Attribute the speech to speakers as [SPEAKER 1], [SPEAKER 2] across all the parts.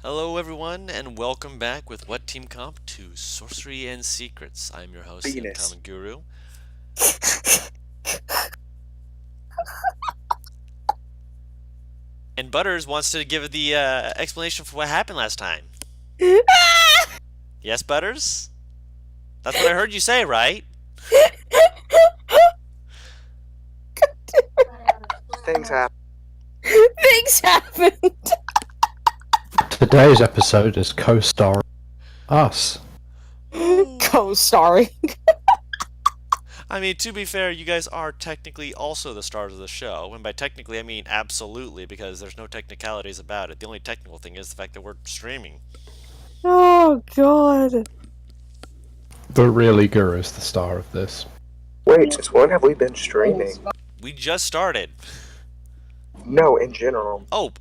[SPEAKER 1] Hello, everyone, and welcome back with What Team Comp to Sorcery and Secrets. I'm your host, the
[SPEAKER 2] Venus.
[SPEAKER 1] Uncommon Guru. And Butters wants to give the explanation for what happened last time. Yes, Butters? That's what I heard you say, right?
[SPEAKER 2] Things happen.
[SPEAKER 3] Things happened.
[SPEAKER 4] Today's episode is co-starring us.
[SPEAKER 3] Co-starring.
[SPEAKER 1] I mean, to be fair, you guys are technically also the stars of the show. And by technically, I mean absolutely, because there's no technicalities about it. The only technical thing is the fact that we're streaming.
[SPEAKER 3] Oh, God.
[SPEAKER 4] But really, Guru's the star of this.
[SPEAKER 2] Wait, since when have we been streaming?
[SPEAKER 1] We just started.
[SPEAKER 2] No, in general.
[SPEAKER 1] Oh,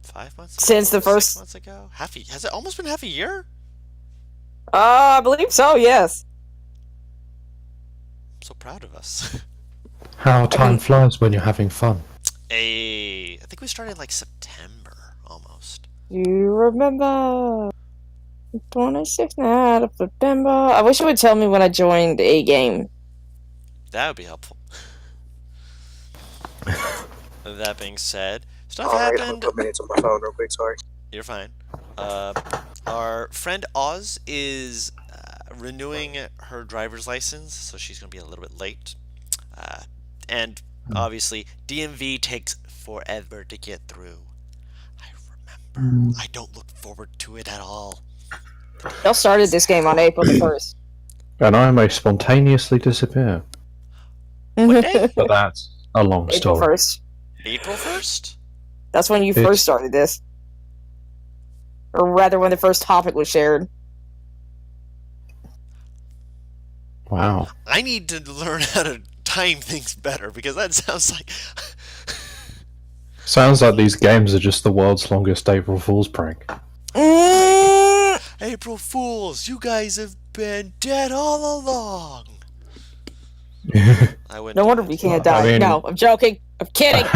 [SPEAKER 1] 5 months ago?
[SPEAKER 3] Since the first...
[SPEAKER 1] 6 months ago? Has it almost been half a year?
[SPEAKER 3] I believe so, yes.
[SPEAKER 1] I'm so proud of us.
[SPEAKER 4] How time flies when you're having fun.
[SPEAKER 1] I think we started like September, almost.
[SPEAKER 3] You remember... 26th night of September. I wish you would tell me when I joined a game.
[SPEAKER 1] That would be helpful. That being said, stuff
[SPEAKER 2] Alright, I'm
[SPEAKER 1] happened.
[SPEAKER 2] gonna put minutes on my phone real quick, sorry.
[SPEAKER 1] You're fine. Our friend Oz is renewing her driver's license, so she's going to be a little bit late. And obviously, DMV takes forever to get through. I remember. I don't look forward to it at all.
[SPEAKER 3] Y'all started this game on April the 1st.
[SPEAKER 4] And I may spontaneously disappear.
[SPEAKER 1] What day?
[SPEAKER 4] But that's a long
[SPEAKER 3] April
[SPEAKER 4] story.
[SPEAKER 3] 1st.
[SPEAKER 1] April 1st?
[SPEAKER 3] That's when you first started this. Or rather, when the first topic was shared.
[SPEAKER 4] Wow.
[SPEAKER 1] I need to learn how to time things better, because that sounds like...
[SPEAKER 4] Sounds like these games are just the world's longest April Fool's prank.
[SPEAKER 1] April Fools, you guys have been dead all along. I wouldn't.
[SPEAKER 3] No wonder we can't die.
[SPEAKER 4] I mean-
[SPEAKER 3] No, I'm joking. I'm kidding.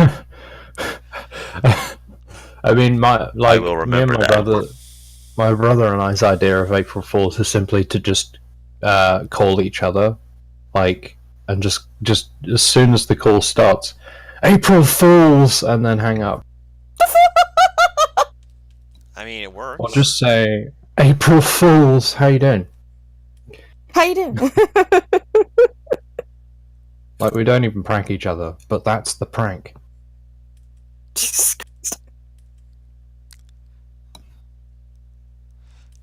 [SPEAKER 4] I mean,
[SPEAKER 1] I will remember
[SPEAKER 4] me and my brother and I's idea of April Fools is simply to just call each other, and just as soon as the call starts, April Fools, and then hang up.
[SPEAKER 1] I mean, it works.
[SPEAKER 4] Or just say, April Fools, how you doing?
[SPEAKER 3] How you doing?
[SPEAKER 4] Like, we don't even prank each other, but that's the prank.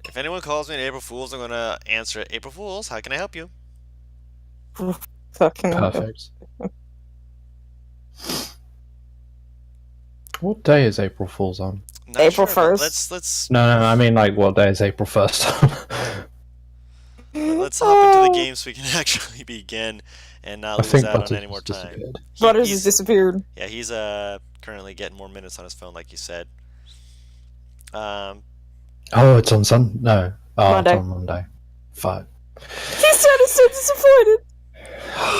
[SPEAKER 1] If anyone calls me an April Fools, I'm gonna answer it. April Fools, how can I help you?
[SPEAKER 3] Fucking
[SPEAKER 4] Perfect. What day is April Fools on?
[SPEAKER 1] Not
[SPEAKER 3] April
[SPEAKER 1] sure, but
[SPEAKER 3] 1st?
[SPEAKER 1] Let's
[SPEAKER 4] No, I mean, what day is April 1st?
[SPEAKER 1] let's hop into the game so we can actually begin and not
[SPEAKER 4] I
[SPEAKER 1] lose
[SPEAKER 4] think
[SPEAKER 1] out on
[SPEAKER 4] Butters
[SPEAKER 1] any more
[SPEAKER 4] just
[SPEAKER 1] time.
[SPEAKER 4] disappeared.
[SPEAKER 3] Butters
[SPEAKER 1] He's-
[SPEAKER 3] has disappeared.
[SPEAKER 1] Yeah, he's currently getting more minutes on his phone, like you said.
[SPEAKER 4] Oh, it's on Sunday? No. Oh,
[SPEAKER 3] Monday.
[SPEAKER 4] it's on Monday. Fuck.
[SPEAKER 3] He sounded so disappointed.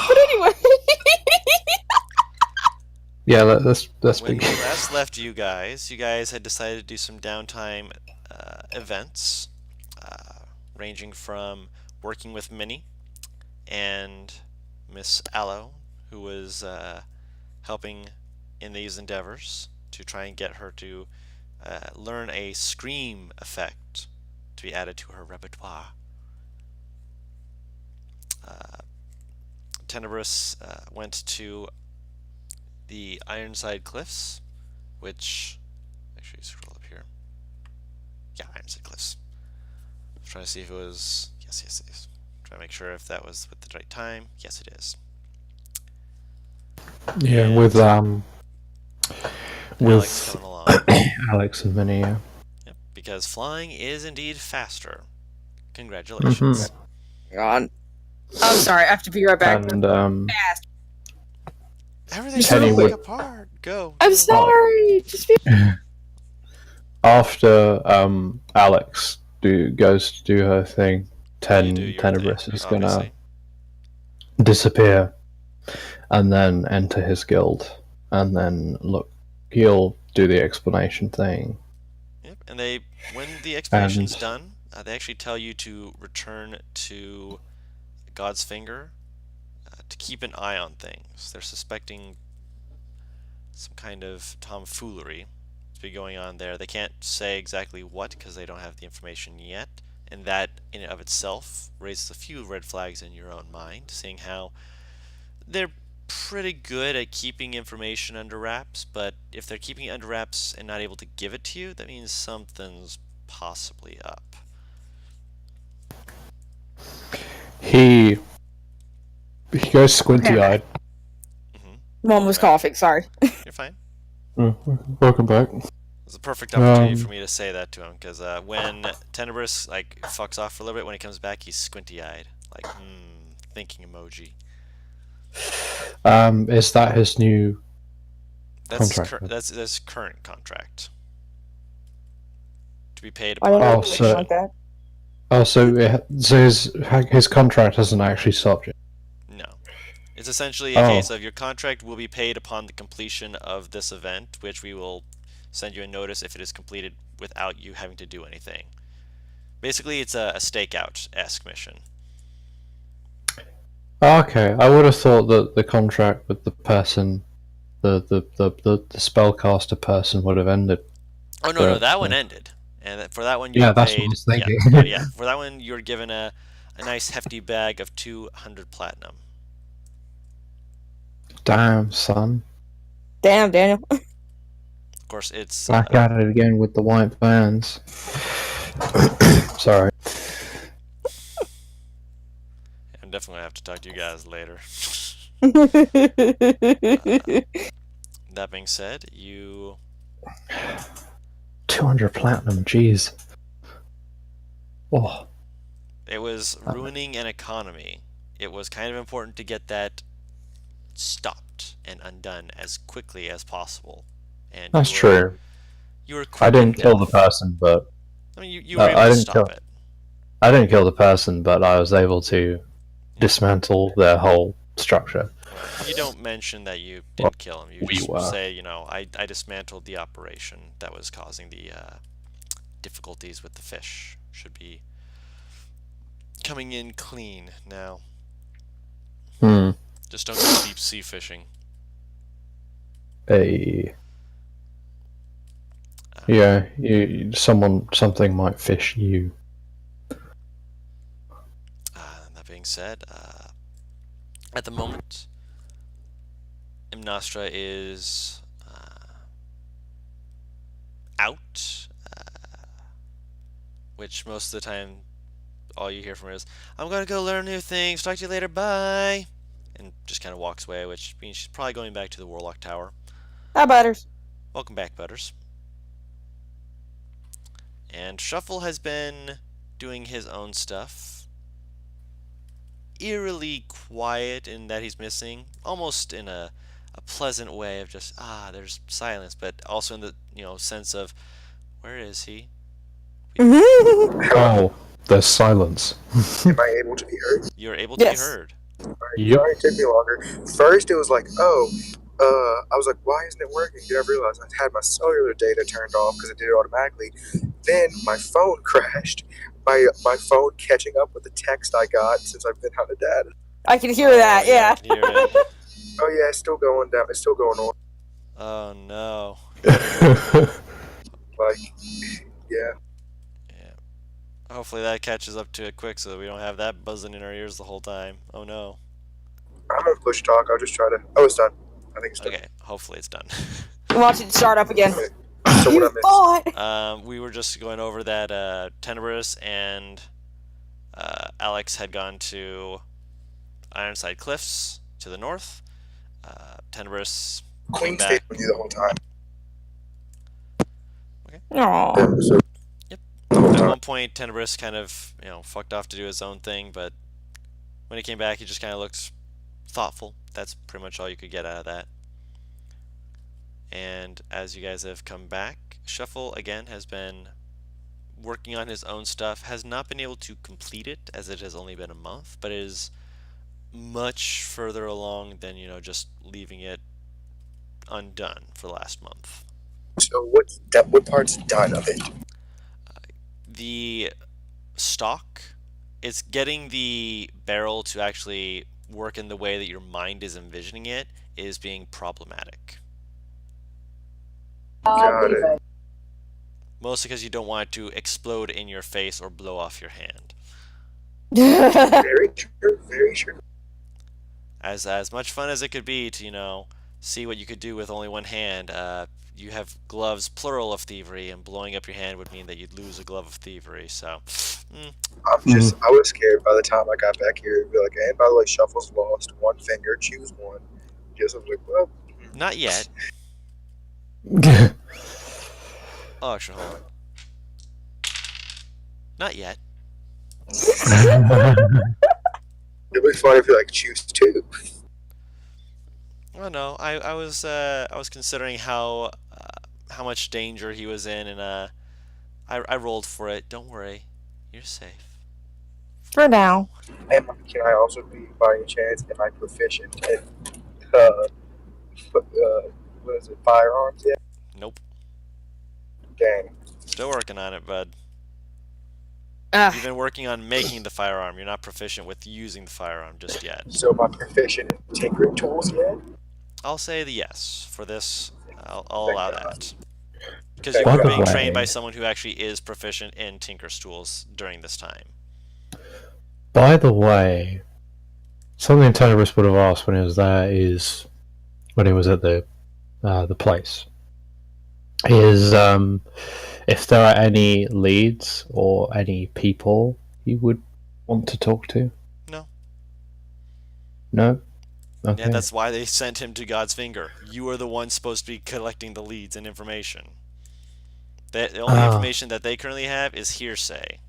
[SPEAKER 3] But anyway.
[SPEAKER 4] Yeah, let's
[SPEAKER 1] When we
[SPEAKER 4] begin.
[SPEAKER 1] last left you guys had decided to do some downtime events, ranging from working with Minnie and Miss Aloe, who was helping in these endeavors to try and get her to learn a scream effect to be added to her repertoire. Tenebris went to the Ironside Cliffs, which actually scroll up here. Yeah, Ironside Cliffs. I was trying to see if it was yes. Trying to make sure if that was with the right time. Yes, it is.
[SPEAKER 4] Yeah,
[SPEAKER 1] And
[SPEAKER 4] with
[SPEAKER 1] Alex coming along.
[SPEAKER 4] Alex and Minnie, yeah.
[SPEAKER 1] Yep, because flying is indeed faster. Congratulations.
[SPEAKER 3] God. I'm sorry, I have to be right back.
[SPEAKER 4] And
[SPEAKER 3] Fast.
[SPEAKER 1] Everything's
[SPEAKER 4] Kenny
[SPEAKER 1] falling
[SPEAKER 4] would-
[SPEAKER 1] apart. Go.
[SPEAKER 3] I'm
[SPEAKER 1] go.
[SPEAKER 3] sorry. Just be-
[SPEAKER 4] after Alex goes to do her thing,
[SPEAKER 1] You do your
[SPEAKER 4] Tenebris
[SPEAKER 1] thing,
[SPEAKER 4] is gonna
[SPEAKER 1] obviously.
[SPEAKER 4] disappear and then enter his guild, and then he'll do the explanation thing.
[SPEAKER 1] Yep, And when the expedition's
[SPEAKER 4] And
[SPEAKER 1] done, they actually tell you to return to God's Finger to keep an eye on things. They're suspecting some kind of tomfoolery to be going on there. They can't say exactly what because they don't have the information yet, and that in and of itself raises a few red flags in your own mind, seeing how they're pretty good at keeping information under wraps, but if they're keeping it under wraps and not able to give it to you, that means something's possibly up.
[SPEAKER 4] he goes squinty-eyed.
[SPEAKER 3] Mom was coughing. Sorry.
[SPEAKER 1] You're fine.
[SPEAKER 4] Welcome back.
[SPEAKER 1] It's a perfect opportunity for me to say that to him, because when Tenebris fucks off for a little bit, when he comes back, he's squinty-eyed, like thinking emoji.
[SPEAKER 4] Is that his new contract?
[SPEAKER 1] That's his current contract. To be paid
[SPEAKER 3] I
[SPEAKER 1] upon
[SPEAKER 3] didn't know
[SPEAKER 1] completion.
[SPEAKER 3] anything like that.
[SPEAKER 4] So his contract hasn't actually stopped yet.
[SPEAKER 1] No. It's essentially a case of your contract will be paid upon the completion of this event, which we will send you a notice if it is completed without you having to do anything. Basically, it's a stakeout-esque mission.
[SPEAKER 4] Okay, I would have thought that the contract with the person, the spellcaster person, would have ended.
[SPEAKER 1] Oh no, that one ended, and for that one you
[SPEAKER 4] Yeah,
[SPEAKER 1] were
[SPEAKER 4] that's
[SPEAKER 1] paid.
[SPEAKER 4] what I was thinking.
[SPEAKER 1] Yeah, for that one you were given a nice hefty bag of 200 platinum.
[SPEAKER 4] Damn, son.
[SPEAKER 3] Damn, Daniel.
[SPEAKER 1] Of course, it's
[SPEAKER 4] Back at it again with the white vans. Sorry.
[SPEAKER 1] I'm definitely gonna have to talk to you guys later. That being said, you
[SPEAKER 4] 200 platinum, jeez. Oh.
[SPEAKER 1] It was ruining an economy. It was kind of important to get that stopped and undone as quickly as possible. And
[SPEAKER 4] That's true.
[SPEAKER 1] You were quick
[SPEAKER 4] I didn't kill the
[SPEAKER 1] enough.
[SPEAKER 4] person, but
[SPEAKER 1] I mean, you were able to stop it.
[SPEAKER 4] I didn't kill the person, but I was able to dismantle their whole structure.
[SPEAKER 1] You don't mention that you didn't kill him. You just
[SPEAKER 4] were.
[SPEAKER 1] say, you know, I dismantled the operation that was causing the difficulties with the fish. Should be coming in clean now. Just don't go deep sea fishing.
[SPEAKER 4] Yeah, something might fish you.
[SPEAKER 1] That being said, at the moment, Nostra is out, which most of the time all you hear from her is, I'm gonna go learn new things, talk to you later, bye, and just kind of walks away, which means she's probably going back to the Warlock Tower.
[SPEAKER 3] Hi, Butters.
[SPEAKER 1] Welcome back, Butters. And Shuffle has been doing his own stuff. Eerily quiet in that he's missing, almost in a pleasant way of just, there's silence, but also in the, sense of, where is he?
[SPEAKER 4] Oh, there's silence.
[SPEAKER 2] Am I able to be heard?
[SPEAKER 1] You're able to be heard.
[SPEAKER 2] Alright,
[SPEAKER 4] Yep.
[SPEAKER 2] sorry it took me longer. First it was like, I was like, why isn't it working? Then I realized I had my cellular data turned off because it did it automatically. Then my phone crashed. My phone catching up with the text I got since I've been out of data.
[SPEAKER 3] I can hear that, yeah.
[SPEAKER 1] I can hear it.
[SPEAKER 2] Oh yeah, it's still going down. It's still going on.
[SPEAKER 1] Oh no.
[SPEAKER 2] Like, yeah.
[SPEAKER 1] Hopefully that catches up to it quick so that we don't have that buzzing in our ears the whole time. Oh no.
[SPEAKER 2] I'm gonna push talk. I'll just try to. Oh, it's done. I think it's done.
[SPEAKER 1] Okay, hopefully it's done.
[SPEAKER 3] Watch it start up again.
[SPEAKER 2] Okay. So what I missed?
[SPEAKER 1] We were just going over that Tenebris and Alex had gone to Ironside Cliffs to the north. Tenebris
[SPEAKER 2] Queen
[SPEAKER 1] came
[SPEAKER 2] stayed
[SPEAKER 1] back.
[SPEAKER 2] with you the whole time.
[SPEAKER 3] Aww.
[SPEAKER 2] Yeah, so
[SPEAKER 1] Yep.
[SPEAKER 2] the whole
[SPEAKER 1] At
[SPEAKER 2] time.
[SPEAKER 1] one point, Tenebris kind of, fucked off to do his own thing, but when he came back, he just kind of looked thoughtful. That's pretty much all you could get out of that. And as you guys have come back, Shuffle again has been working on his own stuff, has not been able to complete it as it has only been a month, but is much further along than, just leaving it undone for the last month.
[SPEAKER 2] So what part's done of it?
[SPEAKER 1] the stock, it's getting the barrel to actually work in the way that your mind is envisioning it is being problematic.
[SPEAKER 2] Got it.
[SPEAKER 1] Mostly because you don't want it to explode in your face or blow off your hand.
[SPEAKER 2] Very true. Very true.
[SPEAKER 1] As much fun as it could be to, see what you could do with only one hand, you have gloves plural of thievery, and blowing up your hand would mean that you'd lose a glove of thievery. So,
[SPEAKER 2] I was scared by the time I got back here. It'd be like, and by the way, Shuffle's lost one finger. Choose one. Just I was like, well,
[SPEAKER 1] not yet. Oh, actually, hold on. Not yet.
[SPEAKER 2] it'd be funny if you like choose two.
[SPEAKER 1] Oh no, I was considering how much danger he was in, and I rolled for it. Don't worry, you're safe.
[SPEAKER 3] For now.
[SPEAKER 2] And can I also be, by any chance, am I proficient in uh, what is it, firearms yet?
[SPEAKER 1] Nope.
[SPEAKER 2] Dang.
[SPEAKER 1] Still working on it, bud.
[SPEAKER 3] Ah,
[SPEAKER 1] You've been working on making the firearm. You're not proficient with using the firearm just yet.
[SPEAKER 2] So am I proficient in tinkering tools yet?
[SPEAKER 1] I'll say the yes for this. I'll allow that. Because you
[SPEAKER 2] Thank
[SPEAKER 1] are
[SPEAKER 2] God.
[SPEAKER 1] being trained by someone who actually is proficient in Tinker's tools during this time.
[SPEAKER 4] By the way, something Tenebris would have asked when he was there is when he was at the place is if there are any leads or any people you would want to talk to.
[SPEAKER 1] No.
[SPEAKER 4] No. Okay.
[SPEAKER 1] Yeah, that's why they sent him to God's Finger. You are the one supposed to be collecting the leads and information. The only information that they currently have is hearsay.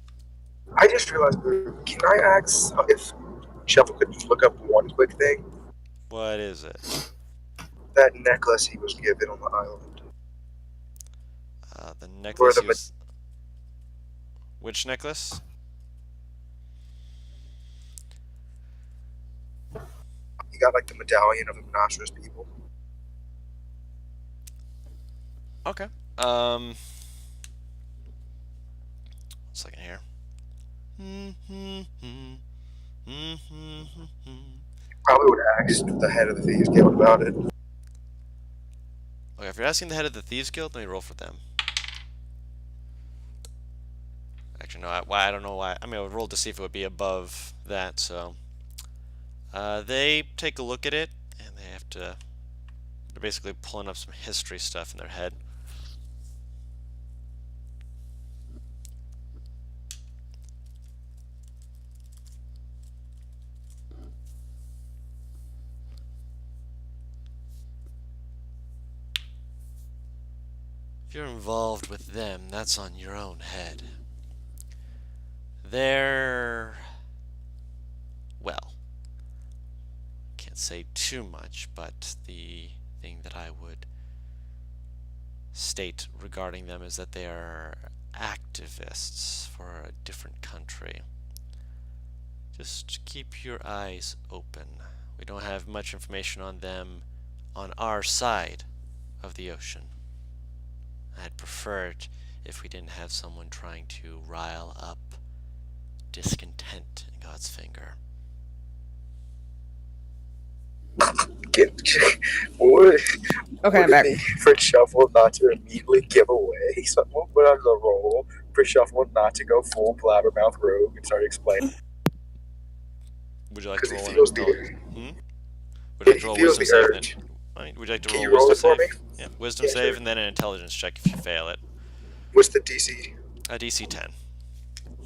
[SPEAKER 2] I just realized, can I ask if Shuffle could just look up one quick thing?
[SPEAKER 1] What is it?
[SPEAKER 2] That necklace he was given on the island.
[SPEAKER 1] The necklace
[SPEAKER 2] the
[SPEAKER 1] he was... Which necklace?
[SPEAKER 2] He got like the medallion of the monstrous people.
[SPEAKER 1] Okay. Second here.
[SPEAKER 2] Probably would ask the head of the Thieves Guild about it.
[SPEAKER 1] Okay, if you're asking the head of the Thieves Guild, let me roll for them. Actually, no, I don't know why. I mean, I rolled to see if it would be above that, so... they take a look at it, and they have to... They're basically pulling up some history stuff in their head. If you're involved with them, that's on your own head. They're... well, can't say too much, but the thing that I would state regarding them is that they are activists for a different country. Just keep your eyes open. We don't have much information on them on our side of the ocean. I'd prefer it if we didn't have someone trying to rile up discontent in God's Finger.
[SPEAKER 2] Would
[SPEAKER 3] okay, I'm
[SPEAKER 2] it
[SPEAKER 3] back.
[SPEAKER 2] be for Shuffle not to immediately give away? Someone put on the roll for Shuffle not to go full blabbermouth rogue and start explaining.
[SPEAKER 1] Would you like to
[SPEAKER 2] Because he
[SPEAKER 1] roll
[SPEAKER 2] feels
[SPEAKER 1] an
[SPEAKER 2] the
[SPEAKER 1] Would you like to roll
[SPEAKER 2] he feels
[SPEAKER 1] wisdom
[SPEAKER 2] the
[SPEAKER 1] save?
[SPEAKER 2] urge.
[SPEAKER 1] Would you like to
[SPEAKER 2] Can
[SPEAKER 1] roll
[SPEAKER 2] you
[SPEAKER 1] a
[SPEAKER 2] roll
[SPEAKER 1] wisdom
[SPEAKER 2] it for
[SPEAKER 1] save?
[SPEAKER 2] me?
[SPEAKER 1] Yeah, wisdom
[SPEAKER 2] Yeah,
[SPEAKER 1] save
[SPEAKER 2] sure.
[SPEAKER 1] and then an intelligence check if you fail it.
[SPEAKER 2] What's the DC?
[SPEAKER 1] A DC 10.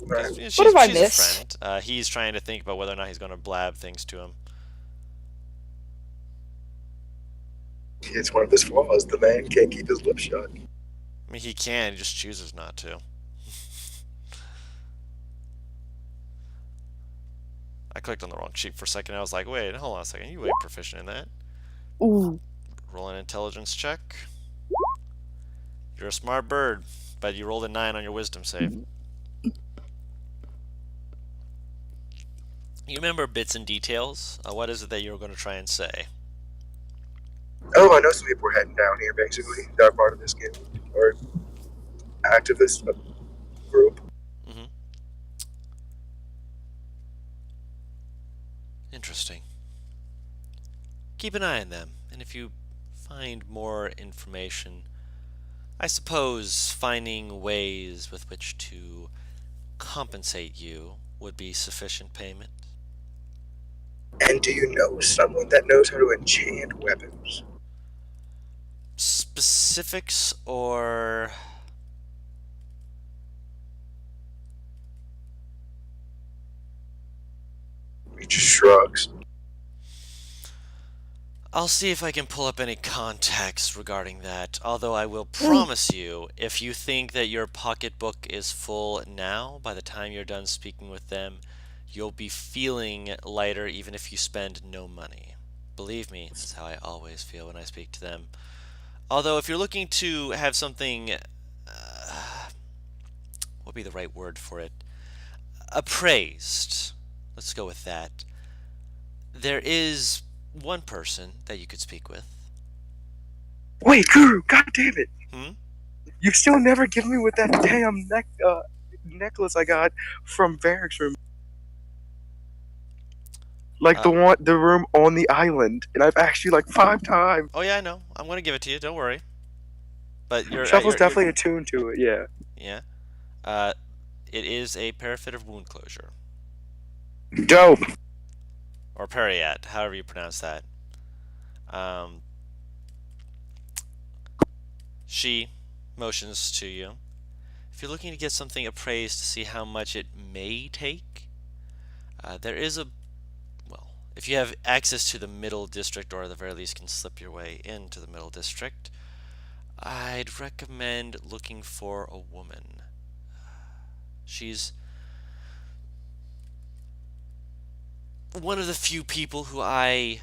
[SPEAKER 2] Right.
[SPEAKER 1] She's
[SPEAKER 3] What have I
[SPEAKER 1] a
[SPEAKER 3] missed?
[SPEAKER 1] friend. He's trying to think about whether or not he's going to blab things to him.
[SPEAKER 2] It's one of his flaws. The man can't keep his lips shut.
[SPEAKER 1] I mean, he can, he just chooses not to. I clicked on the wrong sheet for a second. I was like, wait, hold on a second. You ain't proficient in that.
[SPEAKER 3] Ooh.
[SPEAKER 1] Roll an intelligence check. You're a smart bird, but you rolled a 9 on your wisdom save. You remember bits and details? What is it that you were going to try and say?
[SPEAKER 2] Oh, I know some people are heading down here, basically. That are part of this guild. Or activist group.
[SPEAKER 1] keep an eye on them, and if you find more information, I suppose finding ways with which to compensate you would be sufficient payment.
[SPEAKER 2] And do you know someone that knows how to enchant weapons?
[SPEAKER 1] Specifics or
[SPEAKER 2] He just shrugs.
[SPEAKER 1] I'll see if I can pull up any contacts regarding that, although I will promise you, if you think that your pocketbook is full now, by the time you're done speaking with them, you'll be feeling lighter even if you spend no money. Believe me, that's how I always feel when I speak to them. Although, if you're looking to have something, what would be the right word for it? Appraised. Let's go with that. There is one person that you could speak with.
[SPEAKER 2] Wait, Guru, god damn it!
[SPEAKER 1] Hmm?
[SPEAKER 2] You still never given me with that damn necklace I got from Varric's room. Like the room on the island, and I've asked you like 5 times.
[SPEAKER 1] Oh yeah, I know. I'm gonna give it to you. Don't worry. But
[SPEAKER 2] Shuffle's definitely attuned to it. Yeah.
[SPEAKER 1] Yeah. It is a parafit of wound closure,
[SPEAKER 2] Dope.
[SPEAKER 1] or periat, however you pronounce that. She motions to you. If you're looking to get something appraised to see how much it may take, there is a if you have access to the middle district, or at the very least can slip your way into the middle district, I'd recommend looking for a woman. She's one of the few people who I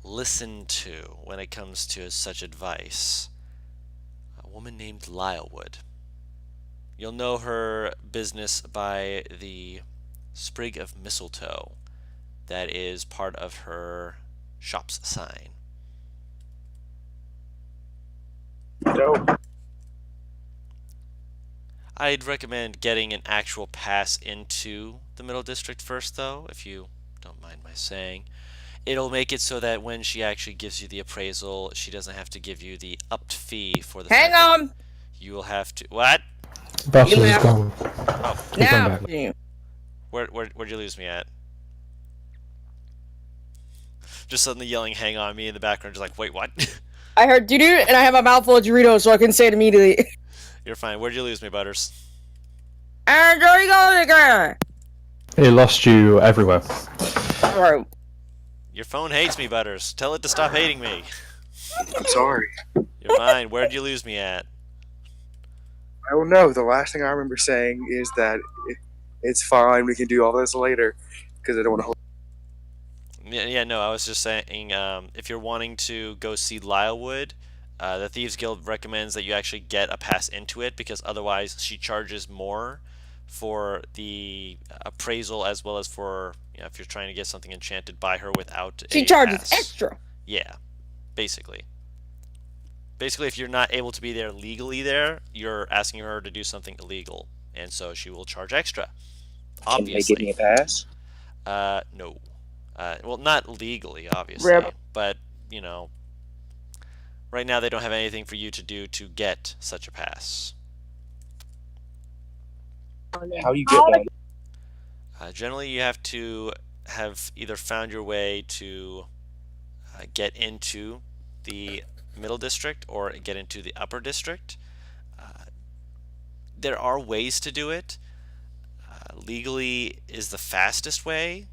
[SPEAKER 1] listen to when it comes to such advice. A woman named Lylewood. You'll know her business by the sprig of mistletoe that is part of her shop's sign.
[SPEAKER 2] Dope.
[SPEAKER 1] I'd recommend getting an actual pass into the middle district first, though, if you don't mind my saying. It'll make it so that when she actually gives you the appraisal, she doesn't have to give you the upped fee for the
[SPEAKER 3] Hang
[SPEAKER 1] fact that
[SPEAKER 3] on!
[SPEAKER 1] you will have to. What?
[SPEAKER 4] Buster's
[SPEAKER 3] You
[SPEAKER 4] is
[SPEAKER 3] have-
[SPEAKER 4] gone.
[SPEAKER 1] Oh,
[SPEAKER 4] He's gone
[SPEAKER 3] Now,
[SPEAKER 4] back.
[SPEAKER 3] you.
[SPEAKER 1] where'd you lose me at? Just suddenly yelling, "Hang on!" me in the background, just like, wait, what?
[SPEAKER 3] I heard doo doo, and I have a mouthful of Doritos, so I can say it immediately.
[SPEAKER 1] You're fine. Where'd you lose me, Butters?
[SPEAKER 3] And there you go again!
[SPEAKER 4] He lost you everywhere.
[SPEAKER 3] Right.
[SPEAKER 1] Your phone hates me, Butters. Tell it to stop hating me.
[SPEAKER 2] I'm sorry.
[SPEAKER 1] You're fine. Where'd you lose me at?
[SPEAKER 2] I don't know. The last thing I remember saying is that it's fine. We can do all this later because I don't want to hold.
[SPEAKER 1] Yeah, no, I was just saying, if you're wanting to go see Lylewood, the Thieves Guild recommends that you actually get a pass into it, because otherwise she charges more for the appraisal as well as for, if you're trying to get something enchanted by her without
[SPEAKER 3] She
[SPEAKER 1] a
[SPEAKER 3] charges
[SPEAKER 1] pass.
[SPEAKER 3] extra.
[SPEAKER 1] Yeah, basically. Basically, if you're not able to be there legally there, you're asking her to do something illegal, and so she will charge extra. Obviously.
[SPEAKER 2] Can they give me a pass?
[SPEAKER 1] No. Well, not legally, obviously, but, right now they don't have anything for you to do to get such a pass.
[SPEAKER 2] How do you get one?
[SPEAKER 1] Generally, you have to have either found your way to get into the middle district or get into the upper district. There are ways to do it. Legally is the fastest way,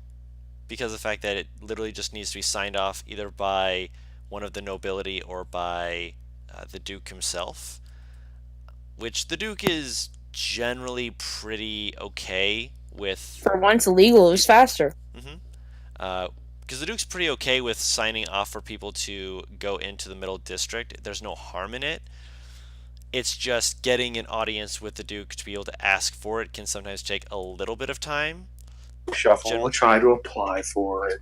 [SPEAKER 1] because of the fact that it literally just needs to be signed off either by one of the nobility or by the Duke himself, which the Duke is generally pretty okay with.
[SPEAKER 3] For once illegal, it was faster.
[SPEAKER 1] Because the Duke's pretty okay with signing off for people to go into the middle district. There's no harm in it. It's just getting an audience with the Duke to be able to ask for it can sometimes take a little bit of time.
[SPEAKER 2] Shuffle will try to apply for it.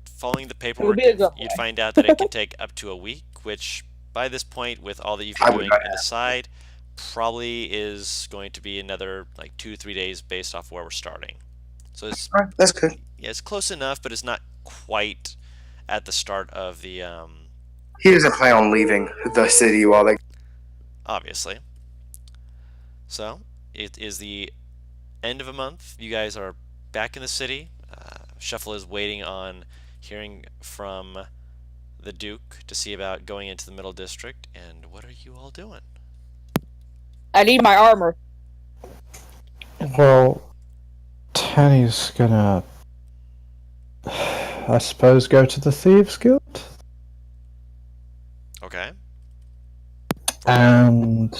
[SPEAKER 1] Following the paperwork,
[SPEAKER 3] be a good
[SPEAKER 1] you'd
[SPEAKER 3] way.
[SPEAKER 1] find out that it can take up to a week, which by this point, with all that you've been doing on the side, probably is going to be another like 2-3 days based off where we're starting. So it's
[SPEAKER 2] Alright, that's good.
[SPEAKER 1] yeah, it's close enough, but it's not quite at the start of the
[SPEAKER 2] He doesn't plan on leaving the city while they.
[SPEAKER 1] obviously. So it is the end of a month. You guys are back in the city. Shuffle is waiting on hearing from the Duke to see about going into the Middle District. And what are you all doing?
[SPEAKER 3] I need my armor.
[SPEAKER 4] Well, Tanny's gonna, I suppose, go to the Thieves Guild.
[SPEAKER 1] Okay.
[SPEAKER 4] And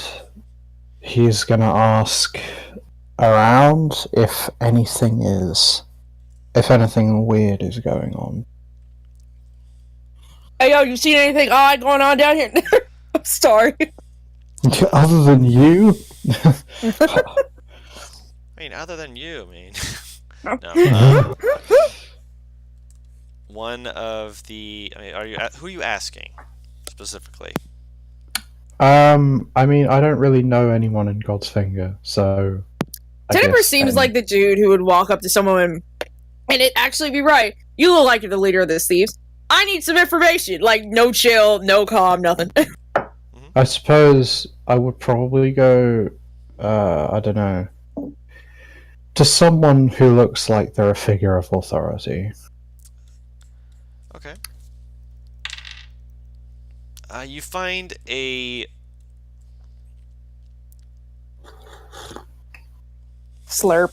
[SPEAKER 4] he's gonna ask around if anything weird is going on.
[SPEAKER 3] Hey, yo, you seen anything odd going on down here? I'm sorry.
[SPEAKER 4] Other than you?
[SPEAKER 1] I mean, other than you, I mean. No. One of the. I mean, who are you asking specifically?
[SPEAKER 4] I mean, I don't really know anyone in God's Finger, so.
[SPEAKER 3] Tenebris seems like the dude who would walk up to someone and it actually be right. You look like you're the leader of this thieves. I need some information. Like, no chill, no calm, nothing.
[SPEAKER 4] I suppose I would probably go, I don't know, to someone who looks like they're a figure of authority.
[SPEAKER 1] Okay. You find a
[SPEAKER 3] Slurp.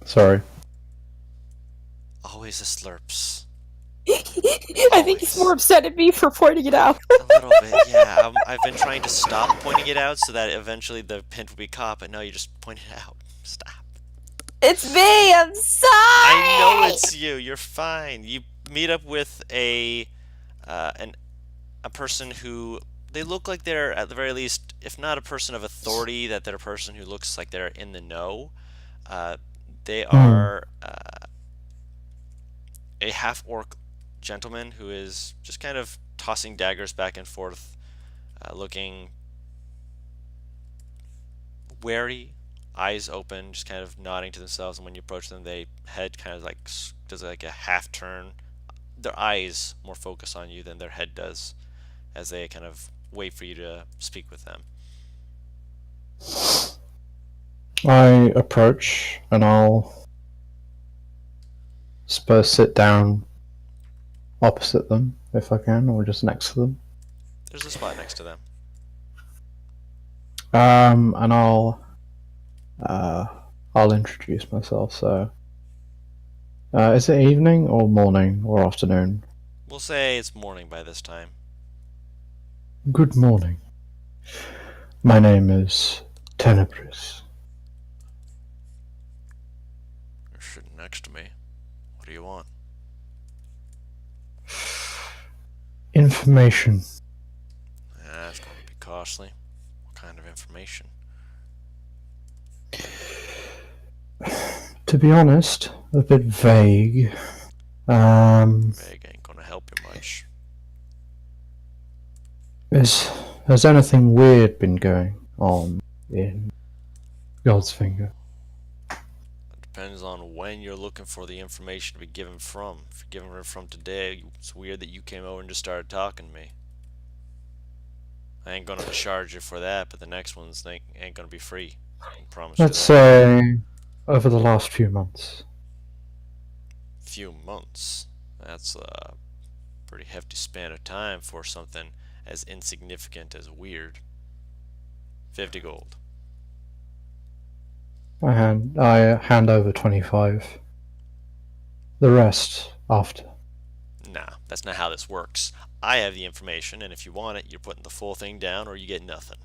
[SPEAKER 4] Sorry.
[SPEAKER 1] always the slurps.
[SPEAKER 3] I think he's more upset at me for pointing it out.
[SPEAKER 1] A little bit, yeah. I've been trying to stop pointing it out so that eventually the hint will be caught, but no, you just point it out. Stop.
[SPEAKER 3] It's me. I'm sorry.
[SPEAKER 1] I know it's you. You're fine. You meet up with a person who they look like they're at the very least, if not a person of authority, that they're a person who looks like they're in the know. They are a half-orc gentleman who is just kind of tossing daggers back and forth, looking wary, eyes open, just kind of nodding to themselves. And when you approach them, they head kind of like does like a half turn. Their eyes more focus on you than their head does, as they kind of wait for you to speak with them.
[SPEAKER 4] I approach and I'll suppose sit down opposite them if I can, or just next to them.
[SPEAKER 1] There's a spot next to them.
[SPEAKER 4] And I'll introduce myself. So, is it evening or morning or afternoon?
[SPEAKER 1] We'll say it's morning by this time.
[SPEAKER 4] Good morning. My name is Tenebris.
[SPEAKER 1] You're sitting next to me. What do you want?
[SPEAKER 4] Information.
[SPEAKER 1] That's going to be costly. What kind of information?
[SPEAKER 4] To be honest, a bit vague.
[SPEAKER 1] Vague ain't going to help you much.
[SPEAKER 4] Has anything weird been going on in God's Finger?
[SPEAKER 1] It depends on when you're looking for the information to be given from. If you're giving it from today, it's weird that you came over and just started talking to me. I ain't gonna charge you for that, but the next one's ain't gonna be free. I can promise you
[SPEAKER 4] Let's
[SPEAKER 1] that.
[SPEAKER 4] say over the last few months.
[SPEAKER 1] Few months. That's a pretty hefty span of time for something as insignificant as weird. 50 gold.
[SPEAKER 4] I hand over 25. The rest after.
[SPEAKER 1] Nah, that's not how this works. I have the information, and if you want it, you're putting the full thing down or you get nothing.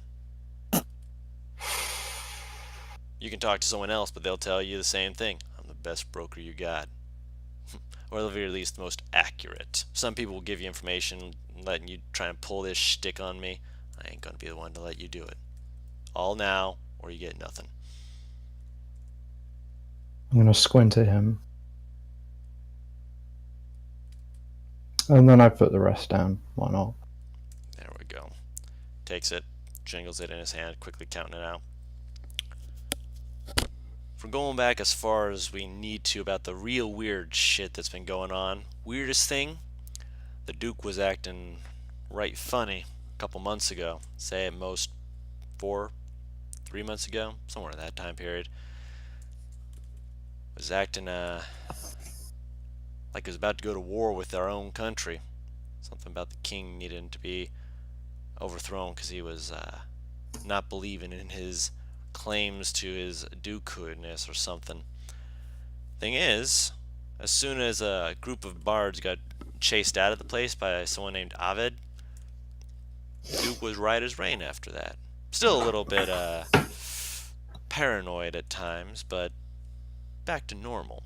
[SPEAKER 1] You can talk to someone else, but they'll tell you the same thing. I'm the best broker you got. Or at the very least, the most accurate. Some people will give you information, letting you try and pull this shtick on me. I ain't gonna be the one to let you do it. All now, or you get nothing.
[SPEAKER 4] I'm gonna squint at him. And then I put the rest down. Why not?
[SPEAKER 1] There we go. Takes it, jingles it in his hand, quickly counting it out. if we're going back as far as we need to about the real weird shit that's been going on, weirdest thing, the Duke was acting right funny a couple months ago. Say at most 3 months ago, somewhere in that time period. Was acting like he was about to go to war with our own country. Something about the king needing to be overthrown because he was not believing in his claims to his dukehoodness or something. Thing is, as soon as a group of bards got chased out of the place by someone named Aved, the Duke was right as rain after that. Still a little bit paranoid at times, but back to normal.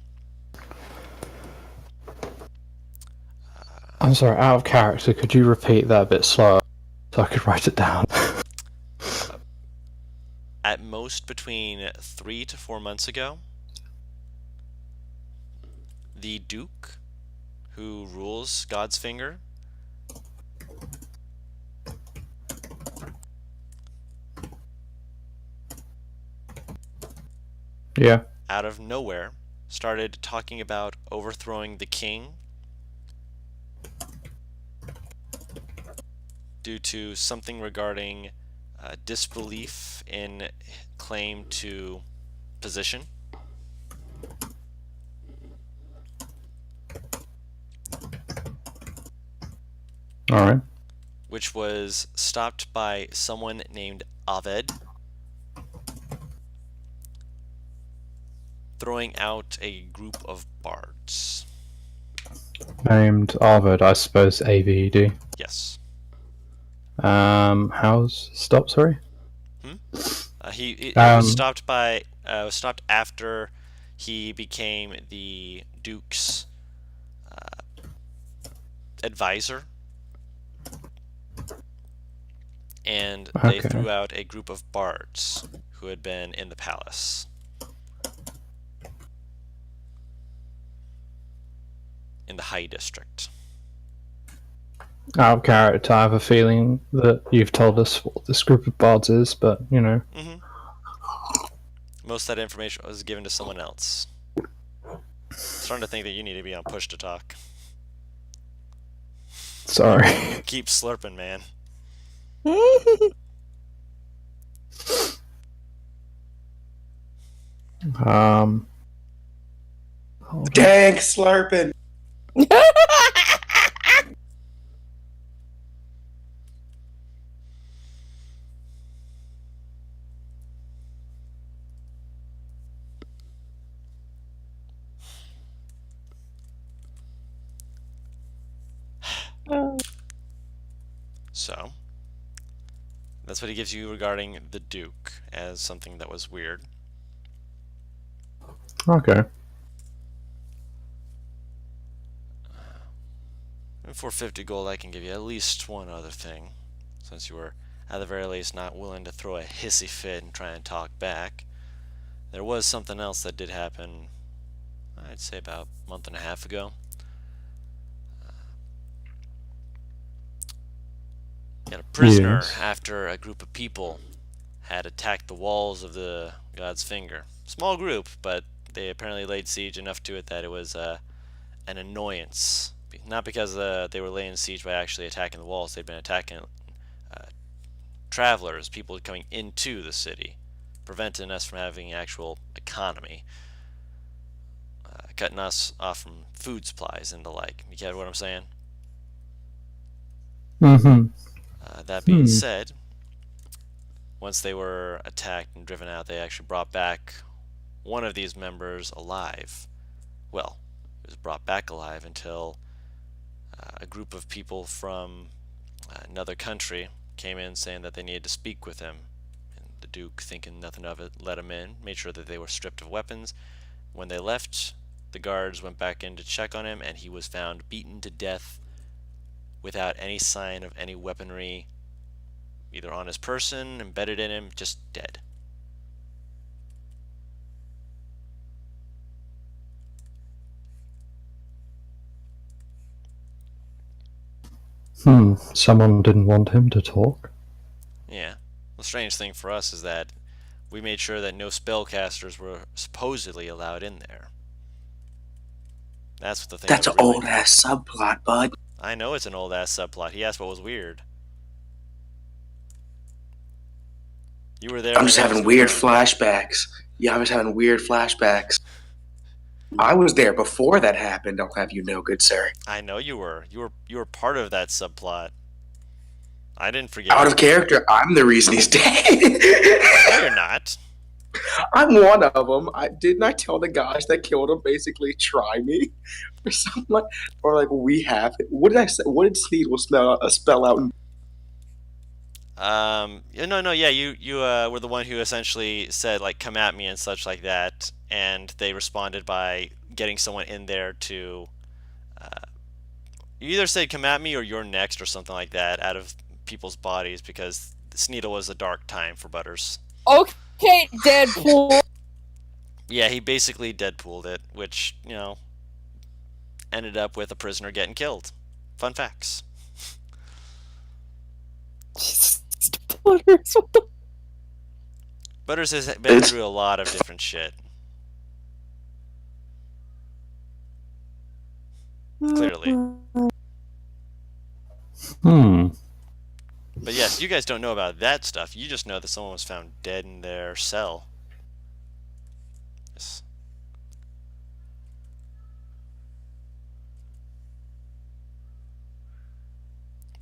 [SPEAKER 4] I'm sorry, out of character, could you repeat that a bit slower so I could write it down?
[SPEAKER 1] At most between 3 to 4 months ago, the Duke, who rules God's finger,
[SPEAKER 4] Yeah.
[SPEAKER 1] out of nowhere, started talking about overthrowing the king due to something regarding disbelief in claim to position.
[SPEAKER 4] Alright.
[SPEAKER 1] Which was stopped by someone named Aved, throwing out a group of bards.
[SPEAKER 4] Named Arvid, I suppose AVED.
[SPEAKER 1] Yes.
[SPEAKER 4] How's stop, sorry?
[SPEAKER 1] It was stopped by was stopped after he became the Duke's advisor, and they
[SPEAKER 4] Okay.
[SPEAKER 1] threw out a group of bards who had been in the palace. In the High District.
[SPEAKER 4] Out of character, I have a feeling that you've told us what this group of bards is, but, you know.
[SPEAKER 1] Most of that information was given to someone else. Starting to think that you need to be on push to talk.
[SPEAKER 4] Sorry.
[SPEAKER 1] Keep slurping, man.
[SPEAKER 2] Dang, slurping.
[SPEAKER 1] So, that's what he gives you regarding the Duke as something that was weird.
[SPEAKER 4] Okay.
[SPEAKER 1] And for 50 gold, I can give you at least one other thing, since you were at the very least not willing to throw a hissy fit and try and talk back. There was something else that did happen, I'd say about a month and a half ago. You had a prisoner
[SPEAKER 4] Yes.
[SPEAKER 1] after a group of people had attacked the walls of the God's Finger. Small group, but they apparently laid siege enough to it that it was an annoyance. Not because they were laying siege by actually attacking the walls, they'd been attacking travelers, people coming into the city, preventing us from having an actual economy, cutting us off from food supplies and the like. You get what I'm saying?
[SPEAKER 4] Mm-hmm.
[SPEAKER 1] That being said, once they were attacked and driven out, they actually brought back one of these members alive. Well, he was brought back alive until a group of people from another country came in saying that they needed to speak with him. And the Duke, thinking nothing of it, let him in, made sure that they were stripped of weapons. When they left, the guards went back in to check on him, and he was found beaten to death without any sign of any weaponry, either on his person, embedded in him, just dead.
[SPEAKER 4] Someone didn't want him to talk.
[SPEAKER 1] Yeah. The strange thing for us is that we made sure that no spellcasters were supposedly allowed in there. That's what the thing
[SPEAKER 5] That's
[SPEAKER 1] was
[SPEAKER 5] an
[SPEAKER 1] really
[SPEAKER 5] old ass subplot, bud.
[SPEAKER 1] I know it's an old ass subplot. He asked what was weird. You were there
[SPEAKER 5] I'm
[SPEAKER 1] when
[SPEAKER 5] just
[SPEAKER 1] that was
[SPEAKER 5] having weird
[SPEAKER 1] confirmed.
[SPEAKER 5] flashbacks. Yeah, I'm just having weird flashbacks. I was there before that happened. I'll have you know, good sir.
[SPEAKER 1] I know you were. You were part of that subplot. I didn't forget
[SPEAKER 5] Out
[SPEAKER 1] you.
[SPEAKER 5] of character, I'm the reason he's dead.
[SPEAKER 1] No, you're not.
[SPEAKER 5] I'm one of them. Didn't I tell the guys that killed him basically try me or something like, or like we have it? What did I say? What did Sneedle spell out?
[SPEAKER 1] Yeah, you were the one who essentially said like come at me and such like that, and they responded by getting someone in there to. You either said come at me or you're next or something like that out of people's bodies because Sneedle was a dark time for Butters.
[SPEAKER 3] Okay, Deadpool.
[SPEAKER 1] Yeah, he basically Deadpooled it, which, ended up with a prisoner getting killed. Fun facts.
[SPEAKER 3] Butters, what the
[SPEAKER 1] Butters has been through a lot of different shit. Clearly. But yes, you guys don't know about that stuff. You just know that someone was found dead in their cell. Yes.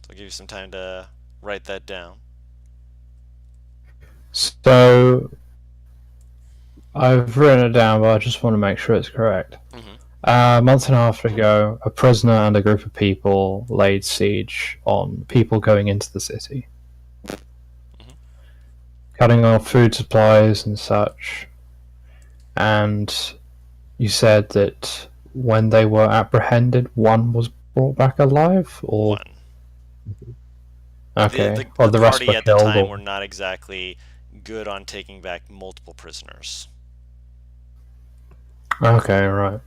[SPEAKER 1] So I'll give you some time to write that down.
[SPEAKER 4] So I've written it down, but I just want to make sure it's correct.
[SPEAKER 1] Mm-hmm.
[SPEAKER 4] A month and a half ago, a prisoner and a group of people laid siege on people going into the city, cutting off food supplies and such. And you said that when they were apprehended, one was brought back alive, or
[SPEAKER 1] One.
[SPEAKER 4] okay,
[SPEAKER 1] The
[SPEAKER 4] or the rest
[SPEAKER 1] party
[SPEAKER 4] were
[SPEAKER 1] at the
[SPEAKER 4] killed.
[SPEAKER 1] time were not exactly good on taking back multiple prisoners.
[SPEAKER 4] Okay, right.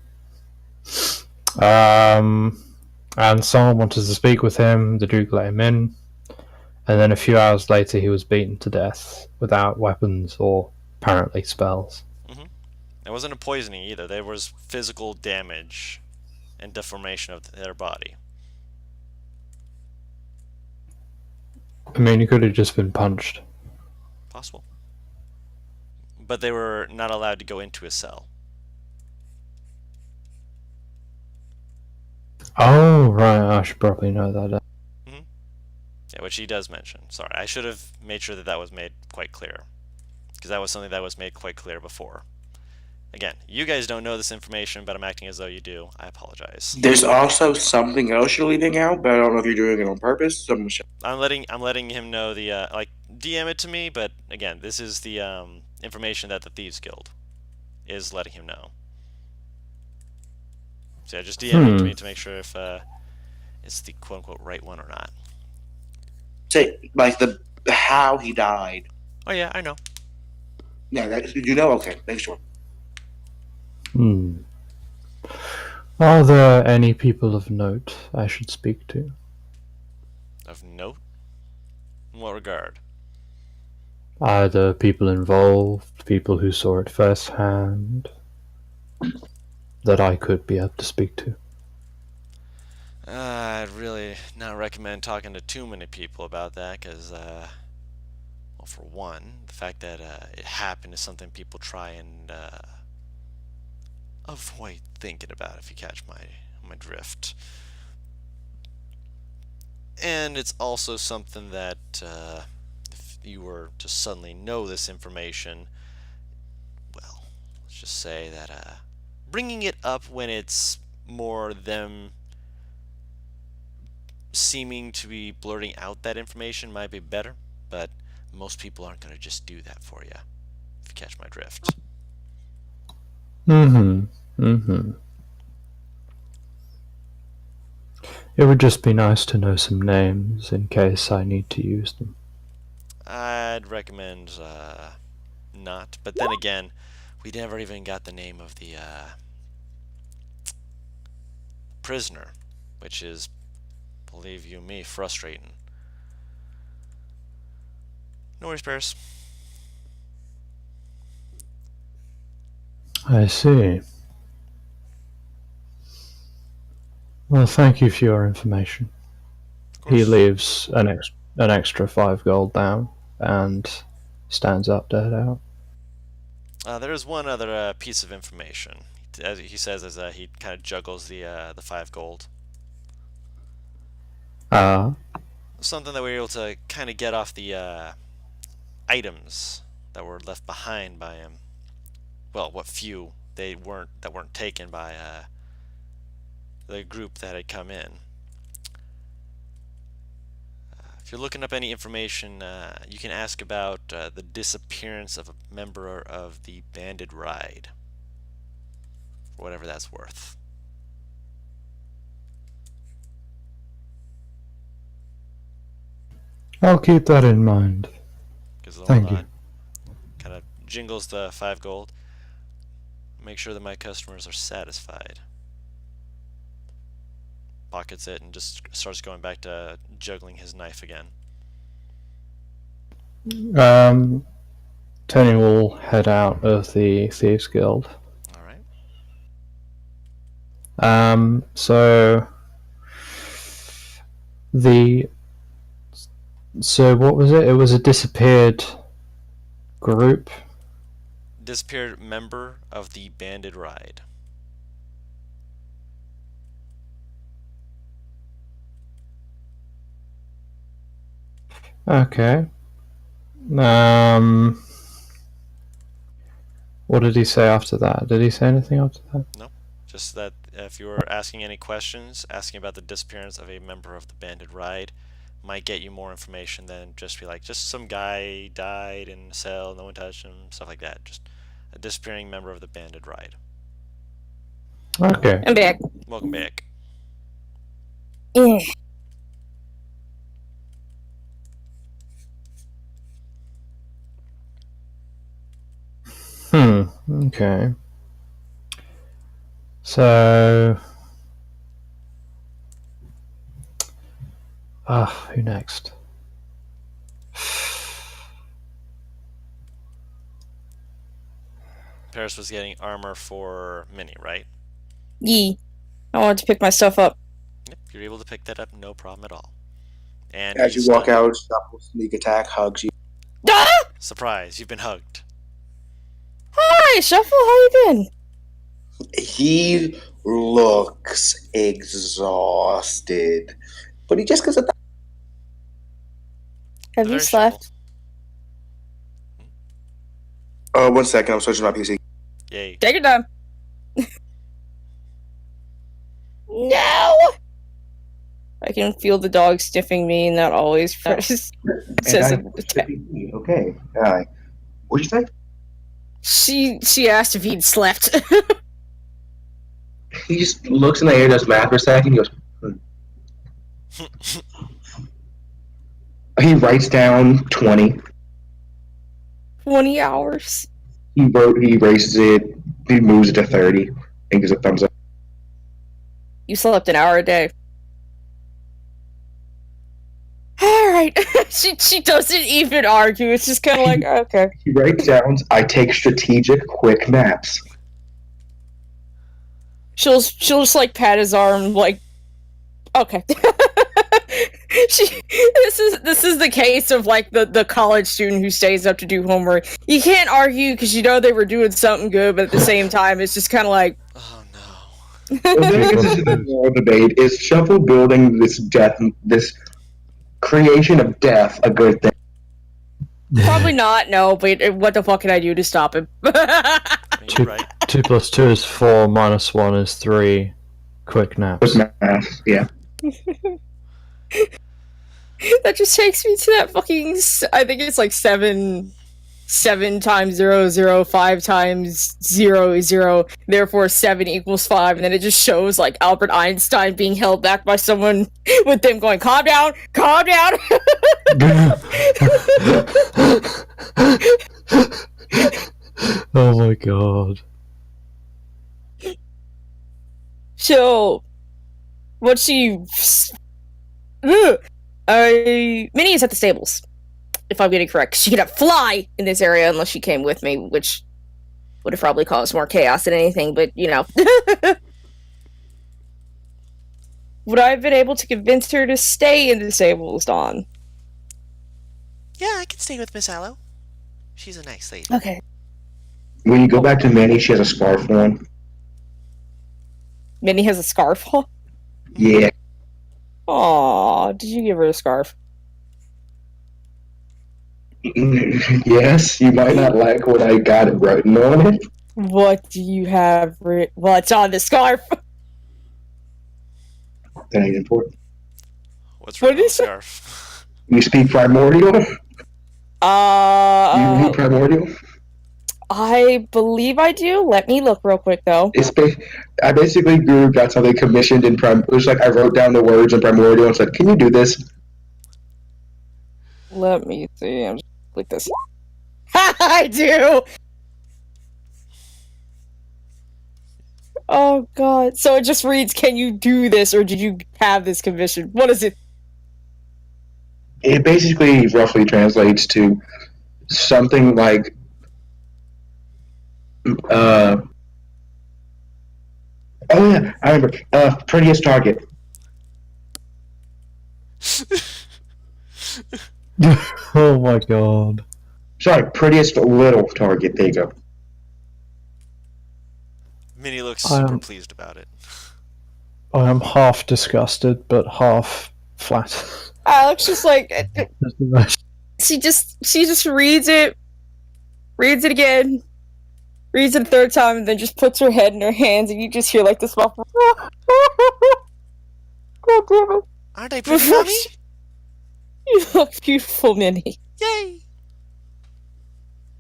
[SPEAKER 4] And someone wanted to speak with him. The Duke let him in, and then a few hours later, he was beaten to death without weapons or apparently spells.
[SPEAKER 1] It wasn't a poisoning either. There was physical damage and deformation of their body.
[SPEAKER 4] I mean, he could have just been punched.
[SPEAKER 1] Possible. But they were not allowed to go into a cell.
[SPEAKER 4] Oh, right. I should probably know that.
[SPEAKER 1] Yeah, which he does mention. Sorry, I should have made sure that was made quite clear. Because that was something that was made quite clear before. Again, you guys don't know this information, but I'm acting as though you do. I apologize.
[SPEAKER 5] There's also something else you're leaving out, but I don't know if you're doing it on purpose.
[SPEAKER 1] I'm letting him know the DM it to me, but again, this is the information that the Thieves Guild is letting him know. So yeah, just DM it to me to make sure if it's the quote unquote right one or not.
[SPEAKER 5] Say like the how he died.
[SPEAKER 1] Oh yeah, I know.
[SPEAKER 5] Yeah, you know. Okay, make sure.
[SPEAKER 4] Are there any people of note I should speak to?
[SPEAKER 1] Of note? In what regard?
[SPEAKER 4] Either people involved, people who saw it firsthand, that I could be able to speak to.
[SPEAKER 1] I'd really not recommend talking to too many people about that, because, well, for one, the fact that it happened is something people try and avoid thinking about, if you catch my drift. And it's also something that if you were to suddenly know this information, well, let's just say that bringing it up when it's more them seeming to be blurting out that information might be better, but most people aren't going to just do that for you, if you catch my drift.
[SPEAKER 4] It would just be nice to know some names in case I need to use them.
[SPEAKER 1] I'd recommend not, but then again, we never even got the name of the prisoner, which is, believe you me, frustrating. No worries, Paris.
[SPEAKER 4] I see. Well, thank you for your information.
[SPEAKER 1] Of
[SPEAKER 4] He
[SPEAKER 1] course.
[SPEAKER 4] leaves an extra 5 gold down and stands up to head out.
[SPEAKER 1] There is one other piece of information. As he says, as he kind of juggles the 5 gold. Something that we were able to kind of get off the items that were left behind by him. Well, what few that weren't taken by the group that had come in. If you're looking up any information, you can ask about the disappearance of a member of the banded ride, for whatever that's worth.
[SPEAKER 4] I'll keep that in mind.
[SPEAKER 1] Gives a little
[SPEAKER 4] Thank you.
[SPEAKER 1] nod. Kind of jingles the 5 gold. Make sure that my customers are satisfied. Pockets it and just starts going back to juggling his knife again.
[SPEAKER 4] Tony will head out of the Thieves Guild.
[SPEAKER 1] All right.
[SPEAKER 4] So what was it? It was a disappeared group.
[SPEAKER 1] Disappeared member of the banded ride.
[SPEAKER 4] Okay. What did he say after that? Did he say anything after that?
[SPEAKER 1] No. Just that if you were asking any questions, asking about the disappearance of a member of the banded ride might get you more information than just be like, just some guy died in a cell, no one touched him, stuff like that. Just a disappearing member of the banded ride.
[SPEAKER 4] Okay.
[SPEAKER 3] I'm back.
[SPEAKER 1] Welcome back.
[SPEAKER 3] Eh.
[SPEAKER 4] Okay. So, who next?
[SPEAKER 1] Paris was getting armor for Minnie, right?
[SPEAKER 3] Yee. I wanted to pick my stuff up.
[SPEAKER 1] Yep, you're able to pick that up, no problem at all. And
[SPEAKER 5] As you walk out, Shuffle sneak attack hugs you.
[SPEAKER 3] Ah!
[SPEAKER 1] Surprise, you've been hugged.
[SPEAKER 3] Hi, Shuffle. How you been?
[SPEAKER 5] He looks exhausted, but he just goes at that.
[SPEAKER 3] Have you
[SPEAKER 1] Very
[SPEAKER 3] slept?
[SPEAKER 1] Shuffle.
[SPEAKER 5] 1 second, I'm switching my PC.
[SPEAKER 1] Yay.
[SPEAKER 3] Take your time. No! I can feel the dog sniffing me, and that always says
[SPEAKER 5] Okay. What'd you say?
[SPEAKER 3] She asked if he'd slept.
[SPEAKER 5] He just looks in the air, does math for a second, he goes, He writes down 20.
[SPEAKER 3] 20 hours.
[SPEAKER 5] He erases it, he moves it to 30, and gives a thumbs up.
[SPEAKER 3] You slept an hour a day. Alright. she doesn't even argue. It's just kind of like, okay.
[SPEAKER 5] He writes down, I take strategic, quick naps.
[SPEAKER 3] She'll just like pat his arm, like, okay. This is the case of like the college student who stays up to do homework. You can't argue because you know they were doing something good, but at the same time, it's just kind of like,
[SPEAKER 1] Oh no.
[SPEAKER 5] Well, this is the moral debate. Is Shuffle building this creation of death a good thing?
[SPEAKER 3] probably not. No, but what the fuck can I do to stop him?
[SPEAKER 1] I mean, you're right.
[SPEAKER 4] 2 plus 2 is 4, minus 1 is 3. Quick naps.
[SPEAKER 5] Quick math, yeah.
[SPEAKER 3] That just takes me to that fucking. I think it's like 7 times 0, 0, 5 times 0 is 0. Therefore, 7 equals 5, and then it just shows like Albert Einstein being held back by someone with them going, "Calm down, calm down."
[SPEAKER 4] Oh my god.
[SPEAKER 3] So, what she. Minnie is at the stables, if I'm getting correct. She cannot fly in this area unless she came with me, which Would have probably caused more chaos than anything, but you know. Would I have been able to convince her to stay in Disabled Dawn?
[SPEAKER 1] Yeah, I can stay with Miss Aloe. She's a nice lady.
[SPEAKER 3] Okay.
[SPEAKER 5] When you go back to Manny, she has a scarf on.
[SPEAKER 3] Minnie has a scarf on?
[SPEAKER 5] Yeah.
[SPEAKER 3] Aw, did you give her a scarf?
[SPEAKER 5] Yes, you might not like what I got written on it.
[SPEAKER 3] What do you have what's on the scarf?
[SPEAKER 5] That ain't important.
[SPEAKER 1] What's
[SPEAKER 3] What
[SPEAKER 1] written on the
[SPEAKER 3] is it?
[SPEAKER 1] scarf?
[SPEAKER 5] You speak primordial? You read primordial?
[SPEAKER 3] I believe I do. Let me look real quick, though.
[SPEAKER 5] I basically got something commissioned in It was like I wrote down the words in primordial and said, "Can you do this?"
[SPEAKER 3] Let me see. I'm just click this. I do. Oh god. So it just reads, "Can you do this, or did you have this commission?" What is it?
[SPEAKER 5] It basically roughly translates to something like, oh yeah, I remember, prettiest target.
[SPEAKER 4] Oh my god.
[SPEAKER 5] Sorry, prettiest little target. There you go.
[SPEAKER 1] Minnie looks super
[SPEAKER 4] Um,
[SPEAKER 1] pleased about it.
[SPEAKER 4] I am half disgusted, but half flat.
[SPEAKER 3] Alex just like
[SPEAKER 4] That's the most-
[SPEAKER 3] she just reads it again, reads it a third time, and then just puts her head in her hands, and you just hear like this muffled. God damn it!
[SPEAKER 1] Aren't I pretty, Mommy?
[SPEAKER 3] You look beautiful, Minnie.
[SPEAKER 1] Yay!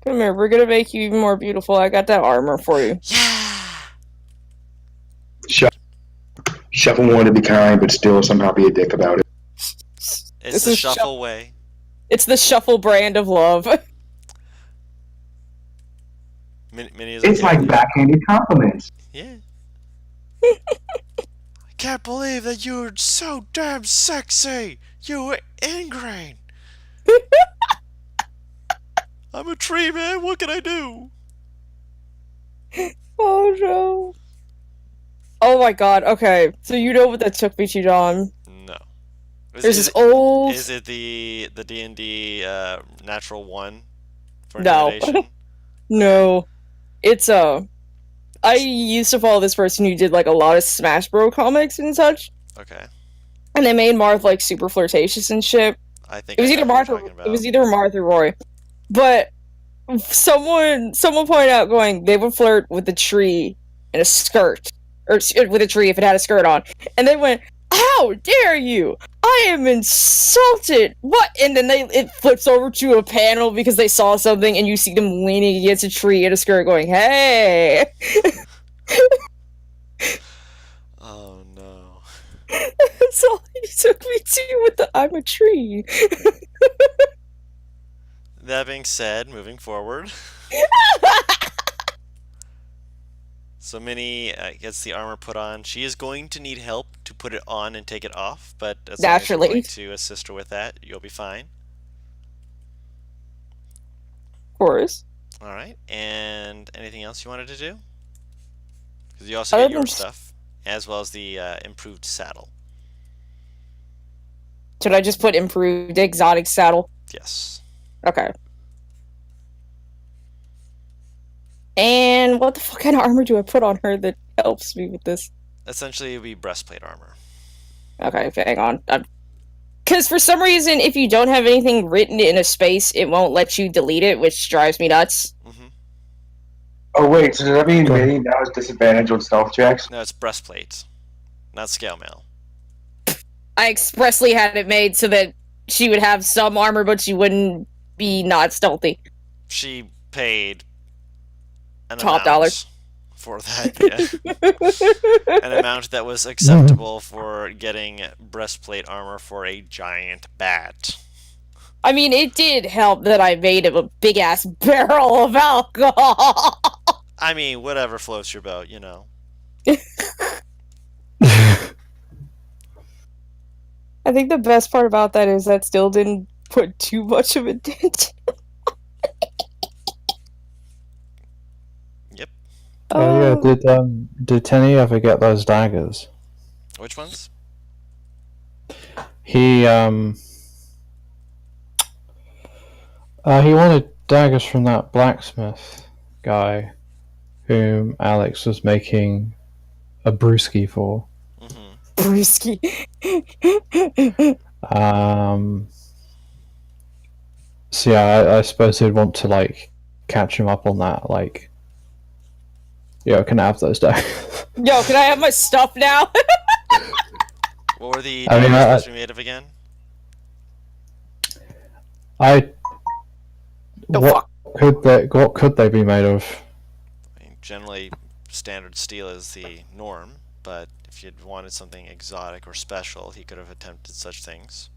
[SPEAKER 3] Come here, we're gonna make you even more beautiful. I got that armor for you.
[SPEAKER 1] Yeah!
[SPEAKER 5] Shuffle wanted to be kind, but still somehow be a dick about it.
[SPEAKER 1] It's
[SPEAKER 3] This
[SPEAKER 1] the
[SPEAKER 3] is
[SPEAKER 1] shuffle way.
[SPEAKER 3] It's the shuffle brand of love.
[SPEAKER 1] Minnie is
[SPEAKER 5] It's like backhanded compliments.
[SPEAKER 1] yeah. I can't believe that you're so damn sexy! You ingrain! I'm a tree man, what can I do?
[SPEAKER 3] Oh no. Oh my god, okay. So you know what that took me to, Don.
[SPEAKER 1] No.
[SPEAKER 3] There's this old...
[SPEAKER 1] Is it the D&D natural one for
[SPEAKER 3] No.
[SPEAKER 1] intimidation?
[SPEAKER 3] No. It's, I used to follow this person who did, like, a lot of Smash Bros. Comics and such.
[SPEAKER 1] Okay.
[SPEAKER 3] And they made Marth, like, super flirtatious and shit.
[SPEAKER 1] I think
[SPEAKER 3] It was
[SPEAKER 1] I
[SPEAKER 3] either
[SPEAKER 1] know who you're
[SPEAKER 3] Marth or...
[SPEAKER 1] talking about.
[SPEAKER 3] It was either Marth or Roy. But someone pointed out going, they would flirt with a tree in a skirt. Or with a tree if it had a skirt on. And they went, "How dare you! I am insulted!" What? And then it flips over to a panel because they saw something, and you see them leaning against a tree in a skirt going, "Hey!"
[SPEAKER 1] Oh no.
[SPEAKER 3] That's all you took me to with the "I'm a tree."
[SPEAKER 1] That being said, moving forward. So Minnie gets the armor put on. She is going to need help to put it on and take it off, but as long as you're
[SPEAKER 3] Naturally.
[SPEAKER 1] willing to assist her with that, you'll be fine.
[SPEAKER 3] Of course.
[SPEAKER 1] Alright, and anything else you wanted to do? Because you also
[SPEAKER 3] Other
[SPEAKER 1] get your
[SPEAKER 3] than-
[SPEAKER 1] stuff, as well as the improved saddle.
[SPEAKER 3] Should I just put improved exotic saddle?
[SPEAKER 1] Yes.
[SPEAKER 3] Okay. And what the fuck kind of armor do I put on her that helps me with this?
[SPEAKER 1] Essentially, it would be breastplate armor.
[SPEAKER 3] Okay, hang on. Because for some reason, if you don't have anything written in a space, it won't let you delete it, which drives me nuts.
[SPEAKER 1] Mm-hmm.
[SPEAKER 5] Oh wait, so does that mean Minnie now has disadvantage on stealth checks?
[SPEAKER 1] No, it's breastplate, not scale mail.
[SPEAKER 3] I expressly had it made so that she would have some armor, but she wouldn't be not stealthy.
[SPEAKER 1] She paid an
[SPEAKER 3] Top
[SPEAKER 1] amount
[SPEAKER 3] dollar.
[SPEAKER 1] for that, yeah. An amount that was acceptable for getting breastplate armor for a giant bat.
[SPEAKER 3] I mean, it did help that I made him a big-ass barrel of alcohol.
[SPEAKER 1] I mean, whatever floats your boat, you know.
[SPEAKER 3] I think the best part about that is that still didn't put too much of a dent.
[SPEAKER 1] Yep.
[SPEAKER 4] Oh yeah, did Tenny ever get those daggers?
[SPEAKER 1] Which ones?
[SPEAKER 4] He wanted daggers from that blacksmith guy whom Alex was making a brewski for.
[SPEAKER 1] Mm-hmm.
[SPEAKER 3] Brewski.
[SPEAKER 4] So yeah, I suppose he'd want to like catch him up on that. Like, yo, can I have those daggers?
[SPEAKER 3] Yo, can I have my stuff now?
[SPEAKER 1] What were the
[SPEAKER 4] I mean,
[SPEAKER 1] daggers supposed to be made of again?
[SPEAKER 3] Oh,
[SPEAKER 4] What could they be made of?
[SPEAKER 1] I mean, generally, standard steel is the norm, but if you'd wanted something exotic or special, he could have attempted such things.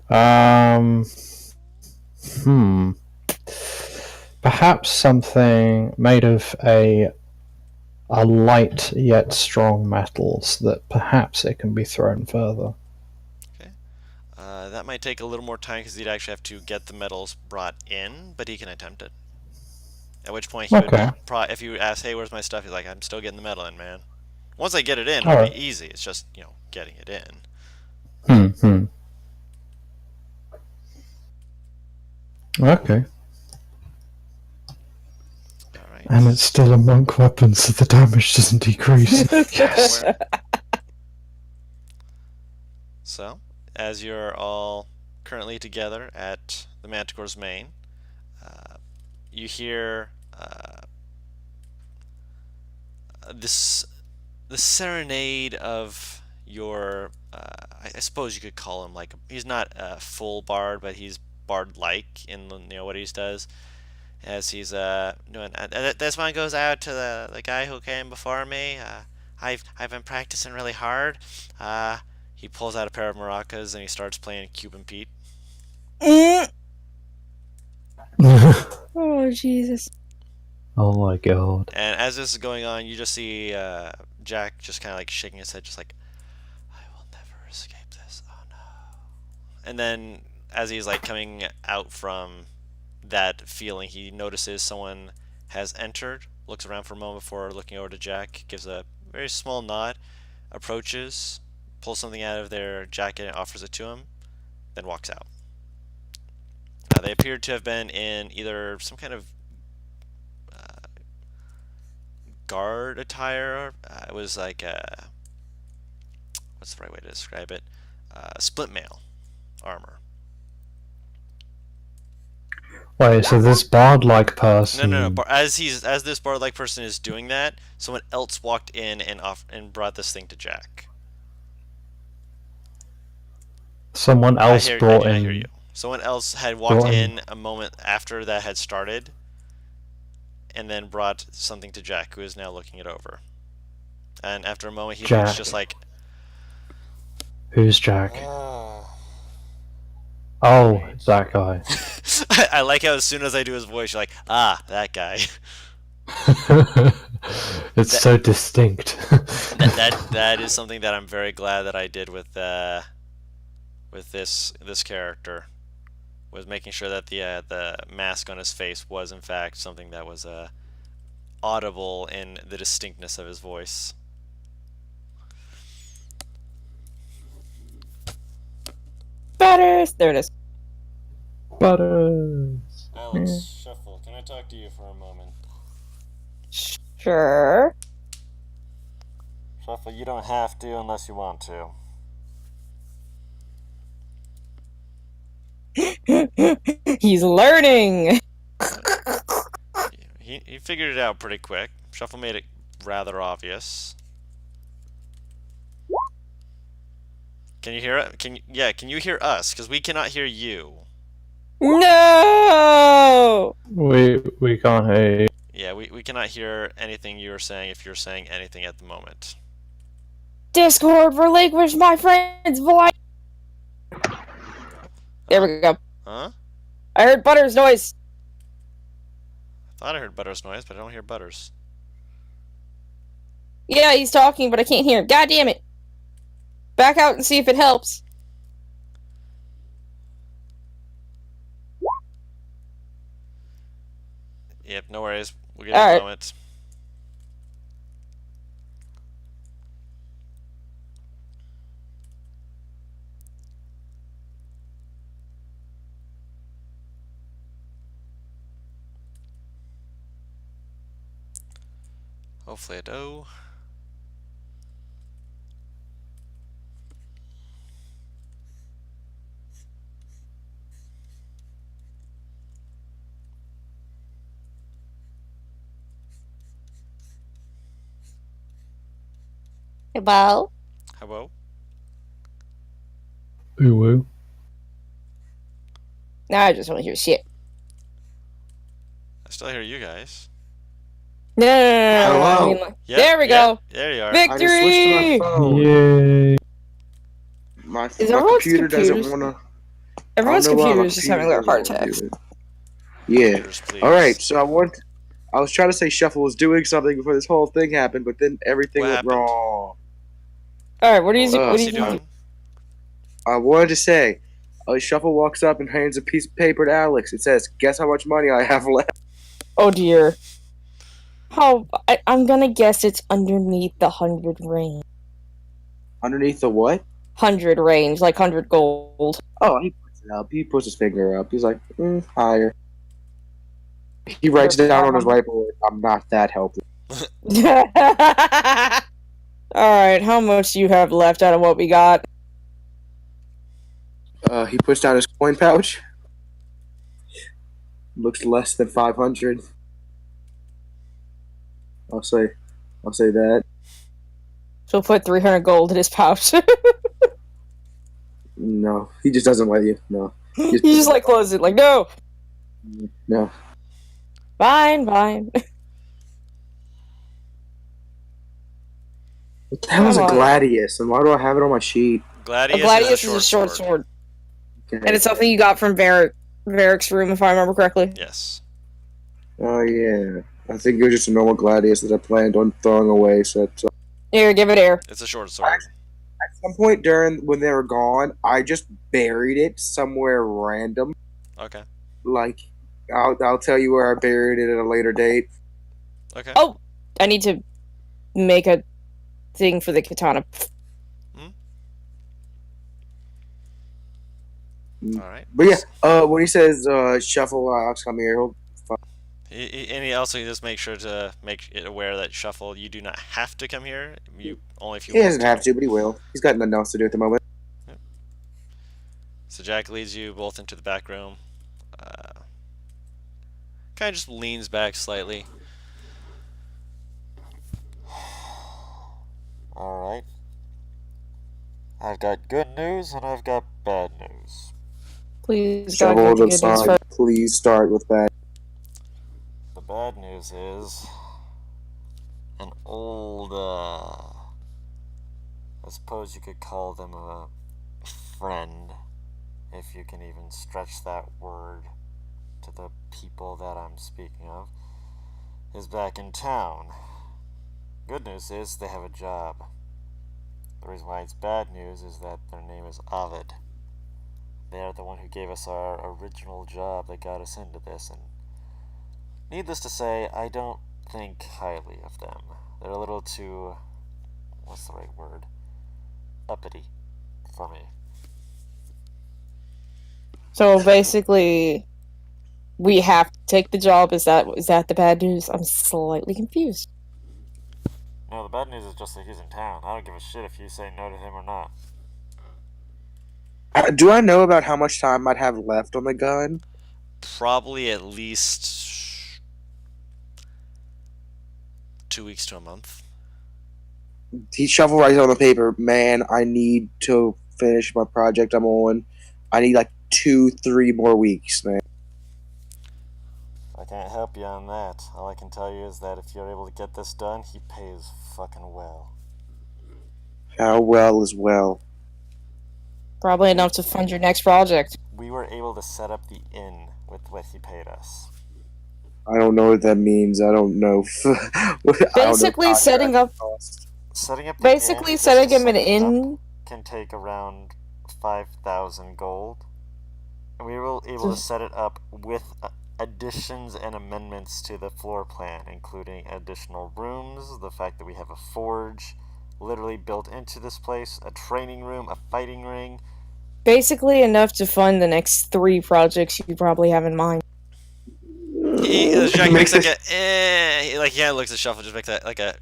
[SPEAKER 4] Hmm. Perhaps something made of a light yet strong metal, so that perhaps it can be thrown further.
[SPEAKER 1] Okay. That might take a little more time because he'd actually have to get the metals brought in, but he can attempt it. At which point he
[SPEAKER 4] Okay.
[SPEAKER 1] would, if you ask, "Hey, where's my stuff?" He's like, "I'm still getting the metal in, man." Once I get it in, it'll
[SPEAKER 4] Alright.
[SPEAKER 1] be easy. It's just getting it in.
[SPEAKER 4] Okay.
[SPEAKER 1] All right.
[SPEAKER 4] And it's still a monk weapon, so the damage doesn't decrease. Yes.
[SPEAKER 1] So, as you're all currently together at the Manticore's Main, you hear the serenade of your. I suppose you could call him like he's not a full bard, but he's bard-like in what he does. As he's doing, this one goes out to the guy who came before me. I've been practicing really hard. He pulls out a pair of maracas and he starts playing Cuban Pete.
[SPEAKER 3] Oh, Jesus.
[SPEAKER 4] Oh my god.
[SPEAKER 1] And as this is going on, you just see Jack just kind of like shaking his head, just like, I will never escape this. Oh no. And then as he's like coming out from that feeling, he notices someone has entered, looks around for a moment before looking over to Jack, gives a very small nod, approaches, pulls something out of their jacket and offers it to him, then walks out. They appear to have been in either some kind of guard attire. It was like what's the right way to describe it? Split mail armor.
[SPEAKER 4] Wait, so this bard-like person...
[SPEAKER 1] No. As this bard-like person is doing that, someone else walked in and brought this thing to Jack.
[SPEAKER 4] Someone else brought in...
[SPEAKER 1] I hear you. Someone else had walked in a moment after that had started, and then brought something to Jack, who is now looking it over. And after a moment, he was just like,
[SPEAKER 4] "Who's Jack?" Oh, that guy.
[SPEAKER 1] I like how as soon as I do his voice, you're like, ah, that guy.
[SPEAKER 4] It's so distinct.
[SPEAKER 1] that is something that I'm very glad that I did with this character, was making sure that the mask on his face was in fact something that was audible in the distinctness of his voice.
[SPEAKER 3] Butters! There it is.
[SPEAKER 4] Butters.
[SPEAKER 1] Alex, Shuffle, can I talk to you for a moment?
[SPEAKER 3] Sure.
[SPEAKER 1] Shuffle, you don't have to unless you want to.
[SPEAKER 3] He's learning!
[SPEAKER 1] He figured it out pretty quick. Shuffle made it rather obvious. Can you hear it? Can you hear us? Because we cannot hear you.
[SPEAKER 3] No!
[SPEAKER 4] We can't hear you.
[SPEAKER 1] Yeah, we cannot hear anything you are saying if you're saying anything at the moment.
[SPEAKER 3] Discord, relinquish my friend's voice! There we go.
[SPEAKER 1] Huh?
[SPEAKER 3] I heard Butters' noise.
[SPEAKER 1] I thought I heard Butters' noise, but I don't hear Butters.
[SPEAKER 3] Yeah, he's talking, but I can't hear him. God damn it. Back out and see if it helps.
[SPEAKER 1] Yep, no worries. We'll get in a
[SPEAKER 3] Alright.
[SPEAKER 1] moment. Hopefully I do.
[SPEAKER 3] Hello?
[SPEAKER 1] Hello?
[SPEAKER 4] Ooh woo.
[SPEAKER 3] Now I just want to hear shit.
[SPEAKER 1] I still hear you guys.
[SPEAKER 3] No, I
[SPEAKER 5] Hello?
[SPEAKER 3] mean, like,
[SPEAKER 1] Yep,
[SPEAKER 3] there we
[SPEAKER 1] yep,
[SPEAKER 3] go.
[SPEAKER 1] there you are.
[SPEAKER 5] I just switched to my
[SPEAKER 3] Victory!
[SPEAKER 5] phone.
[SPEAKER 4] Yay.
[SPEAKER 5] My
[SPEAKER 3] Is
[SPEAKER 5] my
[SPEAKER 3] everyone's
[SPEAKER 5] computer doesn't
[SPEAKER 3] computers?
[SPEAKER 5] want to. I don't
[SPEAKER 3] Everyone's
[SPEAKER 5] know why
[SPEAKER 3] computer
[SPEAKER 5] my
[SPEAKER 3] is just
[SPEAKER 5] computer
[SPEAKER 3] having like
[SPEAKER 5] doesn't
[SPEAKER 3] heart
[SPEAKER 5] want to
[SPEAKER 3] attacks.
[SPEAKER 5] do it. Yeah.
[SPEAKER 1] Computers, please.
[SPEAKER 5] All right. So I was trying to say Shuffle was doing something before this whole thing happened, but then everything
[SPEAKER 1] What
[SPEAKER 5] went
[SPEAKER 1] happened?
[SPEAKER 5] wrong.
[SPEAKER 3] Alright, what do you
[SPEAKER 1] What's
[SPEAKER 3] do?
[SPEAKER 1] he doing?
[SPEAKER 5] I wanted to say, Shuffle walks up and hands a piece of paper to Alex. It says, "Guess how much money I have left."
[SPEAKER 3] Oh dear. I'm gonna guess it's underneath the 100 range.
[SPEAKER 5] Underneath the what?
[SPEAKER 3] 100 range, like 100 gold.
[SPEAKER 5] Oh, he puts it up. He puts his finger up. He's like, higher. He writes it down on his whiteboard. I'm not that helpful.
[SPEAKER 3] Alright, how much do you have left out of what we got?
[SPEAKER 5] He puts down his coin pouch. Looks less than 500. I'll say that.
[SPEAKER 3] So put 300 gold in his pouch.
[SPEAKER 5] No, he just doesn't let you. No,
[SPEAKER 3] You just like close it, like, no!
[SPEAKER 5] no.
[SPEAKER 3] Fine.
[SPEAKER 5] What the hell is a
[SPEAKER 3] Come on.
[SPEAKER 5] gladius, and why do I have it on my sheet?
[SPEAKER 1] Gladius,
[SPEAKER 3] A gladius
[SPEAKER 1] is
[SPEAKER 3] is a short sword.
[SPEAKER 5] Okay.
[SPEAKER 3] And it's something you got from Varric's room, if I remember correctly.
[SPEAKER 1] Yes.
[SPEAKER 5] Oh yeah, I think it was just a normal gladius that I planned on throwing away. So
[SPEAKER 3] Here, give it air.
[SPEAKER 1] It's a short sword.
[SPEAKER 5] at some point during when they were gone, I just buried it somewhere random.
[SPEAKER 1] Okay.
[SPEAKER 5] Like, I'll tell you where I buried it at a later date.
[SPEAKER 1] Okay.
[SPEAKER 3] Oh! I need to make a thing for the katana.
[SPEAKER 1] Alright.
[SPEAKER 5] But yeah, when he says shuffle, Alex, come here.
[SPEAKER 1] And he also just make sure to make it aware that Shuffle, you do not have to come here. You only if you
[SPEAKER 5] He
[SPEAKER 1] want
[SPEAKER 5] doesn't have to, but he will. He's got nothing else to do at the moment.
[SPEAKER 1] So Jack leads you both into the back room. Kind of just leans back slightly. Alright. I've got good news and I've got bad news.
[SPEAKER 3] Please, God,
[SPEAKER 5] Shovel
[SPEAKER 3] give the
[SPEAKER 5] the
[SPEAKER 3] good news
[SPEAKER 5] side.
[SPEAKER 3] first.
[SPEAKER 5] Please start with that.
[SPEAKER 1] The bad news is an old, I suppose you could call them a friend, if you can even stretch that word to the people that I'm speaking of, is back in town. Good news is they have a job. The reason why it's bad news is that their name is Aved. They are the one who gave us our original job that got us into this, and needless to say, I don't think highly of them. They're a little too, what's the right word? Uppity for me.
[SPEAKER 3] So basically, we have to take the job. Is that the bad news? I'm slightly confused.
[SPEAKER 1] No, the bad news is just that he's in town. I don't give a shit if you say no to him or not.
[SPEAKER 5] Do I know about how much time I'd have left on the gun?
[SPEAKER 1] Probably at least 2 weeks to a month.
[SPEAKER 5] He shovel writes on the paper, man, I need to finish my project I'm on. I need like 2-3 more weeks, man.
[SPEAKER 1] I can't help you on that. All I can tell you is that if you're able to get this done, he pays fucking well.
[SPEAKER 5] How well is well?
[SPEAKER 3] Probably enough to fund your next project.
[SPEAKER 1] We were able to set up the inn with what he paid us.
[SPEAKER 5] I don't know what that means. I don't know.
[SPEAKER 3] Basically, setting up.
[SPEAKER 1] Setting up the
[SPEAKER 3] Basically,
[SPEAKER 1] inn,
[SPEAKER 3] setting
[SPEAKER 1] just to
[SPEAKER 3] him an
[SPEAKER 1] set it up,
[SPEAKER 3] inn.
[SPEAKER 1] can take around 5,000 gold. And we were able to set it up with additions and amendments to the floor plan, including additional rooms, the fact that we have a forge literally built into this place, a training room, a fighting ring.
[SPEAKER 3] Basically enough to fund the next 3 projects you probably have in mind.
[SPEAKER 1] Jack makes like
[SPEAKER 5] this,
[SPEAKER 1] like yeah, looks at Shuffle, just makes like a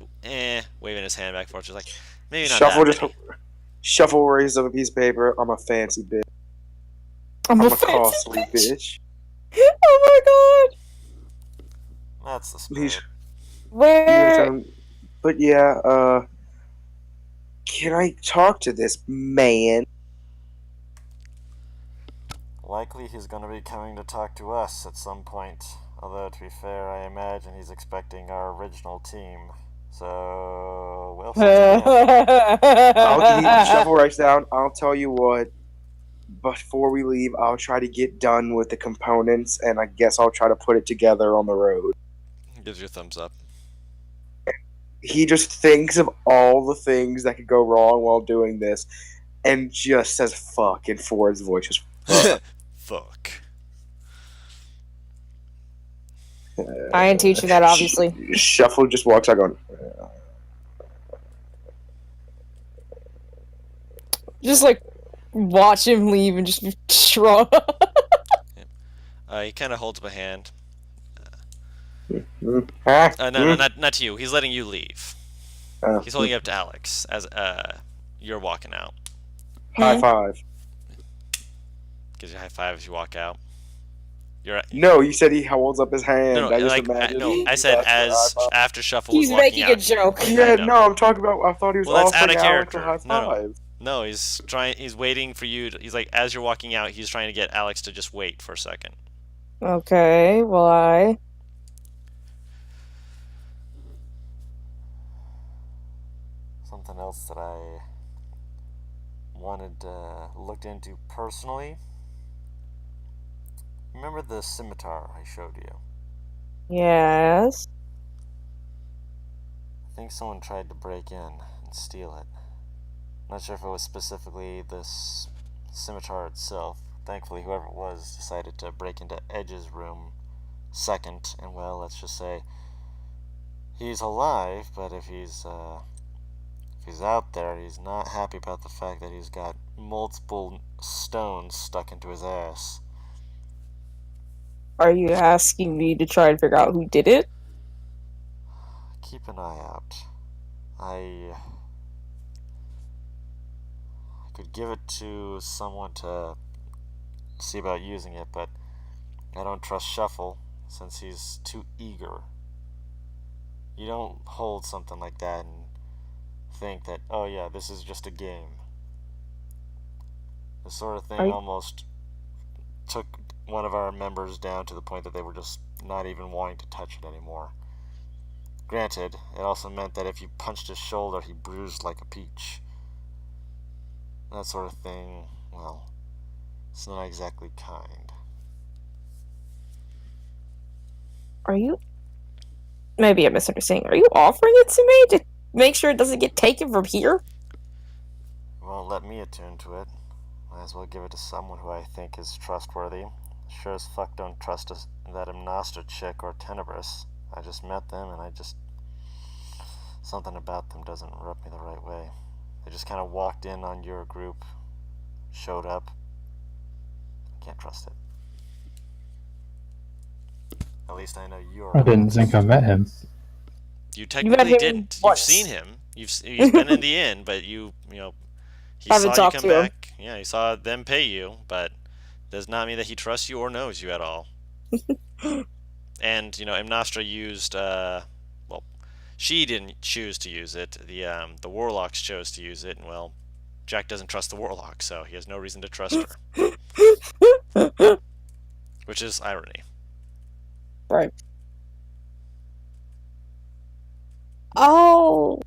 [SPEAKER 1] waving his hand back and forth, just like maybe not
[SPEAKER 5] Shuffle
[SPEAKER 1] that
[SPEAKER 5] just
[SPEAKER 1] many.
[SPEAKER 5] Shuffle raises up a piece of paper. I'm a fancy bitch.
[SPEAKER 3] I'm
[SPEAKER 5] I'm
[SPEAKER 3] a
[SPEAKER 5] a
[SPEAKER 3] fancy
[SPEAKER 5] costly
[SPEAKER 3] bitch.
[SPEAKER 5] bitch.
[SPEAKER 3] Oh my god!
[SPEAKER 1] That's the spirit.
[SPEAKER 5] He's
[SPEAKER 3] Where?
[SPEAKER 5] but yeah, can I talk to this man?
[SPEAKER 1] Likely he's going to be coming to talk to us at some point. Although, to be fair, I imagine he's expecting our original team. So, we'll see.
[SPEAKER 5] Shuffle writes down. I'll tell you what. Before we leave, I'll try to get done with the components, and I guess I'll try to put it together on the road.
[SPEAKER 1] Gives you a thumbs up.
[SPEAKER 5] He just thinks of all the things that could go wrong while doing this, and just says "fuck" in Ford's voice. Just fuck.
[SPEAKER 1] Fuck.
[SPEAKER 3] I ain't teaching that, obviously.
[SPEAKER 5] Shuffle just walks out going.
[SPEAKER 3] Just like watch him leave and just shrug.
[SPEAKER 1] He kind of holds my hand.
[SPEAKER 5] No,
[SPEAKER 1] No, not to you. He's letting you leave. He's holding it up to Alex as you're walking out.
[SPEAKER 5] High five.
[SPEAKER 1] Gives you a high five as you walk out.
[SPEAKER 5] No, you said he holds up his hand.
[SPEAKER 1] No,
[SPEAKER 5] I just
[SPEAKER 1] like
[SPEAKER 5] imagined
[SPEAKER 1] I said
[SPEAKER 5] that's
[SPEAKER 1] as after Shuffle
[SPEAKER 3] He's
[SPEAKER 1] was walking
[SPEAKER 3] making
[SPEAKER 1] out.
[SPEAKER 3] a joke.
[SPEAKER 5] Yeah, no, I'm talking about. I thought he was
[SPEAKER 1] Well, that's out
[SPEAKER 5] offering
[SPEAKER 1] of
[SPEAKER 5] Alex a
[SPEAKER 1] character.
[SPEAKER 5] high
[SPEAKER 1] No.
[SPEAKER 5] five.
[SPEAKER 1] No, he's trying. He's waiting for you. He's like, as you're walking out, he's trying to get Alex to just wait for a second.
[SPEAKER 3] Okay, why?
[SPEAKER 1] Something else that I wanted looked into personally. Remember the scimitar I showed you?
[SPEAKER 3] Yes.
[SPEAKER 1] I think someone tried to break in and steal it. Not sure if it was specifically this scimitar itself. Thankfully, whoever it was decided to break into Edge's room second, and well, let's just say he's alive, but if he's out there, he's not happy about the fact that he's got multiple stones stuck into his ass.
[SPEAKER 3] Are you asking me to try and figure out who did it?
[SPEAKER 1] Keep an eye out. I could give it to someone to see about using it, but I don't trust Shuffle since he's too eager. You don't hold something like that and think that, oh yeah, this is just a game. This sort of thing almost took one of our members down to the point that they were just not even wanting to touch it anymore. Granted, it also meant that if you punched his shoulder, he bruised like a peach. That sort of thing, well, it's not exactly kind.
[SPEAKER 3] Are you... Maybe I'm misunderstanding. Are you offering it to me to make sure it doesn't get taken from here?
[SPEAKER 1] You won't let me attune to it. Might as well give it to someone who I think is trustworthy. Sure as fuck don't trust that Amnostra chick or Tenebris. I just met them and something about them doesn't rub me the right way. They just kind of walked in on your group, showed up. Can't trust it. At least I know you're.
[SPEAKER 4] I didn't think I met him.
[SPEAKER 1] You technically didn't. You've
[SPEAKER 3] once.
[SPEAKER 1] seen him. He's been in the inn, but he
[SPEAKER 3] Haven't
[SPEAKER 1] saw you
[SPEAKER 3] talked
[SPEAKER 1] come
[SPEAKER 3] to him.
[SPEAKER 1] back. Yeah, he saw them pay you, but does not mean that he trusts you or knows you at all. And Amnostra used. Well, she didn't choose to use it. The warlocks chose to use it, and well, Jack doesn't trust the warlock, so he has no reason to trust her. Which is irony.
[SPEAKER 3] Right. I'll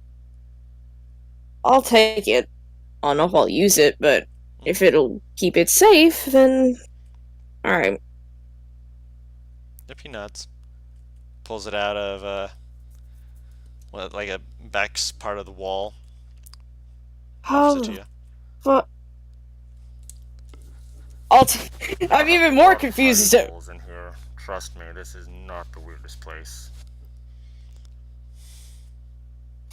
[SPEAKER 3] take it. I don't know if I'll use it, but if it'll keep it safe, then alright.
[SPEAKER 1] Yep, he nods. Pulls it out of like a back part of the wall. Offers it to you.
[SPEAKER 3] But I'm even more confused as to...
[SPEAKER 1] In here. Trust me, this is not the weirdest place.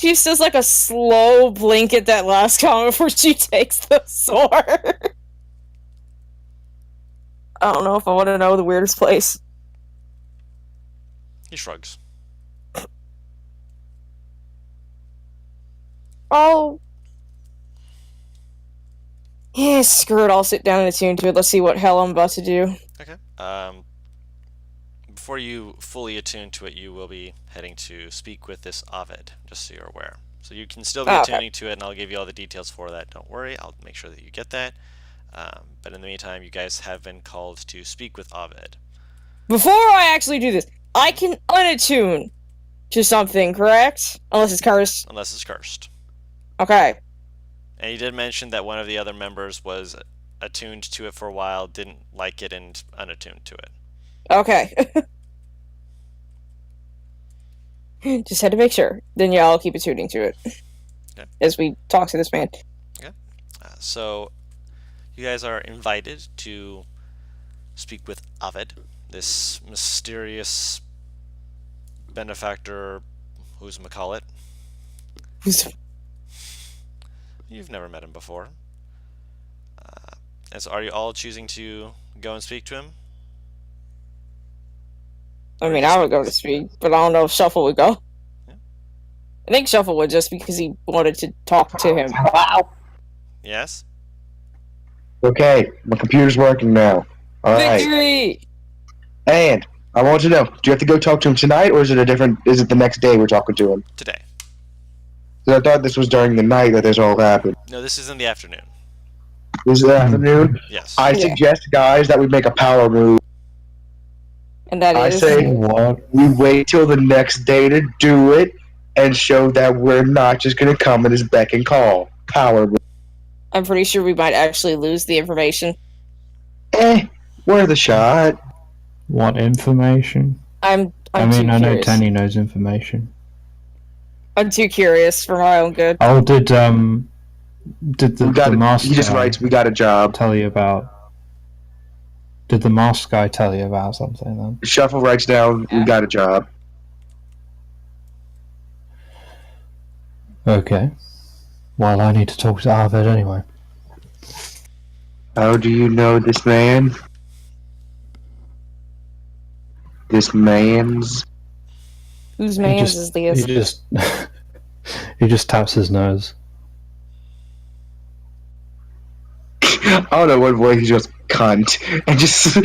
[SPEAKER 3] She just does like a slow blink at that last comment before she takes the sword. I don't know if I want to know the weirdest place.
[SPEAKER 1] He shrugs.
[SPEAKER 3] Oh. Yeah, screw it. I'll sit down and attune to it. Let's see what hell I'm about to do.
[SPEAKER 1] Okay. Before you fully attune to it, you will be heading to speak with this Aved, just so you're aware. So you can still be attuning to it, and I'll give you all the details for that. Don't worry, I'll make sure that you get that. But in the meantime, you guys have been called to speak with Aved.
[SPEAKER 3] Before I actually do this, I can unattune to something, correct? Unless it's cursed.
[SPEAKER 1] Unless it's cursed.
[SPEAKER 3] Okay.
[SPEAKER 1] And he did mention that one of the other members was attuned to it for a while, didn't like it, and unattuned to it.
[SPEAKER 3] Okay. Just had to make sure. Then yeah, I'll keep attuning to it.
[SPEAKER 1] Okay.
[SPEAKER 3] As we talk to this man.
[SPEAKER 1] Okay. So you guys are invited to speak with Aved, this mysterious benefactor, who's call it. You've never met him before. And so are you all choosing to go and speak to him?
[SPEAKER 3] I mean, I would go to speak, but I don't know if Shuffle would go.
[SPEAKER 1] Yeah.
[SPEAKER 3] I think Shuffle would just because he wanted to talk to him. Wow.
[SPEAKER 1] Yes?
[SPEAKER 2] Okay, my computer's working now. All right.
[SPEAKER 3] Victory!
[SPEAKER 2] And I want to know, do you have to go talk to him tonight, or is it the next day we're talking to him?
[SPEAKER 1] Today.
[SPEAKER 2] 'Cause I thought this was during the night that this all happened.
[SPEAKER 1] No, this is in the afternoon.
[SPEAKER 2] This is the afternoon?
[SPEAKER 1] Yes.
[SPEAKER 2] I suggest, guys, that we make a power move.
[SPEAKER 3] And that
[SPEAKER 2] I
[SPEAKER 3] is...
[SPEAKER 2] say
[SPEAKER 4] What?
[SPEAKER 2] we wait till the next day to do it and show that we're not just going to come at his beck and call. Power move.
[SPEAKER 3] I'm pretty sure we might actually lose the information.
[SPEAKER 2] Worth a shot.
[SPEAKER 4] What information?
[SPEAKER 3] I'm
[SPEAKER 4] I mean,
[SPEAKER 3] too
[SPEAKER 4] I know
[SPEAKER 3] curious.
[SPEAKER 4] Tenny knows information.
[SPEAKER 3] I'm too curious for my own good.
[SPEAKER 4] Oh, did the mask
[SPEAKER 2] He just
[SPEAKER 4] guy
[SPEAKER 2] writes, we got a job.
[SPEAKER 4] tell you about? Did the mask guy tell you about something then?
[SPEAKER 2] Shuffle writes down, we got a job.
[SPEAKER 4] Okay. Well, I need to talk to Aved anyway.
[SPEAKER 2] How do you know this man? This man's...
[SPEAKER 3] Whose man's is
[SPEAKER 4] He
[SPEAKER 3] this?
[SPEAKER 4] just he just taps his nose.
[SPEAKER 2] I don't know what voice he just cunt and just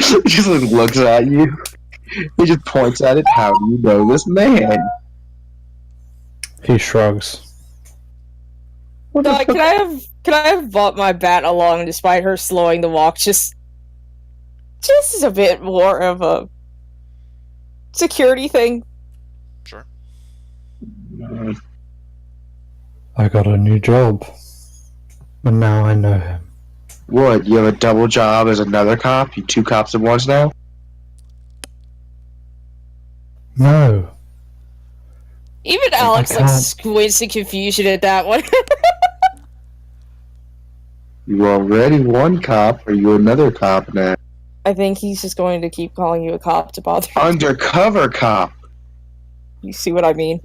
[SPEAKER 2] like looks at you. He just points at it. How do you know this man?
[SPEAKER 4] He shrugs.
[SPEAKER 3] Can I have brought my bat along despite her slowing the walk just as a bit more of a security thing?
[SPEAKER 1] Sure.
[SPEAKER 4] I got a new job, and now I know him.
[SPEAKER 2] What? You have a double job as another cop? You two cops at once now?
[SPEAKER 4] No.
[SPEAKER 3] Even Alex like
[SPEAKER 4] can't.
[SPEAKER 3] squints in confusion at that one.
[SPEAKER 2] You already one cop, or you another cop now?
[SPEAKER 3] I think he's just going to keep calling you a cop to bother you.
[SPEAKER 2] Undercover cop.
[SPEAKER 3] You see what I mean?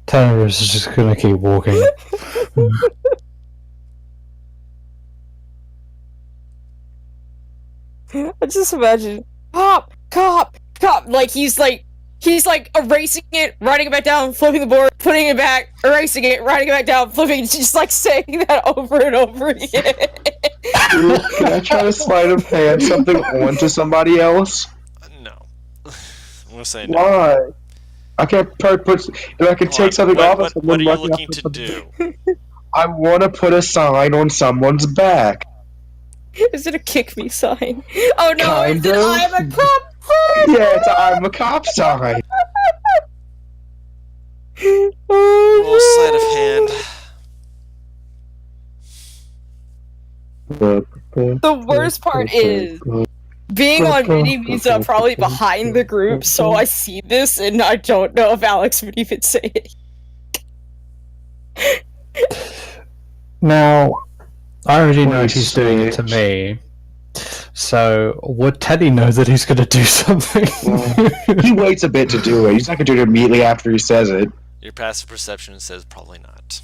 [SPEAKER 4] Tanner is just gonna keep walking.
[SPEAKER 3] I just imagine cop, like he's like erasing it, writing it back down, flipping the board, putting it back, erasing it, writing it back down, flipping, just like saying that over and over again.
[SPEAKER 2] Can I try to sleight of hand something onto somebody else?
[SPEAKER 1] No. I'm gonna say no.
[SPEAKER 2] Why? I can't put. If I could take something off of someone.
[SPEAKER 1] What are you
[SPEAKER 2] lucky
[SPEAKER 1] looking
[SPEAKER 2] enough
[SPEAKER 1] to do?
[SPEAKER 2] I want to put a sign on someone's back.
[SPEAKER 3] Is it a kick me sign? Oh no,
[SPEAKER 2] Kind
[SPEAKER 3] is it
[SPEAKER 2] of.
[SPEAKER 3] I'm a cop?
[SPEAKER 2] Yeah, it's a I'm a cop sign.
[SPEAKER 1] Roll sleight of hand.
[SPEAKER 3] The worst part is being on mini means I'm probably behind the group, so I see this and I don't know if Alex would even say it.
[SPEAKER 4] Now, I already know
[SPEAKER 2] Please
[SPEAKER 4] she's doing it to
[SPEAKER 2] say
[SPEAKER 4] me, So would Teddy know that he's going to do something?
[SPEAKER 5] He waits a bit to do it. He's not gonna do it immediately after he says it.
[SPEAKER 1] Your passive perception says probably not.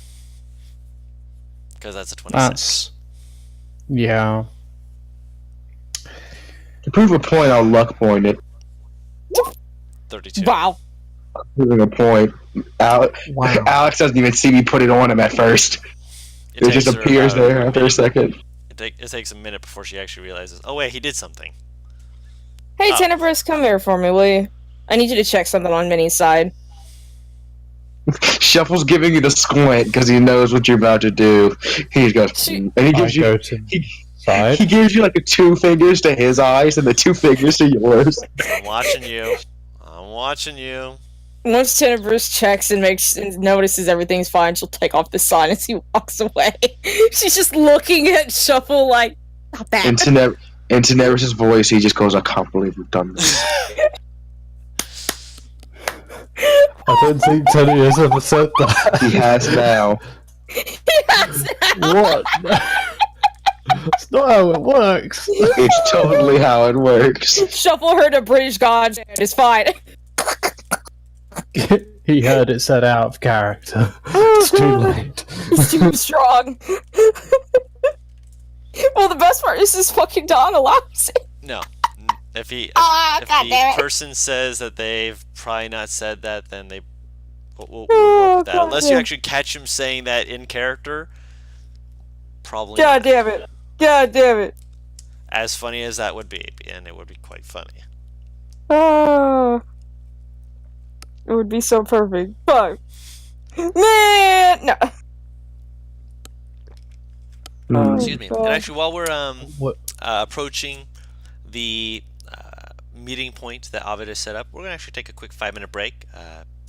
[SPEAKER 1] Because that's a 26.
[SPEAKER 4] That's yeah.
[SPEAKER 5] To prove a point, I'll luck point it.
[SPEAKER 1] 32.
[SPEAKER 3] Wow.
[SPEAKER 5] Proving a point.
[SPEAKER 4] Wow.
[SPEAKER 5] Alex doesn't even see me put it on him at first. It just
[SPEAKER 1] takes her
[SPEAKER 5] appears
[SPEAKER 1] about-
[SPEAKER 5] there after a second.
[SPEAKER 1] It takes a minute before she actually realizes, oh wait, he did something.
[SPEAKER 3] Hey,
[SPEAKER 1] Oh.
[SPEAKER 3] Tenebris, come here for me, will you? I need you to check something on Minnie's side.
[SPEAKER 5] Shuffle's giving you the squint because he knows what you're about to do. He just goes,
[SPEAKER 3] She-
[SPEAKER 5] and he gives you.
[SPEAKER 4] Go to
[SPEAKER 5] He,
[SPEAKER 4] side.
[SPEAKER 5] he gives you like the 2 fingers to his eyes and the 2 fingers to yours.
[SPEAKER 1] I'm watching you. I'm watching you.
[SPEAKER 3] Once Tenebris checks and notices everything's fine, she'll take off the sign as he walks away. She's just looking at Shuffle like, not bad.
[SPEAKER 5] In Teneris' voice, he just goes, I can't believe we've done this.
[SPEAKER 4] I don't think Teddy has ever said that.
[SPEAKER 5] He has now.
[SPEAKER 3] Yes!
[SPEAKER 4] What? That's not how it works.
[SPEAKER 5] It's totally how it works.
[SPEAKER 3] Shuffle heard a British god and it's fine.
[SPEAKER 4] He heard it said out of character. It's too late.
[SPEAKER 3] He's too strong. Well, the best part is this fucking dog allows it.
[SPEAKER 1] No. If he
[SPEAKER 3] Ah,
[SPEAKER 1] if
[SPEAKER 3] God damn
[SPEAKER 1] the
[SPEAKER 3] it.
[SPEAKER 1] person says that they've probably not said that, then we'll
[SPEAKER 3] Oh,
[SPEAKER 1] work with that.
[SPEAKER 3] God
[SPEAKER 1] Unless you
[SPEAKER 3] damn.
[SPEAKER 1] actually catch him saying that in character, probably
[SPEAKER 3] God
[SPEAKER 1] not.
[SPEAKER 3] damn it. God damn it.
[SPEAKER 1] As funny as that would be, and it would be quite funny.
[SPEAKER 3] Oh. It would be so perfect. Fuck. Man! No. Oh,
[SPEAKER 1] Excuse me.
[SPEAKER 3] God.
[SPEAKER 1] And actually, while we're
[SPEAKER 4] What?
[SPEAKER 1] approaching the meeting point that Aved has set up, we're gonna actually take a quick 5-minute break.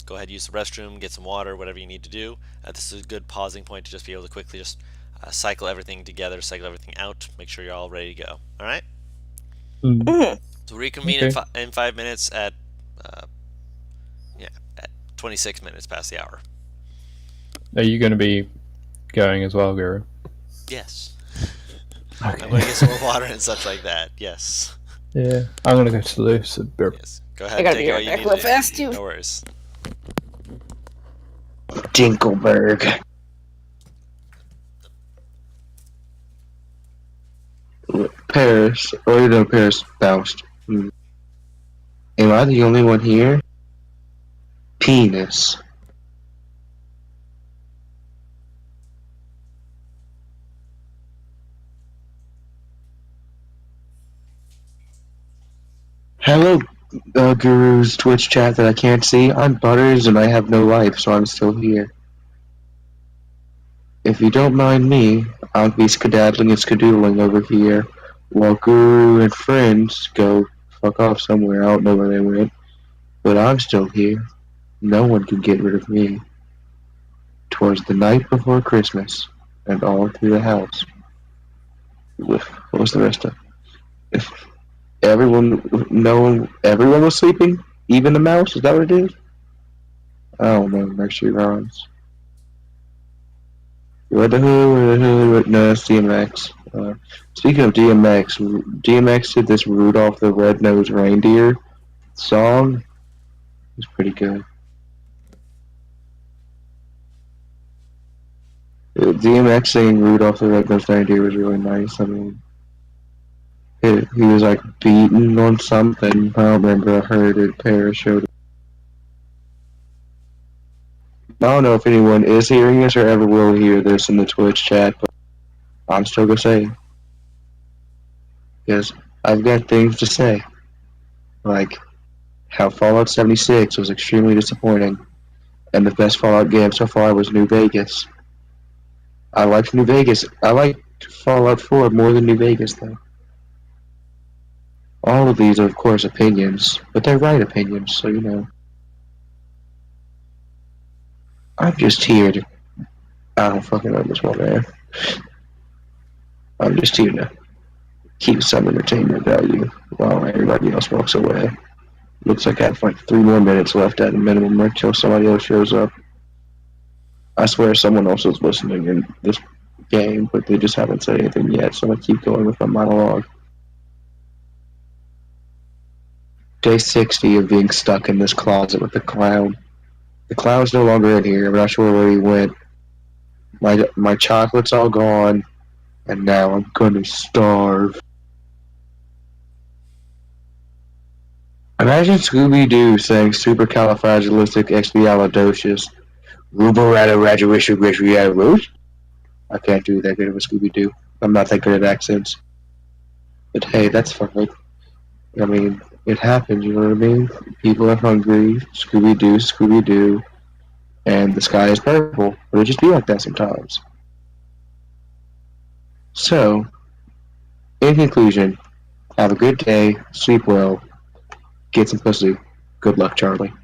[SPEAKER 1] Go ahead, use the restroom, get some water, whatever you need to do. This is a good pausing point to just be able to quickly just cycle everything together, cycle everything out, make sure you're all ready to go. All right.
[SPEAKER 3] Mhm.
[SPEAKER 1] So reconvene in 5 minutes at 26 minutes past the hour.
[SPEAKER 4] Are you going to be going as well, Guru?
[SPEAKER 1] Yes.
[SPEAKER 4] Okay.
[SPEAKER 1] I'm going to get some more water and such like that. Yes.
[SPEAKER 4] Yeah, I'm going to go to the loo. So
[SPEAKER 1] Yes. Go
[SPEAKER 3] I
[SPEAKER 1] ahead.
[SPEAKER 3] gotta
[SPEAKER 1] Take
[SPEAKER 3] be
[SPEAKER 1] all
[SPEAKER 3] right
[SPEAKER 1] you
[SPEAKER 3] back
[SPEAKER 1] need
[SPEAKER 3] real
[SPEAKER 1] to
[SPEAKER 3] fast,
[SPEAKER 1] do.
[SPEAKER 3] too.
[SPEAKER 1] No worries.
[SPEAKER 5] Dinkelberg. Paris. Oh, you know, Paris bounced. Am I the only one here? Penis. Hello, Guru's Twitch chat that I can't see. I'm Butters and I have no life, so I'm still here. If you don't mind me, I'll be skedaddling and skedoodling over here while Guru and friends go fuck off somewhere. I don't know where they went. But I'm still here. No one can get rid of me. 'Twas the night before Christmas, and all through the house. What was the rest of it? Everyone was sleeping? Even the mouse? Is that what it is? I don't know, nursery rhymes. What the hood, no, that's DMX. Speaking of DMX, DMX did this Rudolph the Red-Nosed Reindeer song. It was pretty good. DMX singing Rudolph the Red-Nosed Reindeer was really nice. I mean, he was like beaten on something. I don't remember. I heard it. Paris showed it. I don't know if anyone is hearing this or ever will hear this in the Twitch chat, but I'm still gonna say, because I've got things to say, like how Fallout 76 was extremely disappointing, and the best Fallout game so far was New Vegas. I liked New Vegas. I liked Fallout 4 more than New Vegas, though. All of these are, of course, opinions, but they're right opinions, so you know. I'm just here to. I don't fucking know this one, man. I'm just here to keep some entertainment value while everybody else walks away. Looks like I have like 3 more minutes left at a minimum until somebody else shows up. I swear someone else is listening in this game, but they just haven't said anything yet, so I keep going with my monologue. Day 60 of being stuck in this closet with the clown. The clown's no longer in here. I'm not sure where he went. My chocolate's all gone, and now I'm gonna starve. Imagine Scooby-Doo saying supercalifragilisticexpialidocious. Ruborataradiowishiwishiaros? I can't do that good of a Scooby-Doo. I'm not that good at accents. But hey, that's fine. I mean, it happens, you know what I mean? People are hungry, Scooby-Doo, Scooby-Doo, and the sky is purple. It'll just be like that sometimes. So, in conclusion, have a good day, sleep well, get some pussy. Good luck, Charlie.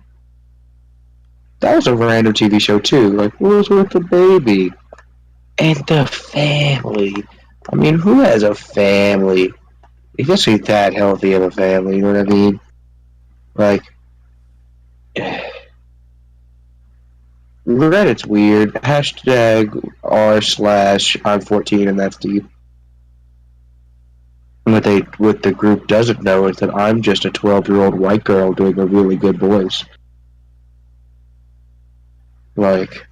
[SPEAKER 5] That was a random TV show too. Like, what was with the baby? And the family. I mean, who has a family? Especially that healthy of a family, you know what I mean? Like, Reddit's weird. Hashtag r/ I'm 14 and that's deep. What the group doesn't know is that I'm just a 12-year-old white girl doing a really good voice. Like,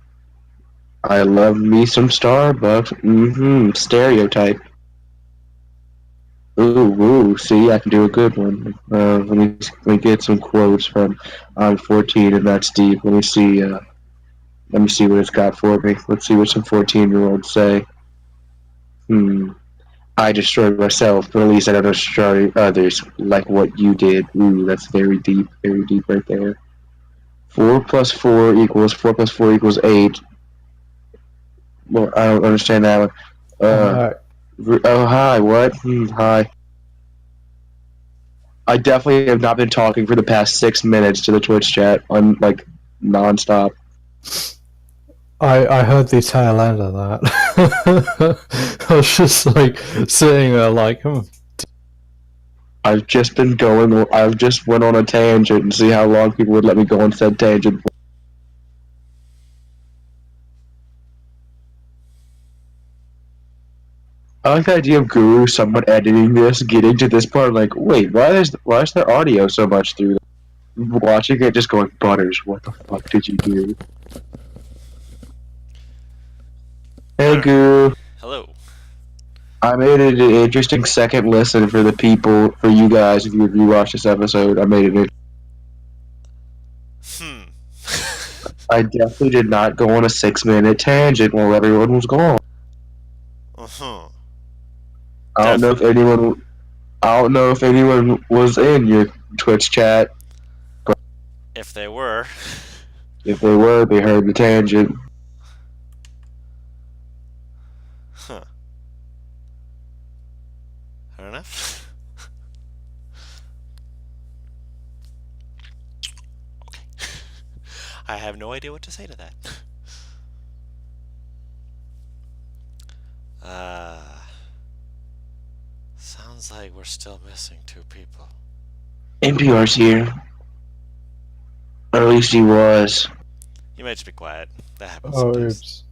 [SPEAKER 5] I love me some Starbucks. Stereotype. Ooh, see, I can do a good one. Let me get some quotes from I'm 14 and that's deep. Let me see what it's got for me. Let's see what some 14-year-olds say. I destroyed myself, but at least I don't destroy others like what you did. Ooh, that's very deep right there. 4 plus 4 equals 8. Well, I don't understand that one. Oh, hi, what? Hi. I definitely have not been talking for the past 6 minutes to the Twitch chat on, like, non-stop.
[SPEAKER 4] I heard the tail end of that. I was just like sitting there like,
[SPEAKER 5] I've just went on a tangent and see how long people would let me go on said tangent. I like the idea of Guru, someone editing this, getting to this part, like, wait, why is there audio so much through this? Watching it just going, Butters, what the fuck did you do? Hey
[SPEAKER 1] Alright.
[SPEAKER 5] Guru,
[SPEAKER 1] Hello.
[SPEAKER 5] I made it an interesting second listen for the people, for you guys, if you rewatch this episode. I made it. I definitely did not go on a 6-minute tangent while everyone was gone.
[SPEAKER 1] Uh-huh.
[SPEAKER 5] I don't know if anyone was in your Twitch chat.
[SPEAKER 1] If they were.
[SPEAKER 5] If they were, they heard the tangent.
[SPEAKER 1] Huh. Fair enough. Okay. I have no idea what to say to that. Sounds like we're still missing 2 people.
[SPEAKER 5] NPR's here. Or at least he was.
[SPEAKER 1] You might just be quiet. That happens
[SPEAKER 4] oh,
[SPEAKER 1] sometimes.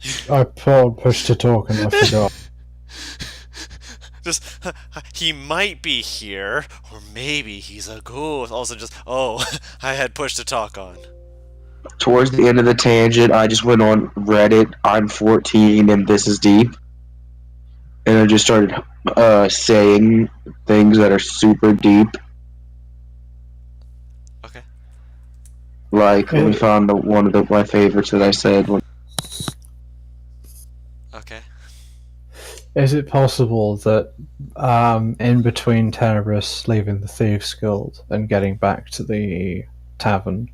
[SPEAKER 4] oops. I pushed to talk and I forgot.
[SPEAKER 1] Just, he might be here, or maybe he's a ghost. Also just, oh, I had push to talk on.
[SPEAKER 5] Towards the end of the tangent, I just went on Reddit, I'm 14 and this is deep. And I just started saying things that are super deep.
[SPEAKER 1] Okay.
[SPEAKER 5] Like, let me find one of my favorites that I said.
[SPEAKER 1] Okay.
[SPEAKER 4] Is it possible that in between Tenebris leaving the Thieves Guild and getting back to the tavern,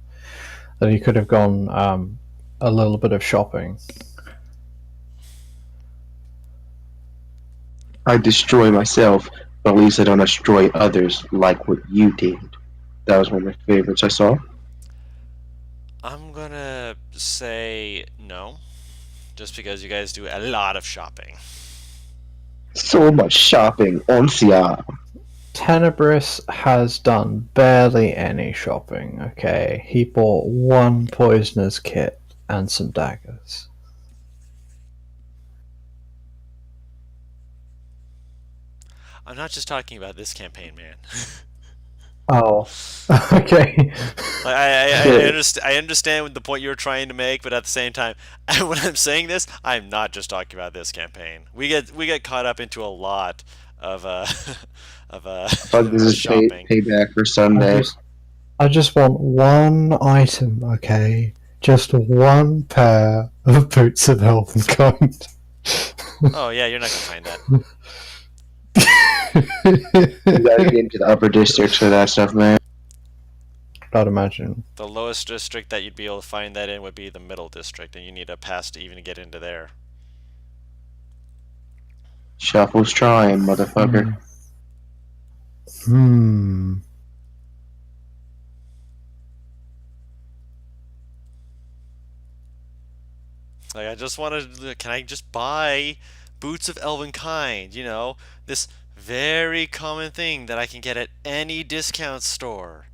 [SPEAKER 4] that he could have gone a little bit of shopping?
[SPEAKER 5] I destroy myself, but at least I don't destroy others like what you did. That was one of my favorites I saw.
[SPEAKER 1] I'm gonna say no, just because you guys do a lot of shopping.
[SPEAKER 5] So much shopping on Sia.
[SPEAKER 4] Tenebris has done barely any shopping, okay? He bought 1 poisoner's kit and some daggers.
[SPEAKER 1] I'm not just talking about this campaign, man.
[SPEAKER 4] Oh. Okay.
[SPEAKER 1] Like, I
[SPEAKER 5] Shit.
[SPEAKER 1] understand. I understand the point you're trying to make, but at the same time, when I'm saying this, I'm not just talking about this campaign. We get caught up into a lot of of
[SPEAKER 5] Fuck, this is
[SPEAKER 1] shopping.
[SPEAKER 5] payback for
[SPEAKER 4] I
[SPEAKER 5] Sunday.
[SPEAKER 4] just want one item, okay? Just one pair of boots of Elvenkind.
[SPEAKER 1] Oh yeah, you're not gonna find that.
[SPEAKER 5] You gotta get into the upper districts for that stuff, man.
[SPEAKER 4] I'd imagine.
[SPEAKER 1] The lowest district that you'd be able to find that in would be the middle district, and you need a pass to even get into there.
[SPEAKER 5] Shuffle's trying, motherfucker.
[SPEAKER 4] Hmm.
[SPEAKER 1] Like, I just want to. Can I just buy boots of Elvenkind? You know, this very common thing that I can get at any discount store.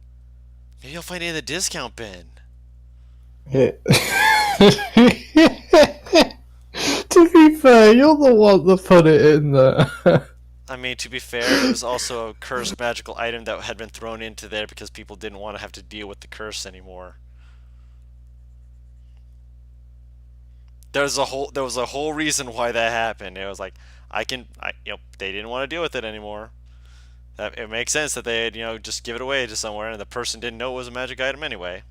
[SPEAKER 1] Maybe I'll find it in the discount bin.
[SPEAKER 4] To be fair, you're the one that put it in there.
[SPEAKER 1] I mean, to be fair, it was also a cursed magical item that had been thrown into there because people didn't want to have to deal with the curse anymore. There was a whole reason why that happened. It was like they didn't want to deal with it anymore. That it makes sense that they'd just give it away to somewhere, and the person didn't know it was a magic item anyway.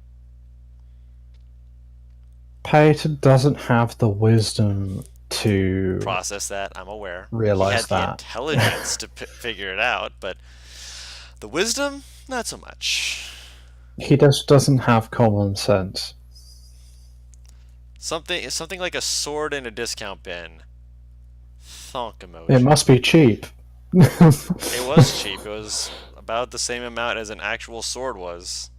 [SPEAKER 4] Peyton doesn't have the wisdom to
[SPEAKER 1] Process that, I'm aware.
[SPEAKER 4] realize
[SPEAKER 1] He had the
[SPEAKER 4] that.
[SPEAKER 1] intelligence to figure it out, but the wisdom, not so much.
[SPEAKER 4] He just doesn't have common sense.
[SPEAKER 1] Something like a sword in a discount bin. Thonk emoji.
[SPEAKER 4] It must be cheap.
[SPEAKER 1] It was cheap. It was about the same amount as an actual sword was.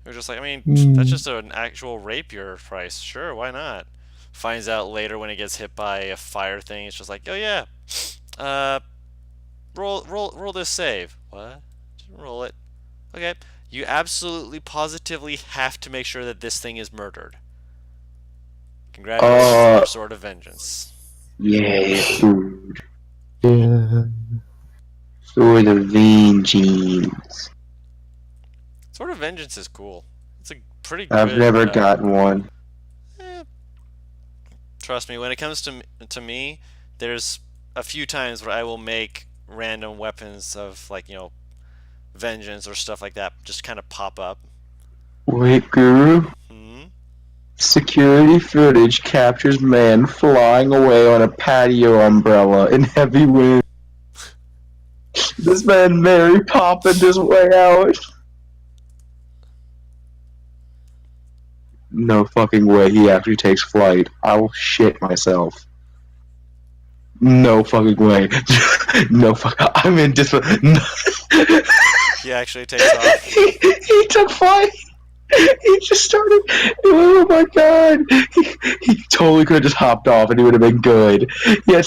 [SPEAKER 1] It was just like, I mean, that's just an actual rapier price. Sure, why not? Finds out later when it gets hit by a fire thing. It's just like, oh yeah, roll this save. What? Roll it. Okay. You absolutely, positively have to make sure that this thing is murdered. Congratulations on your Sword of Vengeance.
[SPEAKER 5] Yeah, dude.
[SPEAKER 4] Yeah.
[SPEAKER 5] Sword of Vengeance.
[SPEAKER 1] Sword of Vengeance is cool. It's a pretty good.
[SPEAKER 5] I've never gotten one.
[SPEAKER 1] Trust me, when it comes to me, there's a few times where I will make random weapons of vengeance or stuff like that just kind of pop up.
[SPEAKER 5] Wait, Guru. Security footage captures man flying away on a patio umbrella in heavy wind. This man Mary popping his way out. No fucking way he actually takes flight. I will shit myself. No fucking way. No fuck. I'm in dis. No.
[SPEAKER 1] He actually takes off.
[SPEAKER 5] He took flight. He just started. Oh my god! He totally could have just hopped off, and he would have been good. He had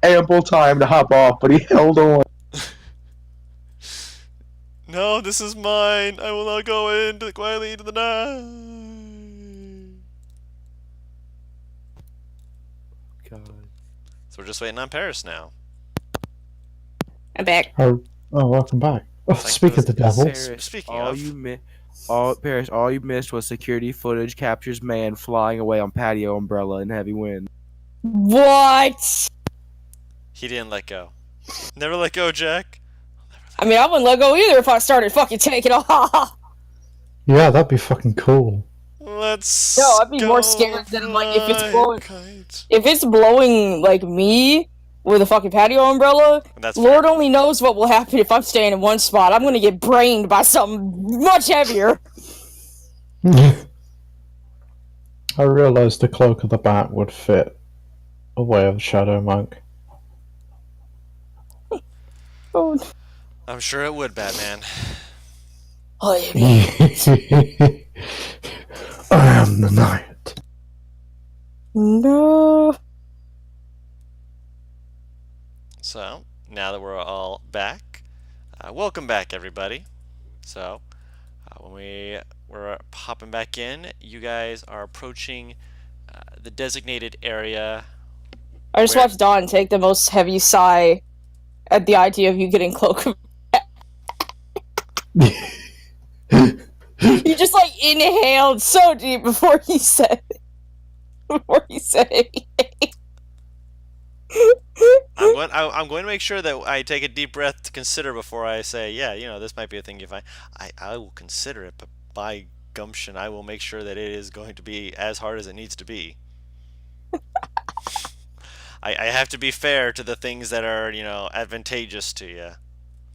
[SPEAKER 5] ample time to hop off, but he held on.
[SPEAKER 1] No, this is mine. I will not go quietly into the night.
[SPEAKER 6] God.
[SPEAKER 1] So we're just waiting on Paris now.
[SPEAKER 3] I'm back.
[SPEAKER 4] Oh, welcome back. Oh, speak of the devil.
[SPEAKER 1] Speaking
[SPEAKER 6] all
[SPEAKER 1] of,
[SPEAKER 6] all you missed was security footage captures man flying away on patio umbrella in heavy wind.
[SPEAKER 3] What?
[SPEAKER 1] he didn't let go. Never let go, Jack.
[SPEAKER 3] I mean, I wouldn't let go either if I started fucking taking off.
[SPEAKER 4] Yeah, that'd be fucking cool.
[SPEAKER 1] Let's.
[SPEAKER 3] No, I'd be more
[SPEAKER 1] go
[SPEAKER 3] scared than like if it's
[SPEAKER 1] fly
[SPEAKER 3] blowing.
[SPEAKER 1] kites.
[SPEAKER 3] If it's blowing like me with a fucking patio umbrella,
[SPEAKER 1] That's
[SPEAKER 3] Lord
[SPEAKER 1] fair.
[SPEAKER 3] only knows what will happen if I'm staying in one spot. I'm gonna get brained by something much heavier.
[SPEAKER 4] I realised the cloak of the bat would fit a way of Shadow Monk.
[SPEAKER 3] Oh,
[SPEAKER 1] I'm sure it would, Batman.
[SPEAKER 3] I
[SPEAKER 4] am the night.
[SPEAKER 3] No.
[SPEAKER 1] So, now that we're all back, welcome back, everybody. So, when we're popping back in, you guys are approaching the designated area.
[SPEAKER 3] I just watched Dawn take the most heavy sigh at the idea of you getting cloak. He just like inhaled so deep before he said it.
[SPEAKER 1] I'm going to make sure that I take a deep breath to consider before I say, yeah, this might be a thing you find. I will consider it, but by gumption, I will make sure that it is going to be as hard as it needs to be. I have to be fair to the things that are, advantageous to you.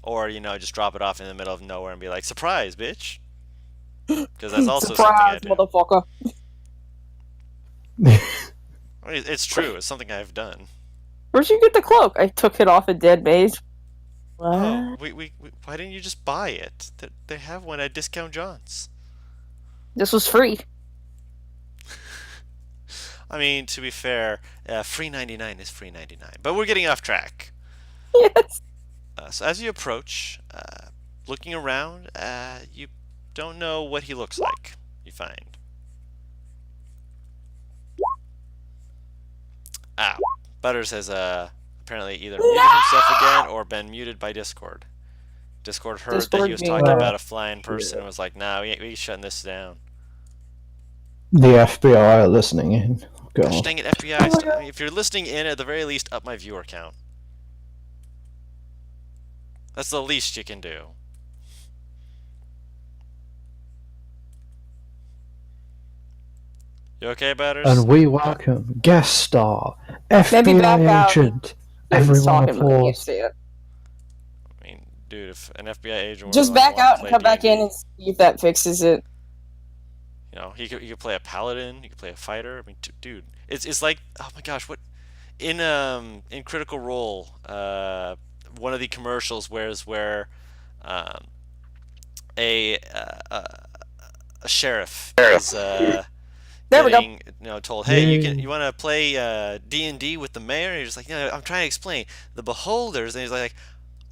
[SPEAKER 1] Or, just drop it off in the middle of nowhere and be like, surprise, bitch. Because that's also something I
[SPEAKER 3] Surprise,
[SPEAKER 1] do.
[SPEAKER 3] motherfucker.
[SPEAKER 1] I mean, it's true. It's something I've done.
[SPEAKER 3] Where'd you get the cloak? I took it off a dead maze. What?
[SPEAKER 1] Oh, why didn't you just buy it? They have one at Discount John's.
[SPEAKER 3] This was free.
[SPEAKER 1] I mean, to be fair, free 99 is free 99. But we're getting off track.
[SPEAKER 3] Yes.
[SPEAKER 1] So as you approach, looking around, you don't know what he looks like, you find. Butters has apparently either muted himself again or been muted by Discord. Discord heard that he was talking about a flying person and was like, nah, we shutting this down.
[SPEAKER 4] The FBI are listening in.
[SPEAKER 1] Gosh dang it, FBI. If you're listening in, at the very least, up my viewer count. That's the least you can do. You okay, Butters?
[SPEAKER 4] And we welcome guest star,
[SPEAKER 3] Maybe back
[SPEAKER 4] FBI
[SPEAKER 3] out.
[SPEAKER 4] agent.
[SPEAKER 3] Yeah, he's
[SPEAKER 4] Everyone
[SPEAKER 3] talking, but I can't
[SPEAKER 4] applause.
[SPEAKER 3] see it.
[SPEAKER 1] I mean, dude, if an FBI agent
[SPEAKER 3] Just
[SPEAKER 1] were
[SPEAKER 3] back
[SPEAKER 1] wanna
[SPEAKER 3] out and
[SPEAKER 1] play
[SPEAKER 3] come back
[SPEAKER 1] D&D,
[SPEAKER 3] in and see if that fixes it.
[SPEAKER 1] he could play a paladin. He could play a fighter. I mean, dude, it's like, oh my gosh, what in Critical Role, one of the commercials where a sheriff is
[SPEAKER 3] There we go.
[SPEAKER 1] getting told, hey, you want to play D&D with the mayor? And he's just like, I'm trying to explain the beholders, and he's like,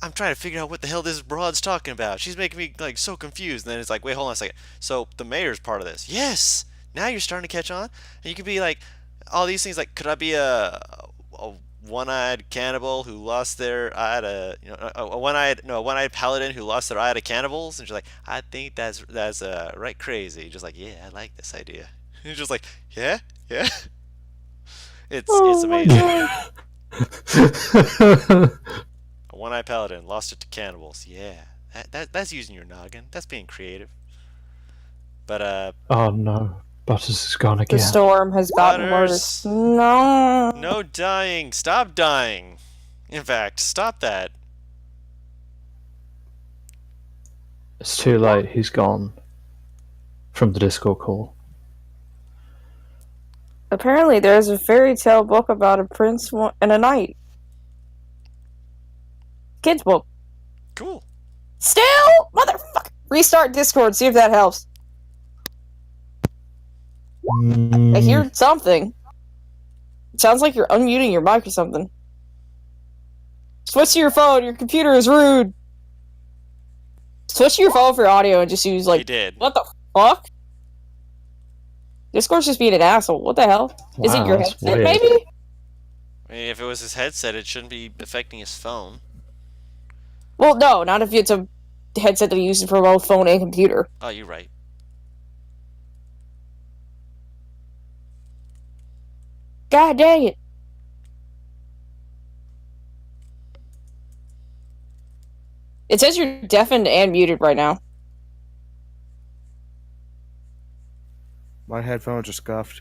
[SPEAKER 1] I'm trying to figure out what the hell this broad's talking about. She's making me like so confused. And then it's like, wait, hold on a second. So the mayor's part of this? Yes. Now you're starting to catch on, and you could be like all these things. Like, could I be a one-eyed cannibal who lost their eye to a one-eyed paladin who lost their eye to cannibals? And she's like, I think that's right crazy. Just like, yeah, I like this idea. And you're just like, yeah. It's amazing. A one-eyed paladin lost it to cannibals. Yeah, that's using your noggin. That's being creative. But
[SPEAKER 4] Oh no, Butters is gone
[SPEAKER 3] The
[SPEAKER 4] again.
[SPEAKER 3] storm has gotten
[SPEAKER 1] Butters.
[SPEAKER 3] worse. No.
[SPEAKER 1] No dying. Stop dying. In fact, stop that.
[SPEAKER 4] It's too late. He's gone from the Discord call.
[SPEAKER 3] Apparently, there's a fairy tale book about a prince and a knight. Kids book.
[SPEAKER 1] Cool.
[SPEAKER 3] Still, motherfucker. Restart Discord. See if that helps. I hear something. It sounds like you're unmuting your mic or something. Switch to your phone. Your computer is rude. Switch to your phone for audio and just use
[SPEAKER 1] He did.
[SPEAKER 3] What the fuck? Discord's just being an asshole. What the hell? Is it
[SPEAKER 4] Wow,
[SPEAKER 3] your
[SPEAKER 4] that's
[SPEAKER 3] headset,
[SPEAKER 4] weird.
[SPEAKER 3] maybe?
[SPEAKER 1] I mean, if it was his headset, it shouldn't be affecting his phone.
[SPEAKER 3] Well, no, not if it's a headset that he uses for both phone and computer.
[SPEAKER 1] Oh, you're right.
[SPEAKER 3] God dang it. It says you're deafened and muted right now.
[SPEAKER 6] My headphones are scuffed.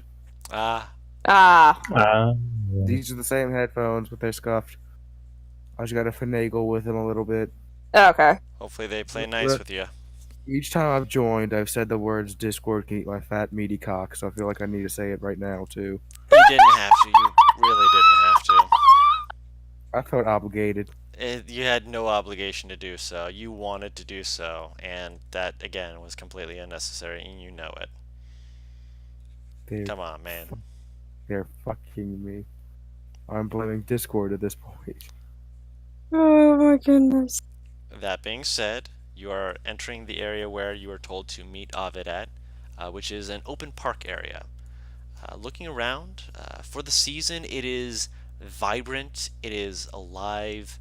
[SPEAKER 1] Ah,
[SPEAKER 3] Ah.
[SPEAKER 6] These are the same headphones, but they're scuffed. I just gotta finagle with them a little bit.
[SPEAKER 3] Okay.
[SPEAKER 1] hopefully they play nice with you.
[SPEAKER 6] Each time I've joined, I've said the words "Discord can eat my fat meaty cock," so I feel like I need to say it right now too.
[SPEAKER 1] You didn't have to. You really didn't have to.
[SPEAKER 6] I felt obligated.
[SPEAKER 1] You had no obligation to do so. You wanted to do so, and that again was completely unnecessary, and you know it.
[SPEAKER 6] They're,
[SPEAKER 1] Come on, man.
[SPEAKER 6] they're fucking me. I'm blaming Discord at this point.
[SPEAKER 3] Oh my goodness.
[SPEAKER 1] That being said, you are entering the area where you are told to meet Aved at, which is an open park area. Looking around, for the season, it is vibrant, it is alive.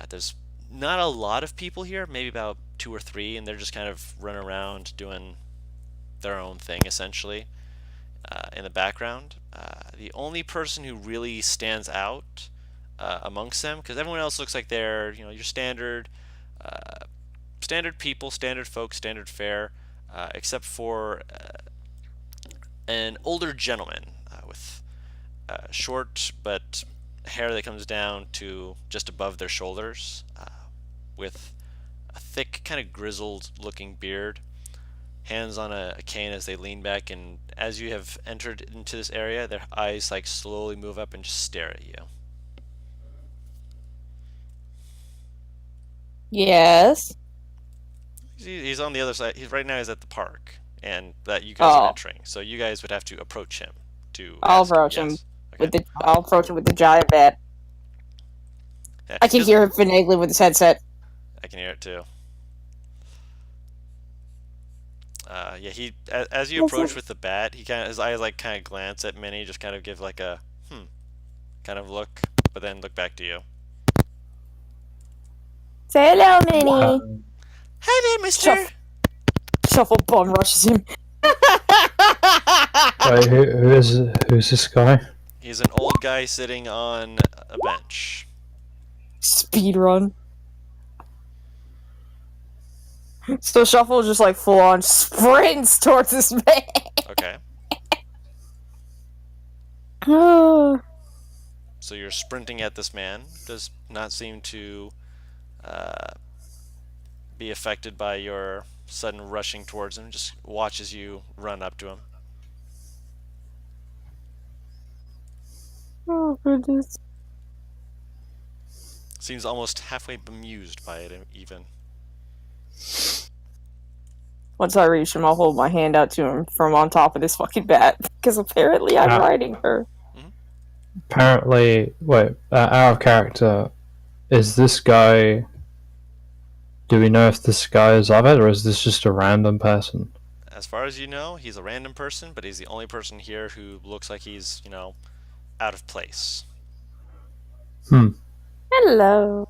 [SPEAKER 1] There's not a lot of people here, maybe about 2 or 3, and they're just kind of running around doing their own thing essentially in the background. The only person who really stands out amongst them, because everyone else looks like they're your standard people, standard folks, standard fare, except for an older gentleman with short but hair that comes down to just above their shoulders, with a thick, kind of grizzled looking beard, hands on a cane as they lean back, and as you have entered into this area, their eyes like slowly move up and just stare at you.
[SPEAKER 3] Yes.
[SPEAKER 1] He's on the other side. He's right now. He's at the park, and that you guys are entering. So you guys would have to approach him to
[SPEAKER 3] I'll
[SPEAKER 1] ask him.
[SPEAKER 3] approach him
[SPEAKER 1] Yes.
[SPEAKER 3] with
[SPEAKER 1] Okay.
[SPEAKER 3] I'll approach him with the giant bat.
[SPEAKER 1] Yeah,
[SPEAKER 3] I can hear him finagling with his headset.
[SPEAKER 1] I can hear it too. Yeah, as you approach with the bat, his eyes like kind of glance at Minnie, just kind of give like a kind of look, but then look back to you.
[SPEAKER 3] Say hello, Minnie.
[SPEAKER 1] Hi there, Mister.
[SPEAKER 3] Shuffle bum rushes him.
[SPEAKER 4] Wait, who's this guy?
[SPEAKER 1] He's an old guy sitting on a bench.
[SPEAKER 3] Speed run. So Shuffle just like full on sprints towards this man.
[SPEAKER 1] Okay.
[SPEAKER 3] Oh.
[SPEAKER 1] So you're sprinting at this man. Does not seem to be affected by your sudden rushing towards him. Just watches you run up to him.
[SPEAKER 3] Oh goodness.
[SPEAKER 1] Seems almost halfway bemused by it, even.
[SPEAKER 3] Once I reach him, I'll hold my hand out to him from on top of this fucking bat. Because apparently I'm riding her.
[SPEAKER 4] Apparently, wait, out of character, is this guy... Do we know if this guy is Aved, or is this just a random person?
[SPEAKER 1] As far as you know, he's a random person, but he's the only person here who looks like he's, out of place.
[SPEAKER 3] Hello.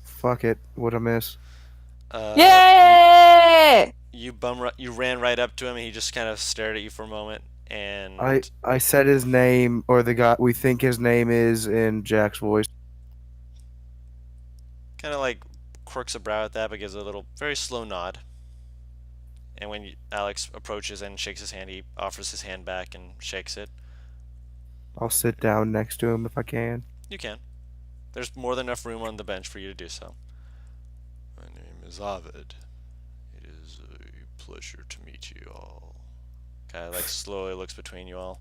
[SPEAKER 6] Fuck it. What'd I miss?
[SPEAKER 3] Yay!
[SPEAKER 1] You ran right up to him, and he just kind of stared at you for a moment, and
[SPEAKER 6] I said his name, or the guy we think his name is, in Jack's voice.
[SPEAKER 1] kind of like quirks a brow at that, but gives a little, very slow nod. And when Alex approaches and shakes his hand, he offers his hand back and shakes it.
[SPEAKER 6] I'll sit down next to him if I can.
[SPEAKER 1] You can. There's more than enough room on the bench for you to do so. My name is Aved. It is a pleasure to meet you all. Kind of like slowly looks between you all.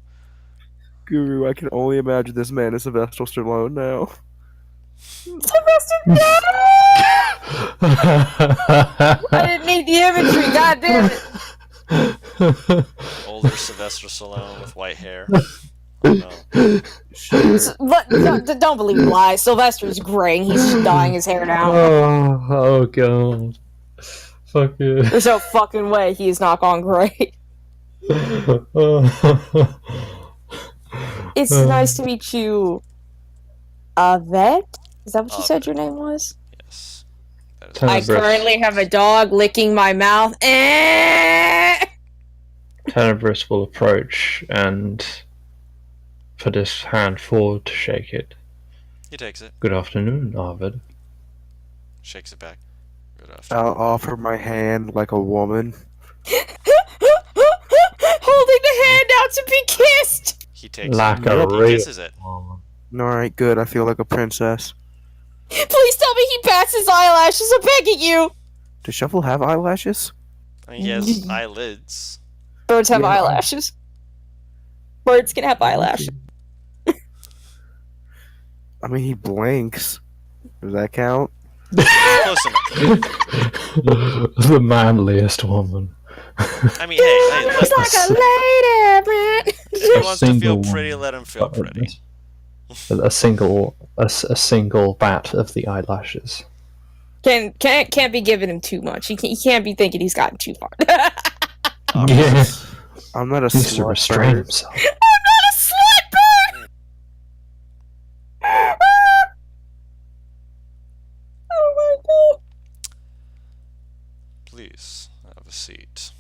[SPEAKER 6] Guru, I can only imagine this man is Sylvester Stallone now.
[SPEAKER 3] Sylvester, no! I didn't need the imagery, god damn it!
[SPEAKER 1] Older Sylvester Stallone with white hair. Oh, no.
[SPEAKER 3] Don't believe lies. Sylvester's graying. He's just dyeing his hair now.
[SPEAKER 4] Oh god. Fuck you.
[SPEAKER 3] There's no fucking way he is not gone gray. It's nice to meet you, Aved? Is that what you said your name was?
[SPEAKER 1] Yes.
[SPEAKER 3] I currently have a dog licking my mouth.
[SPEAKER 4] Tenebris will approach and put his hand forward to shake it.
[SPEAKER 1] He takes it.
[SPEAKER 4] Good afternoon, Aved.
[SPEAKER 1] Shakes it back. Good afternoon.
[SPEAKER 6] I'll offer my hand like a woman.
[SPEAKER 3] Holding the hand out to be kissed!
[SPEAKER 1] He takes
[SPEAKER 4] Like
[SPEAKER 1] it.
[SPEAKER 4] a
[SPEAKER 1] He
[SPEAKER 4] real
[SPEAKER 1] kisses it.
[SPEAKER 6] Alright, good. I feel like a princess.
[SPEAKER 3] Please tell me he bats his eyelashes. I'm begging you!
[SPEAKER 6] Does Shuffle have eyelashes?
[SPEAKER 1] I mean, he has eyelids.
[SPEAKER 3] Birds have
[SPEAKER 6] Yeah.
[SPEAKER 3] eyelashes. Birds can have eyelashes.
[SPEAKER 6] I mean, he blinks. Does that count?
[SPEAKER 1] Close enough.
[SPEAKER 4] The manliest woman.
[SPEAKER 1] I mean, hey,
[SPEAKER 3] He's like a lady, man.
[SPEAKER 1] if he wants to feel
[SPEAKER 4] single
[SPEAKER 1] pretty,
[SPEAKER 4] one.
[SPEAKER 1] let him feel pretty.
[SPEAKER 4] A single bat of the eyelashes.
[SPEAKER 3] Can't be giving him too much. He can't be thinking he's gotten too far.
[SPEAKER 4] Yeah.
[SPEAKER 6] I'm not a
[SPEAKER 4] He needs to
[SPEAKER 6] slut
[SPEAKER 4] restrain
[SPEAKER 6] bird.
[SPEAKER 4] himself.
[SPEAKER 3] I'm not a slut bird! Oh my
[SPEAKER 1] Please have a seat.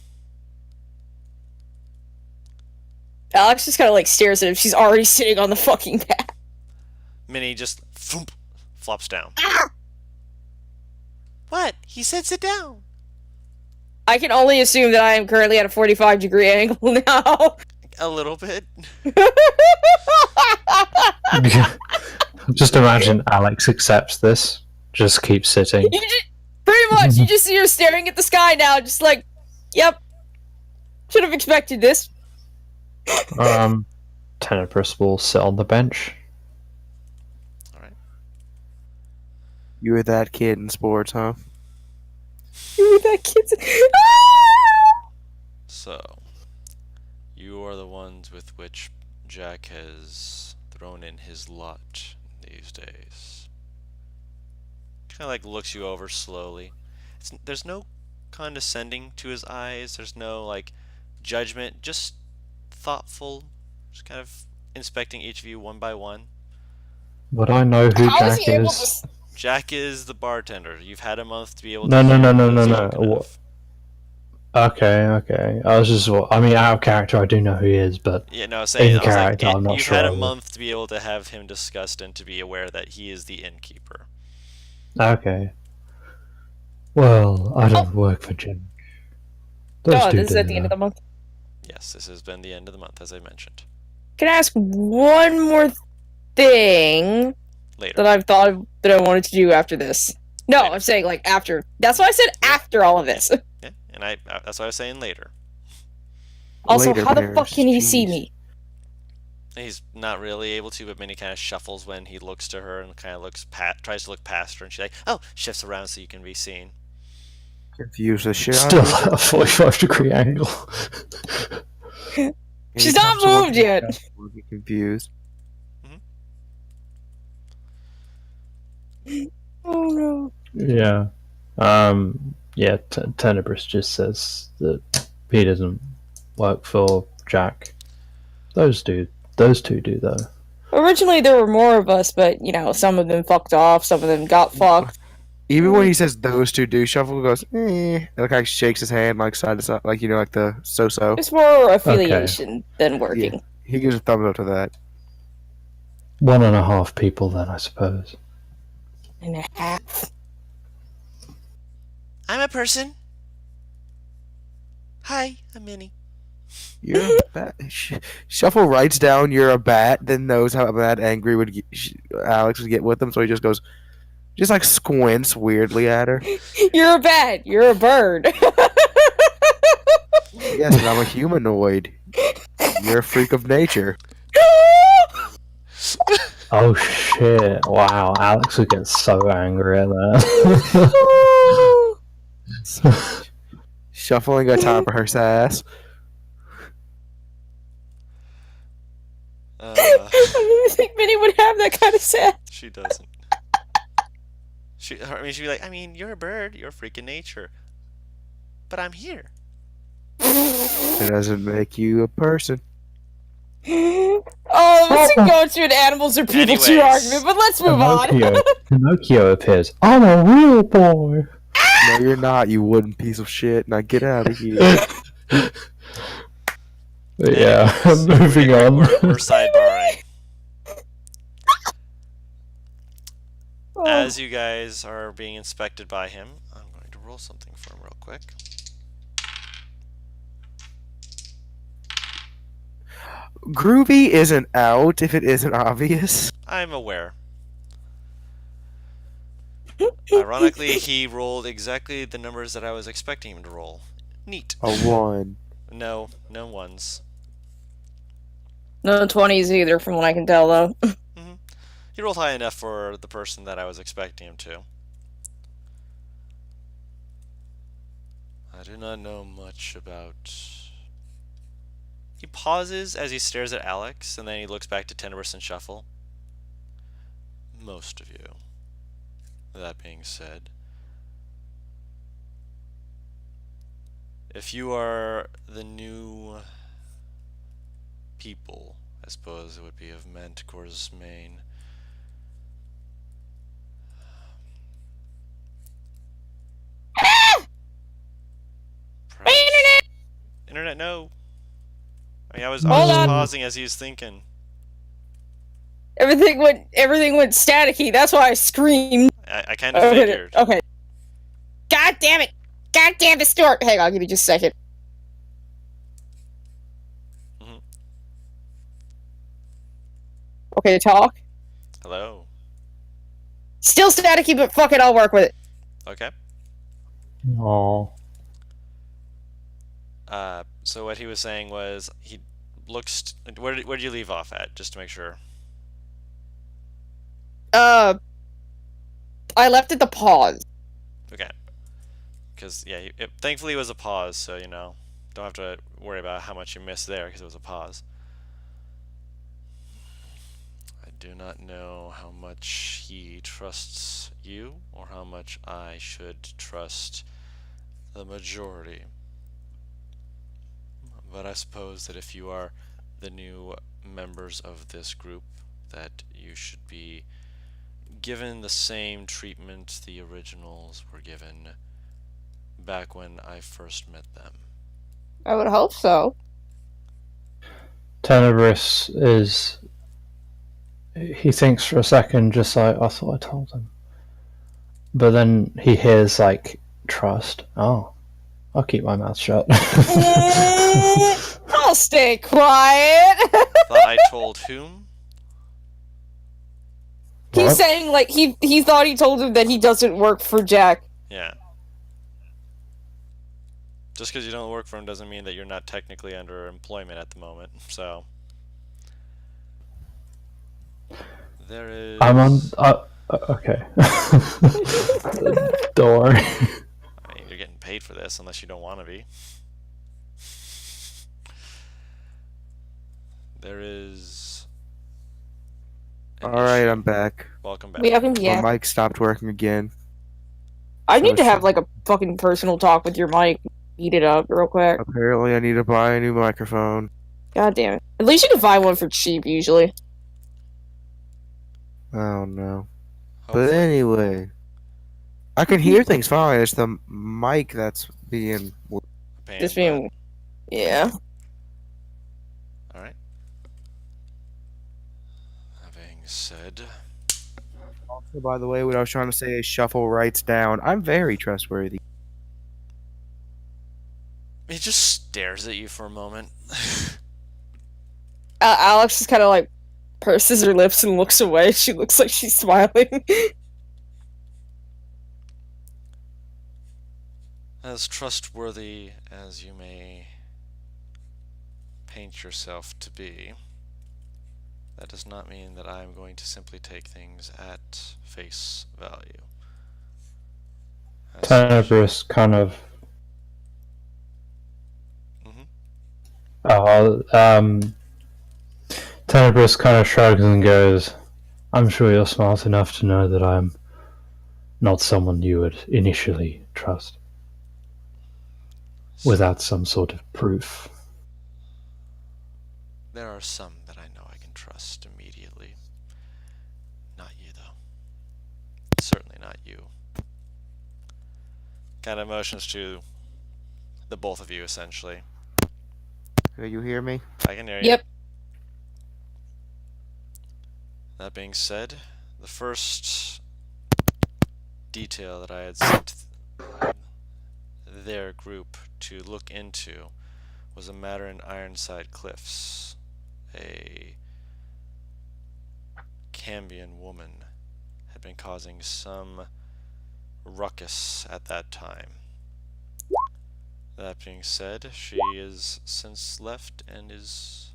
[SPEAKER 3] Alex just kind of like stares at him. She's already sitting on the fucking mat.
[SPEAKER 1] Minnie just flops down. What? He said sit down.
[SPEAKER 3] I can only assume that I am currently at a 45-degree angle now.
[SPEAKER 1] A little bit.
[SPEAKER 4] Just imagine Alex accepts this. Just keeps sitting.
[SPEAKER 3] Pretty much, you just see her staring at the sky now, just like, yep. Should have expected this.
[SPEAKER 4] Tenebris will sit on the bench.
[SPEAKER 1] Alright.
[SPEAKER 6] You were that kid in sports, huh?
[SPEAKER 3] You were that kid's.
[SPEAKER 1] So, you are the ones with which Jack has thrown in his lot these days. Kind of like looks you over slowly. There's no condescending to his eyes. There's no like judgment. Just thoughtful. Just kind of inspecting each of you one by one.
[SPEAKER 4] Would I know who
[SPEAKER 3] How is
[SPEAKER 4] Jack
[SPEAKER 3] he able
[SPEAKER 4] is?
[SPEAKER 3] to?
[SPEAKER 1] Jack is the bartender. You've had a month to be able
[SPEAKER 4] No,
[SPEAKER 1] to.
[SPEAKER 4] no,
[SPEAKER 1] hear
[SPEAKER 4] no, no,
[SPEAKER 1] what
[SPEAKER 4] no,
[SPEAKER 1] he's
[SPEAKER 4] no.
[SPEAKER 1] spoken
[SPEAKER 4] What?
[SPEAKER 1] of.
[SPEAKER 4] Okay. I was I mean, out of character, I do know who he is, but
[SPEAKER 1] Yeah, no, saying
[SPEAKER 4] in
[SPEAKER 1] I was like,
[SPEAKER 4] character, I'm not
[SPEAKER 1] you've
[SPEAKER 4] sure.
[SPEAKER 1] had a
[SPEAKER 4] I would.
[SPEAKER 1] month to be able to have him discussed and to be aware that he is the innkeeper.
[SPEAKER 4] Okay. Well, I don't work for Jim. Those
[SPEAKER 3] Oh,
[SPEAKER 4] two
[SPEAKER 3] this is
[SPEAKER 4] do,
[SPEAKER 3] at the end of
[SPEAKER 4] though.
[SPEAKER 3] the month.
[SPEAKER 1] Yes, this has been the end of the month, as I mentioned.
[SPEAKER 3] Can I ask one more thing
[SPEAKER 1] Later.
[SPEAKER 3] that I've thought of that I wanted to do after this? No,
[SPEAKER 1] Later.
[SPEAKER 3] I'm saying like after. That's why I said after all of this.
[SPEAKER 1] Yeah, and that's what I was saying later.
[SPEAKER 3] Also,
[SPEAKER 6] Later,
[SPEAKER 3] how the
[SPEAKER 6] Paris,
[SPEAKER 3] fuck can he see
[SPEAKER 6] jeez.
[SPEAKER 3] me?
[SPEAKER 1] He's not really able to, but Minnie kind of shuffles when he looks to her and kind of tries to look past her, and she's like, "Oh," shifts around so you can be seen.
[SPEAKER 6] Confuse the shit out
[SPEAKER 4] Still
[SPEAKER 6] of me.
[SPEAKER 4] at a 45-degree angle.
[SPEAKER 3] She's
[SPEAKER 6] Anytime
[SPEAKER 3] not
[SPEAKER 6] someone
[SPEAKER 3] moved
[SPEAKER 6] can
[SPEAKER 3] yet.
[SPEAKER 6] discuss, we'll get confused.
[SPEAKER 3] Oh no.
[SPEAKER 4] Yeah. Yeah, Tenebris just says that he doesn't work for Jack. Those two do, though.
[SPEAKER 3] Originally, there were more of us, but you know, some of them fucked off, some of them got fucked.
[SPEAKER 6] Even when he says those two do, Shuffle goes, eh. And like shakes his hand like side to side, like, you know, like the so-so.
[SPEAKER 3] It's more affiliation than working.
[SPEAKER 6] Yeah. He gives a thumbs up to that.
[SPEAKER 4] 1.5 people, then, I suppose.
[SPEAKER 3] And a half.
[SPEAKER 1] I'm a person. Hi, I'm Minnie.
[SPEAKER 6] You're a bat. Shuffle writes down you're a bat, then knows how bad angry Alex would get with him, so he just goes, just like squints weirdly at her.
[SPEAKER 3] You're a bat. You're a bird.
[SPEAKER 6] Yes, and I'm a humanoid. You're a freak of nature.
[SPEAKER 4] Oh shit! Wow, Alex would get so angry at that.
[SPEAKER 6] Shuffling got time for her sass.
[SPEAKER 3] I don't even think Minnie would have that kind of sass.
[SPEAKER 1] She doesn't. She'd be like, I mean, you're a bird, you're a freak in nature. But I'm here.
[SPEAKER 6] It doesn't make you a person.
[SPEAKER 3] Oh, let's go to an animals or people two
[SPEAKER 1] Anyways.
[SPEAKER 3] argument, but let's move on.
[SPEAKER 4] Pinocchio appears. I'm a real boy.
[SPEAKER 6] No, you're not, you wooden piece of shit. Now get out of here.
[SPEAKER 4] Yeah,
[SPEAKER 1] Anyways,
[SPEAKER 4] moving on.
[SPEAKER 1] We're sidebarring.
[SPEAKER 3] Oh.
[SPEAKER 1] As you guys are being inspected by him, I'm going to roll something for him real quick.
[SPEAKER 6] Groovy isn't out if it isn't obvious.
[SPEAKER 1] I'm aware. Ironically, he rolled exactly the numbers that I was expecting him to roll. Neat.
[SPEAKER 6] A 1.
[SPEAKER 1] No ones.
[SPEAKER 3] No 20s either, from what I can tell, though.
[SPEAKER 1] He rolled high enough for the person that I was expecting him to. I do not know much about... He pauses as he stares at Alex, and then he looks back to Tenebris and Shuffle. Most of you. That being said, if you are the new people, I suppose it would be of Manticore's Main. perhaps. Internet, no. I mean, I was
[SPEAKER 3] Hold
[SPEAKER 1] just
[SPEAKER 3] on.
[SPEAKER 1] pausing as he was thinking.
[SPEAKER 3] Everything went staticky. That's why I screamed.
[SPEAKER 1] I kind of
[SPEAKER 3] Okay.
[SPEAKER 1] figured.
[SPEAKER 3] Okay. God damn it! God damn the Stuart! Hang on, give me just a second.
[SPEAKER 1] Mhm.
[SPEAKER 3] Okay, talk.
[SPEAKER 1] Hello.
[SPEAKER 3] Still staticky, but fuck it, I'll work with it.
[SPEAKER 1] Okay.
[SPEAKER 4] Oh.
[SPEAKER 1] So what he was saying was he looks. Where did you leave off at? Just to make sure.
[SPEAKER 3] I left at the pause.
[SPEAKER 1] Okay. Because yeah, thankfully it was a pause, so don't have to worry about how much you missed there because it was a pause. I do not know how much he trusts you or how much I should trust the majority. But I suppose that if you are the new members of this group, that you should be given the same treatment the originals were given back when I first met them.
[SPEAKER 3] I would hope so.
[SPEAKER 4] Tenebris is. He thinks for a second, just like, I thought I told him. But then he hears, like, trust. Oh, I'll keep my mouth shut.
[SPEAKER 3] I'll stay quiet.
[SPEAKER 1] Thought I told whom?
[SPEAKER 3] He's
[SPEAKER 4] What?
[SPEAKER 3] saying, like, he thought he told him that he doesn't work for Jack.
[SPEAKER 1] Yeah. Just because you don't work for him doesn't mean that you're not technically under employment at the moment, so. There is.
[SPEAKER 4] I'm on. Okay. Don't worry.
[SPEAKER 1] I mean, you're getting paid for this unless you don't want to be. There is.
[SPEAKER 6] Alright, I'm back.
[SPEAKER 1] Welcome back.
[SPEAKER 3] We haven't
[SPEAKER 6] My
[SPEAKER 3] yet.
[SPEAKER 6] mic stopped working again.
[SPEAKER 3] I
[SPEAKER 6] So
[SPEAKER 3] need to
[SPEAKER 6] it's-
[SPEAKER 3] have, like, a fucking personal talk with your mic. Eat it up real quick.
[SPEAKER 6] Apparently, I need to buy a new microphone.
[SPEAKER 3] God damn it. At least you can find one for cheap, usually.
[SPEAKER 6] I don't know. But
[SPEAKER 1] Hopefully.
[SPEAKER 6] anyway, I can hear things fine. It's the mic that's being.
[SPEAKER 1] Pain,
[SPEAKER 3] Just
[SPEAKER 1] but-
[SPEAKER 3] being... Yeah.
[SPEAKER 1] Alright. Having said.
[SPEAKER 6] Also, by the way, what I was trying to say is Shuffle writes down. I'm very trustworthy.
[SPEAKER 1] He just stares at you for a moment.
[SPEAKER 3] Alex just kind of, like, purses her lips and looks away. She looks like she's smiling.
[SPEAKER 1] As trustworthy as you may paint yourself to be, that does not mean that I am going to simply take things at face value. As such-
[SPEAKER 4] Tenebris kind of.
[SPEAKER 1] Mhm.
[SPEAKER 4] Tenebris kind of shrugs and goes, I'm sure you're smart enough to know that I'm not someone you would initially trust without some sort of proof.
[SPEAKER 1] There are some that I know I can trust immediately. Not you, though. Certainly not you. Kind of motions to the both of you, essentially.
[SPEAKER 6] Do you hear me?
[SPEAKER 1] I can hear you.
[SPEAKER 3] Yep.
[SPEAKER 1] That being said, the first detail that I had sent their group to look into was a matter in Ironside Cliffs. A Cambion woman had been causing some ruckus at that time. That being said, she is since left and is,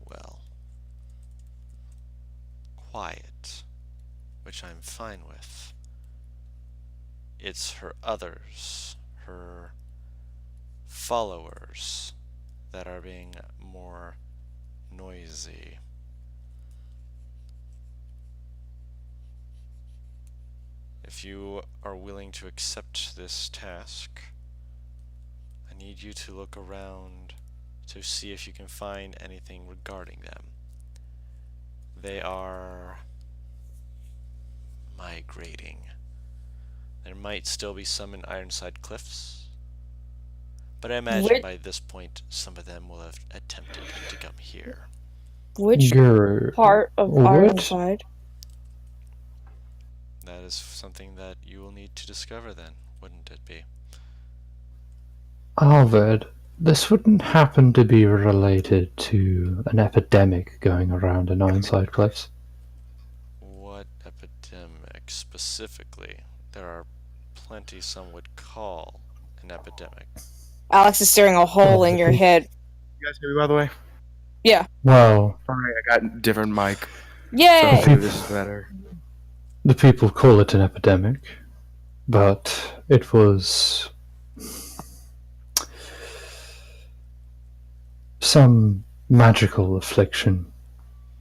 [SPEAKER 1] well, quiet, which I'm fine with. It's her others, her followers, that are being more noisy. If you are willing to accept this task, I need you to look around to see if you can find anything regarding them. They are migrating. There might still be some in Ironside Cliffs, but I imagine by this point some of them will have attempted to come here.
[SPEAKER 3] Which
[SPEAKER 4] Guru.
[SPEAKER 3] part of
[SPEAKER 4] What?
[SPEAKER 3] Ironside?
[SPEAKER 1] That is something that you will need to discover then, wouldn't it be?
[SPEAKER 4] Aved, this wouldn't happen to be related to an epidemic going around in Ironside Cliffs.
[SPEAKER 1] What epidemic specifically? There are plenty some would call an epidemic.
[SPEAKER 3] Alex is staring a hole in your head.
[SPEAKER 6] You guys hear me, by the way?
[SPEAKER 4] Well,
[SPEAKER 6] Sorry, I got a different mic.
[SPEAKER 3] Yay!
[SPEAKER 6] So maybe this is better.
[SPEAKER 4] the people call it an epidemic, but it was some magical affliction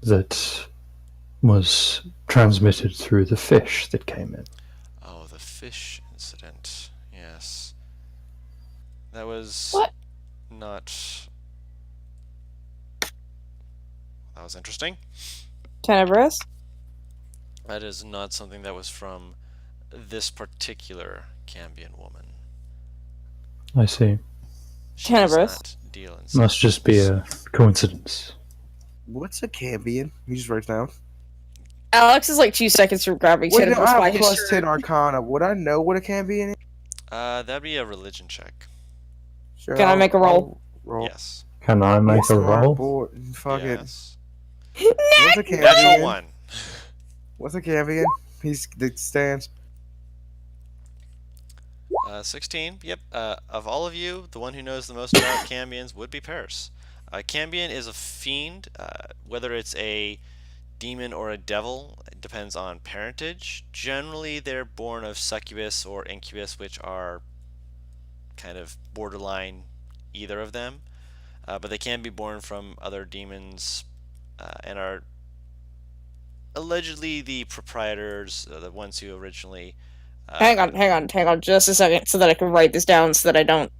[SPEAKER 4] that was transmitted through the fish that came in.
[SPEAKER 1] Oh, the fish incident. Yes. That was
[SPEAKER 3] What?
[SPEAKER 1] not. That was interesting.
[SPEAKER 3] Tenebris?
[SPEAKER 1] That is not something that was from this particular Cambion woman.
[SPEAKER 4] I see.
[SPEAKER 1] She does
[SPEAKER 3] Tenebris.
[SPEAKER 1] not deal in such
[SPEAKER 4] Must just be
[SPEAKER 1] things.
[SPEAKER 4] a coincidence.
[SPEAKER 6] What's a Cambion? You just write it down.
[SPEAKER 3] Alex is like 2 seconds from grabbing
[SPEAKER 6] Wait, no,
[SPEAKER 3] Tenebris
[SPEAKER 6] I
[SPEAKER 3] by
[SPEAKER 6] have
[SPEAKER 3] his
[SPEAKER 6] plus
[SPEAKER 3] shirt.
[SPEAKER 6] 10 Arcana. Would I know what a Cambion is?
[SPEAKER 1] That'd be a religion check.
[SPEAKER 6] Sure,
[SPEAKER 3] Can I make a roll?
[SPEAKER 6] I'll roll.
[SPEAKER 1] Yes.
[SPEAKER 4] Can I make a
[SPEAKER 6] Smart
[SPEAKER 4] roll?
[SPEAKER 6] boy. Fuck it.
[SPEAKER 1] Yes.
[SPEAKER 6] What's a
[SPEAKER 1] Natural
[SPEAKER 6] Cambion?
[SPEAKER 1] one.
[SPEAKER 6] What's a Cambion? He's the stands.
[SPEAKER 1] 16. Yep. Of all of you, the one who knows the most about Cambions would be Paris. Cambion is a fiend. Whether it's a demon or a devil, it depends on parentage. Generally, they're born of succubus or incubus, which are kind of borderline either of them. But they can be born from other demons and are allegedly the proprietors, the ones who originally.
[SPEAKER 3] Hang on just a second so that I can write this down so that I don't,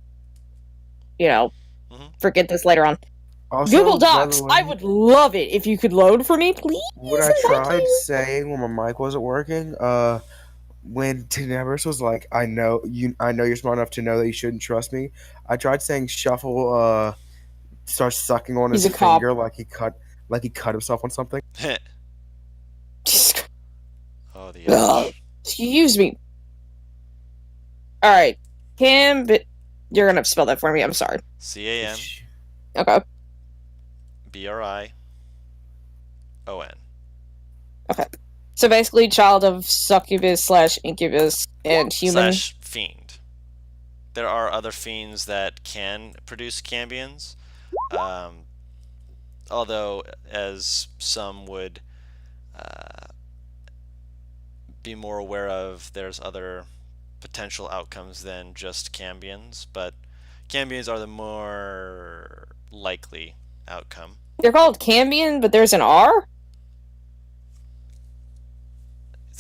[SPEAKER 1] Mhm.
[SPEAKER 3] forget this later on.
[SPEAKER 6] Also,
[SPEAKER 3] Google
[SPEAKER 6] by the
[SPEAKER 3] Docs,
[SPEAKER 6] way,
[SPEAKER 3] I would love it if you could load for me, please.
[SPEAKER 6] What I tried saying when my mic wasn't working, when Tenebris was like, I know you're smart enough to know that you shouldn't trust me. I tried saying Shuffle starts sucking on
[SPEAKER 3] He's
[SPEAKER 6] his
[SPEAKER 3] a cop.
[SPEAKER 6] finger like he cut himself on something.
[SPEAKER 1] Oh, the
[SPEAKER 3] Ugh.
[SPEAKER 1] edge.
[SPEAKER 3] Excuse me. Alright. But you're gonna spell that for me, I'm sorry.
[SPEAKER 1] CAM
[SPEAKER 3] Okay.
[SPEAKER 1] BRION.
[SPEAKER 3] So basically, child of succubus / incubus and human.
[SPEAKER 1] / fiend. There are other fiends that can produce cambions, although, as some would be more aware of, there's other potential outcomes than just cambions, but cambions are the more likely outcome.
[SPEAKER 3] They're called Cambion, but there's an R?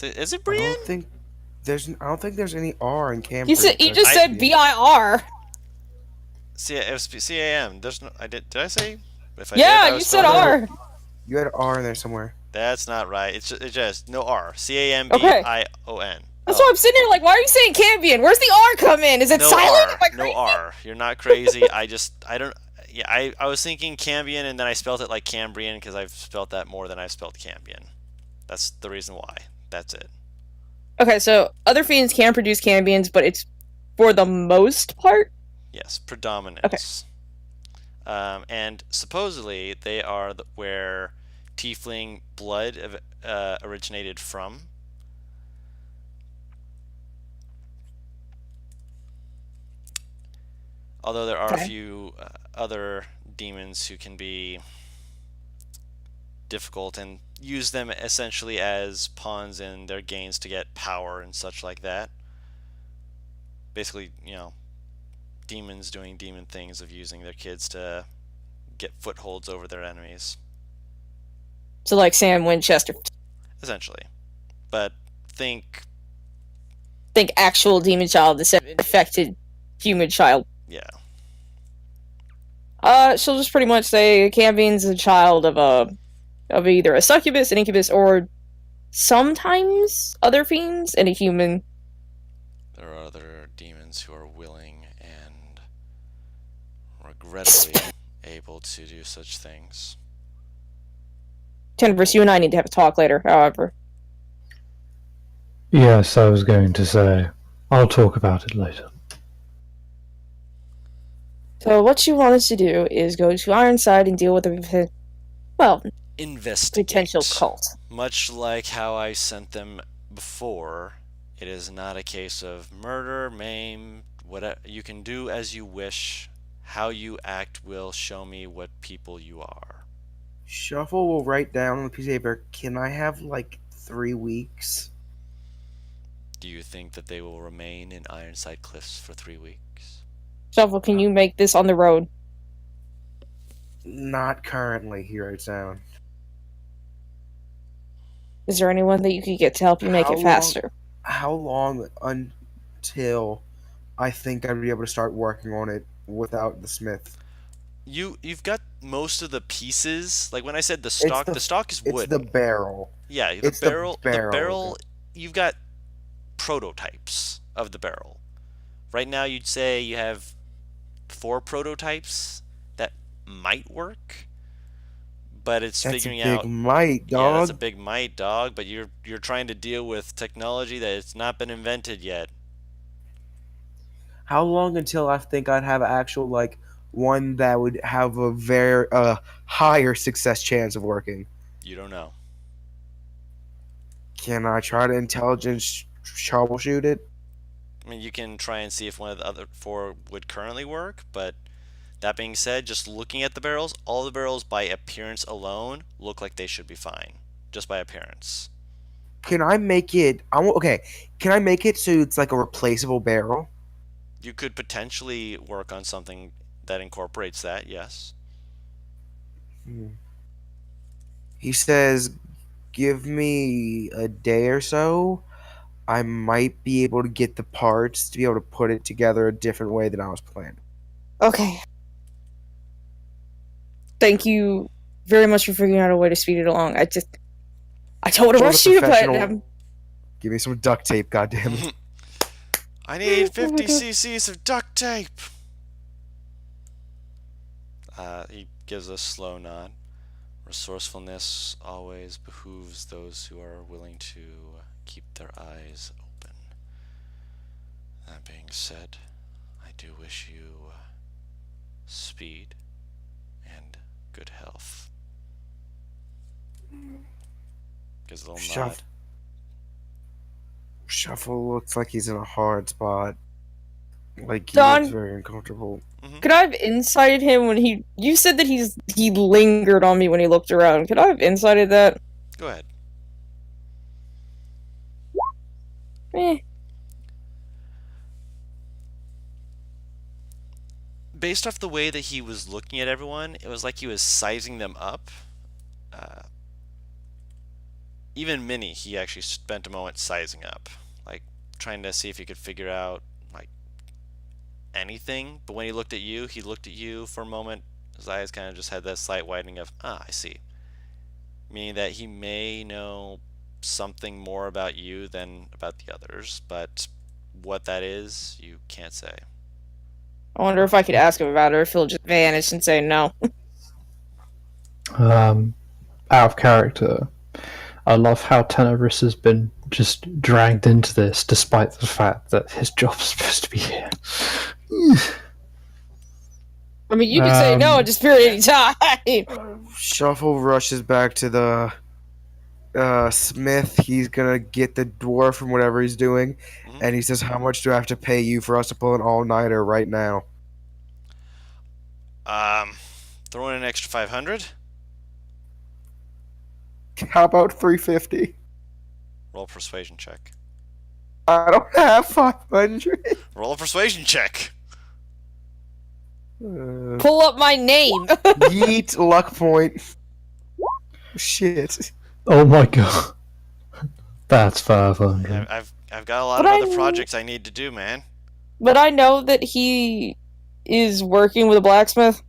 [SPEAKER 1] Is it
[SPEAKER 6] I
[SPEAKER 1] Brienne?
[SPEAKER 6] don't think there's any R in Cam.
[SPEAKER 3] You just said BIR.
[SPEAKER 1] It was CAM. There's no. Did I say? If I
[SPEAKER 3] Yeah,
[SPEAKER 1] did, I
[SPEAKER 3] you
[SPEAKER 1] was
[SPEAKER 3] said
[SPEAKER 1] spelling it.
[SPEAKER 3] R.
[SPEAKER 6] You had an R in there somewhere.
[SPEAKER 1] That's not right. It's just no R. CAMBION.
[SPEAKER 3] That's why I'm sitting here like, why are you saying Cambion? Where's the R come in? Is it
[SPEAKER 1] No
[SPEAKER 3] silent?
[SPEAKER 1] R.
[SPEAKER 3] Am I
[SPEAKER 1] No
[SPEAKER 3] crazy?
[SPEAKER 1] R. You're not crazy. I don't. Yeah, I was thinking Cambion, and then I spelled it like Cambrian because I've spelled that more than I've spelled Cambion. That's the reason why. That's it.
[SPEAKER 3] Okay, so other fiends can produce Cambions, but it's for the most part?
[SPEAKER 1] Yes, predominance. And supposedly they are where tiefling blood originated from. Although there are a few other demons who can be difficult and use them essentially as pawns in their gains to get power and such like that. Basically, demons doing demon things of using their kids to get footholds over their enemies.
[SPEAKER 3] So like Sam Winchester.
[SPEAKER 1] Essentially. But think
[SPEAKER 3] Actual demon child instead of infected human child.
[SPEAKER 1] Yeah.
[SPEAKER 3] She'll just pretty much say Cambion's a child of either a succubus, an incubus, or sometimes other fiends and a human.
[SPEAKER 1] there are other demons who are willing and regrettably able to do such things.
[SPEAKER 3] Tenebris, you and I need to have a talk later, however.
[SPEAKER 4] Yes, I was going to say. I'll talk about it later.
[SPEAKER 3] So what you want us to do is go to Ironside and deal with the, well,
[SPEAKER 1] Investigate.
[SPEAKER 3] potential cult.
[SPEAKER 1] Much like how I sent them before, it is not a case of murder, maim, whatever. You can do as you wish. How you act will show me what people you are.
[SPEAKER 6] Shuffle will write down on a piece of paper, can I have like 3 weeks?
[SPEAKER 1] Do you think that they will remain in Ironside Cliffs for 3 weeks?
[SPEAKER 3] Shuffle, can you make this on the road?
[SPEAKER 6] Not currently, he writes down.
[SPEAKER 3] Is there anyone that you could get to help you make
[SPEAKER 6] How
[SPEAKER 3] it faster?
[SPEAKER 6] How long until I think I'd be able to start working on it without the smith?
[SPEAKER 1] You've got most of the pieces. Like when I said the stock is wood.
[SPEAKER 6] It's the barrel.
[SPEAKER 1] Yeah,
[SPEAKER 6] It's the barrel.
[SPEAKER 1] You've got prototypes of the barrel. Right now you'd say you have 4 prototypes that might work, but it's
[SPEAKER 6] That's
[SPEAKER 1] figuring
[SPEAKER 6] a big
[SPEAKER 1] out.
[SPEAKER 6] might,
[SPEAKER 1] Yeah,
[SPEAKER 6] dog.
[SPEAKER 1] that's a big might, dog. But you're trying to deal with technology that it's not been invented yet.
[SPEAKER 6] How long until I think I'd have actual like one that would have a very higher success chance of working?
[SPEAKER 1] You don't know.
[SPEAKER 6] Can I try to intelligence troubleshoot it?
[SPEAKER 1] I mean, you can try and see if one of the other 4 would currently work, but that being said, just looking at the barrels, all the barrels by appearance alone look like they should be fine, just by appearance.
[SPEAKER 6] Can I make it? Okay. Can I make it so it's like a replaceable barrel?
[SPEAKER 1] You could potentially work on something that incorporates that, yes.
[SPEAKER 6] He says, "Give me a day or so. I might be able to get the parts to be able to put it together a different way than I was planning."
[SPEAKER 3] Okay. Thank you very much for figuring out a way to speed it along. I don't want to rush you, but
[SPEAKER 6] give me some duct tape, goddammit.
[SPEAKER 1] I need 50 cc's of duct tape. He gives a slow nod. Resourcefulness always behooves those who are willing to keep their eyes open. That being said, I do wish you speed and good health. Gives a little nod.
[SPEAKER 6] Shuffle looks like he's in a hard spot. Like he
[SPEAKER 3] Don,
[SPEAKER 6] looks very uncomfortable.
[SPEAKER 3] Could I have insighted him when you said that he lingered on me when he looked around. Could I have insighted that?
[SPEAKER 1] Go ahead. Based off the way that he was looking at everyone, it was like he was sizing them up. Even Minnie, he actually spent a moment sizing up, like trying to see if he could figure out like anything. But when he looked at you for a moment. His eyes kind of just had that slight widening of, I see. Meaning that he may know something more about you than about the others, but what that is, you can't say.
[SPEAKER 3] I wonder if I could ask him about it, or if he'll just vanish and say no.
[SPEAKER 4] Out of character, I love how Tenebris has been just dragged into this despite the fact that his job's supposed to be here.
[SPEAKER 3] I mean, you can say no at just period of time.
[SPEAKER 6] Shuffle rushes back to the smith. He's gonna get the dwarf from whatever he's doing, and he says, "How much do I have to pay you for us to pull an all-nighter right now?"
[SPEAKER 1] Throw in an extra 500.
[SPEAKER 6] How about 350?
[SPEAKER 1] Roll a persuasion check.
[SPEAKER 6] I don't have 500.
[SPEAKER 1] Roll a persuasion check.
[SPEAKER 3] Pull up my name.
[SPEAKER 6] Yeet, luck point. Shit.
[SPEAKER 4] Oh my god. That's 500.
[SPEAKER 1] I've got a lot of other projects I need to do, man.
[SPEAKER 3] But I know that he is working with a blacksmith.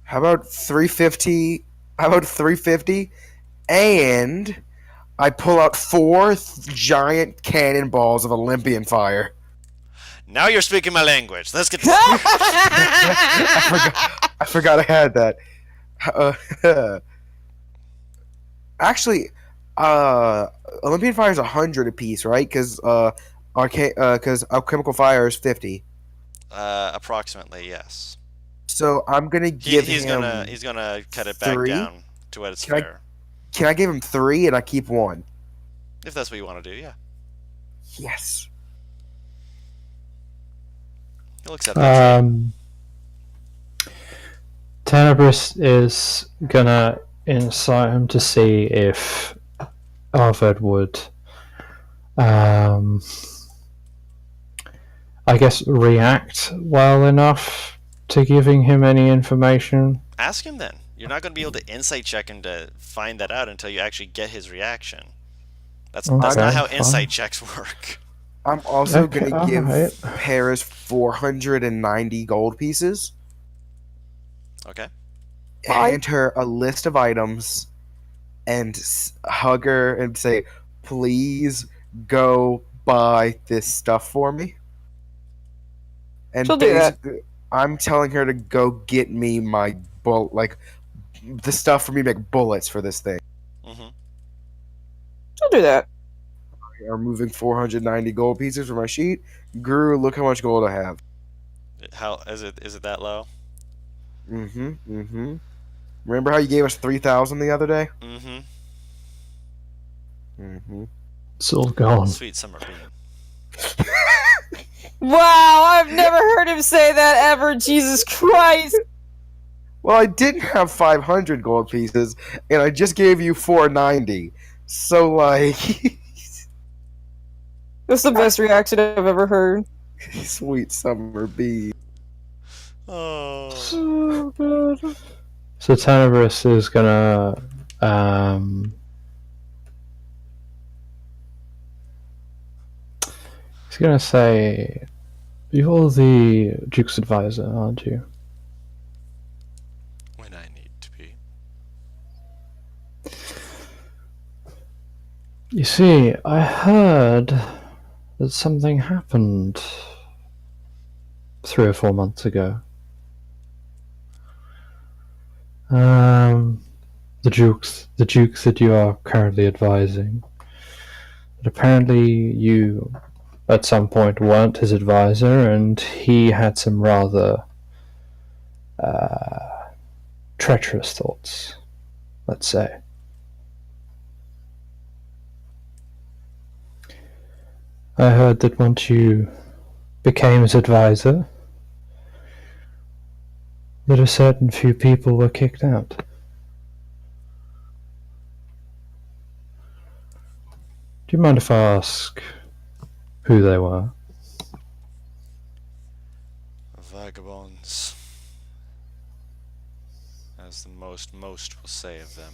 [SPEAKER 6] How about 350? How about 350? And I pull out 4 giant cannonballs of Olympian fire.
[SPEAKER 1] Now you're speaking my language. Let's get this.
[SPEAKER 6] I forgot I had that. Actually, Olympian fire is 100 apiece, right? Because alchemical fire is 50.
[SPEAKER 1] Approximately, yes.
[SPEAKER 6] So I'm gonna give
[SPEAKER 1] He's
[SPEAKER 6] him.
[SPEAKER 1] gonna cut it back
[SPEAKER 6] 3?
[SPEAKER 1] down to what it's
[SPEAKER 6] Can I-
[SPEAKER 1] fair.
[SPEAKER 6] Can I give him 3 and I keep 1?
[SPEAKER 1] If that's what you want to do, yeah.
[SPEAKER 6] Yes.
[SPEAKER 1] He'll accept that trade.
[SPEAKER 4] Tenebris is gonna incite him to see if Aved would, I guess, react well enough to giving him any information.
[SPEAKER 1] Ask him then. You're not going to be able to insight check him to find that out until you actually get his reaction. That's not
[SPEAKER 4] Okay,
[SPEAKER 1] how
[SPEAKER 4] fine.
[SPEAKER 1] insight checks work.
[SPEAKER 6] I'm also
[SPEAKER 4] Okay,
[SPEAKER 6] gonna give
[SPEAKER 4] alright.
[SPEAKER 6] Paris 490 gold pieces.
[SPEAKER 1] Okay.
[SPEAKER 6] Hand her a list of items and hug her and say, please go buy this stuff for me. And
[SPEAKER 3] She'll do that.
[SPEAKER 6] basically, I'm telling her to go get me my the stuff for me to make bullets for this thing.
[SPEAKER 1] Mm-hmm.
[SPEAKER 3] She'll do that.
[SPEAKER 6] I'm moving 490 gold pieces from my sheet. Guru, look how much gold I have.
[SPEAKER 1] How is it? Is it that low?
[SPEAKER 6] Mm-hmm. Remember how you gave us 3,000 the other day?
[SPEAKER 1] Mm-hmm.
[SPEAKER 6] Mm-hmm.
[SPEAKER 4] It's all gone.
[SPEAKER 1] Sweet summer bean.
[SPEAKER 3] Wow, I've never heard him say that ever. Jesus Christ.
[SPEAKER 6] Well, I didn't have 500 gold pieces, and I just gave you 490. So, like,
[SPEAKER 3] That's the best reaction I've ever heard.
[SPEAKER 6] sweet summer bee.
[SPEAKER 1] Oh.
[SPEAKER 3] Oh, God.
[SPEAKER 4] So Tenebris is gonna he's gonna say, "You're the Duke's advisor, aren't you?"
[SPEAKER 1] When I need to be.
[SPEAKER 4] You see, I heard that something happened 3 or 4 months ago. The Duke that you are currently advising. But apparently, you at some point weren't his advisor, and he had some rather treacherous thoughts, let's say. I heard that once you became his advisor, that a certain few people were kicked out. Do you mind if I ask who they were?
[SPEAKER 1] Vagabonds. As the most will say of them.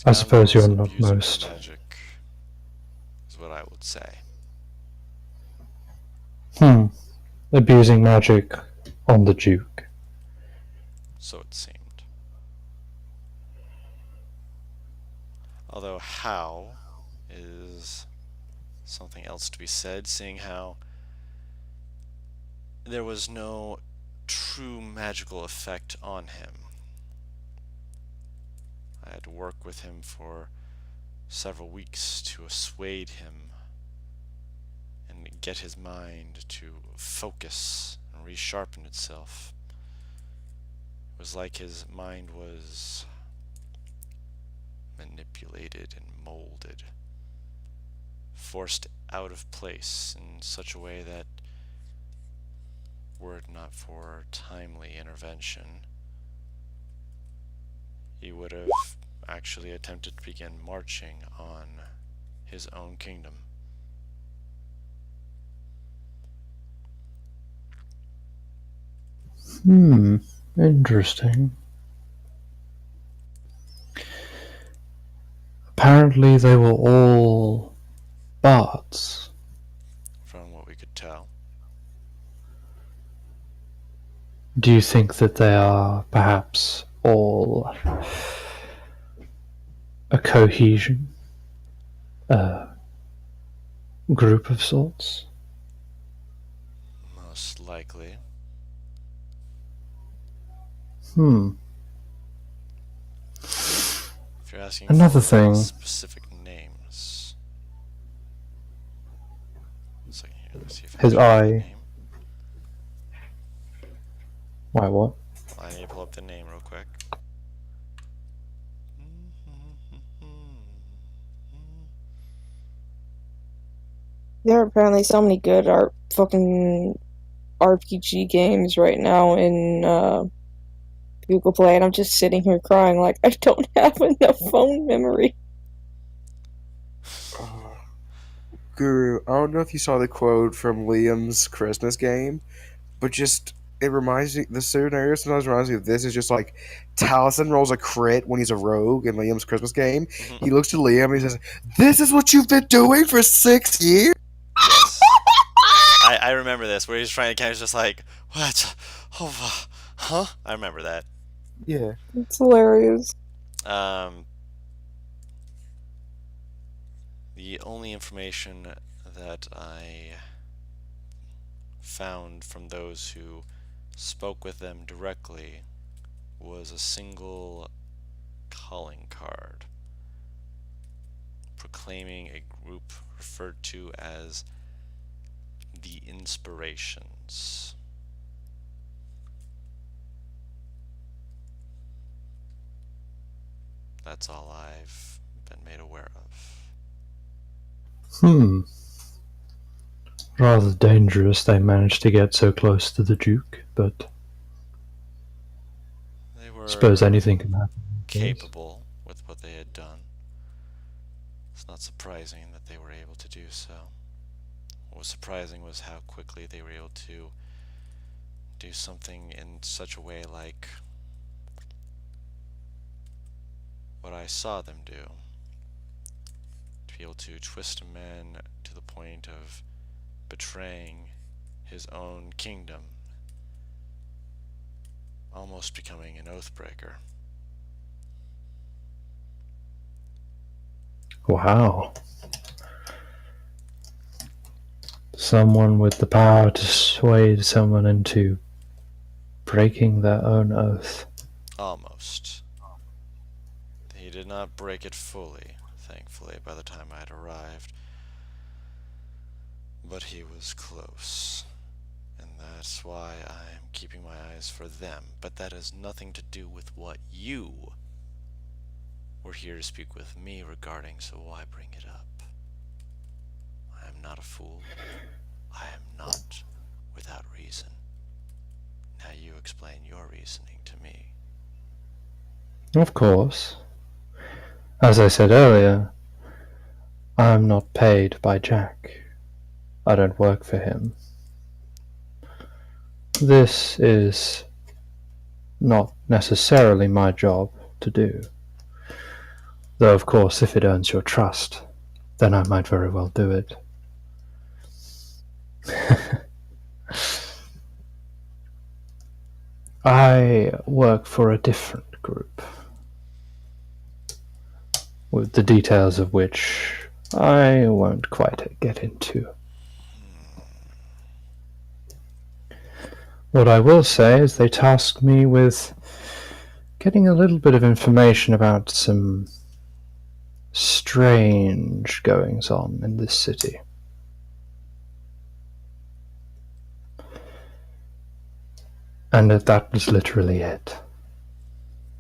[SPEAKER 4] I suppose you're
[SPEAKER 1] Scoundrels
[SPEAKER 4] not
[SPEAKER 1] abusing
[SPEAKER 4] most.
[SPEAKER 1] Magic is what I would say.
[SPEAKER 4] Abusing magic on the Duke.
[SPEAKER 1] So it seemed. Although how is something else to be said, seeing how there was no true magical effect on him. I had to work with him for several weeks to assuade him and get his mind to focus and resharpen itself. It was like his mind was manipulated and molded, forced out of place in such a way that, were it not for timely intervention, he would have actually attempted to begin marching on his own kingdom.
[SPEAKER 4] Interesting. Apparently they were all bards.
[SPEAKER 1] From what we could tell.
[SPEAKER 4] Do you think that they are perhaps all a cohesion? A group of sorts?
[SPEAKER 1] Most likely.
[SPEAKER 4] Hmm.
[SPEAKER 1] If you're asking
[SPEAKER 4] Another
[SPEAKER 1] for
[SPEAKER 4] thing.
[SPEAKER 1] specific names. One second here, let's see if I can
[SPEAKER 4] His
[SPEAKER 1] pull up the
[SPEAKER 4] eye.
[SPEAKER 1] name.
[SPEAKER 4] Why, what?
[SPEAKER 1] I need to pull up the name real quick.
[SPEAKER 3] There are apparently so many good fucking RPG games right now in Google Play, and I'm just sitting here crying like I don't have enough phone memory.
[SPEAKER 6] Guru, I don't know if you saw the quote from Liam's Christmas game, but just it reminds me. The scenario sometimes reminds me of this. Is just like Taliesin rolls a crit when he's a rogue in Liam's Christmas game.
[SPEAKER 1] Mhm.
[SPEAKER 6] He looks to Liam and he says, "This is what you've been doing for 6 years."
[SPEAKER 1] Yes. I remember this, where he's trying to catch just like, what? Oh, huh? I remember that.
[SPEAKER 6] Yeah.
[SPEAKER 3] It's hilarious.
[SPEAKER 1] The only information that I found from those who spoke with them directly was a single calling card proclaiming a group referred to as the Inspirations. That's all I've been made aware of.
[SPEAKER 4] Hmm. Rather dangerous they managed to get so close to the Duke, but
[SPEAKER 1] They
[SPEAKER 4] I suppose
[SPEAKER 1] were
[SPEAKER 4] anything can happen.
[SPEAKER 1] capable with what they had done. It's not surprising that they were able to do so. What was surprising was how quickly they were able to do something in such a way like what I saw them do. To be able to twist a man to the point of betraying his own kingdom, almost becoming an oathbreaker.
[SPEAKER 4] Wow. Someone with the power to sway someone into breaking their own oath.
[SPEAKER 1] Almost. He did not break it fully, thankfully, by the time I had arrived. But he was close. And that's why I am keeping my eyes for them. But that has nothing to do with what you were here to speak with me regarding, so why bring it up? I am not a fool. I am not without reason. Now you explain your reasoning to me.
[SPEAKER 4] Of course. As I said earlier, I'm not paid by Jack. I don't work for him. This is not necessarily my job to do. Though, of course, if it earns your trust, then I might very well do it. I work for a different group, with the details of which I won't quite get into. What I will say is they tasked me with getting a little bit of information about some strange goings on in this city. And that was literally it.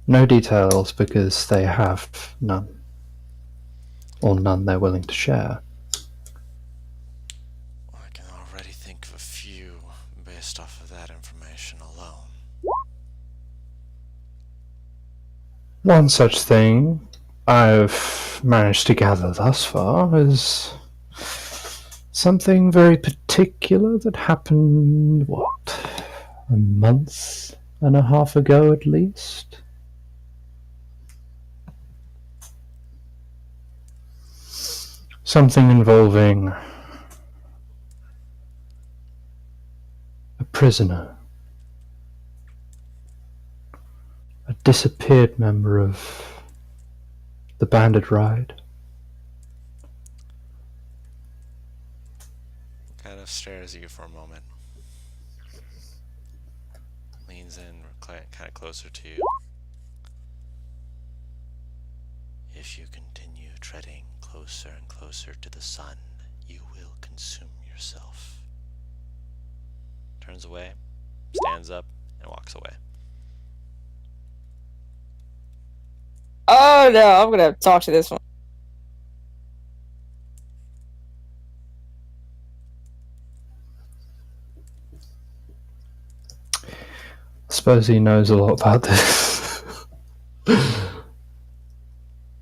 [SPEAKER 4] No details because they have none. Or none they're willing to share.
[SPEAKER 1] I can already think of a few based off of that information alone.
[SPEAKER 4] One such thing I've managed to gather thus far is something very particular that happened, what, a month and a half ago at least? Something involving a prisoner disappeared member of the bandit ride.
[SPEAKER 1] Kind of stares at you for a moment. Leans in kind of closer to you. If you continue treading closer and closer to the sun, you will consume yourself. Turns away, stands up, and walks away.
[SPEAKER 3] Oh no, I'm gonna talk to this one.
[SPEAKER 4] I suppose he knows a lot about this.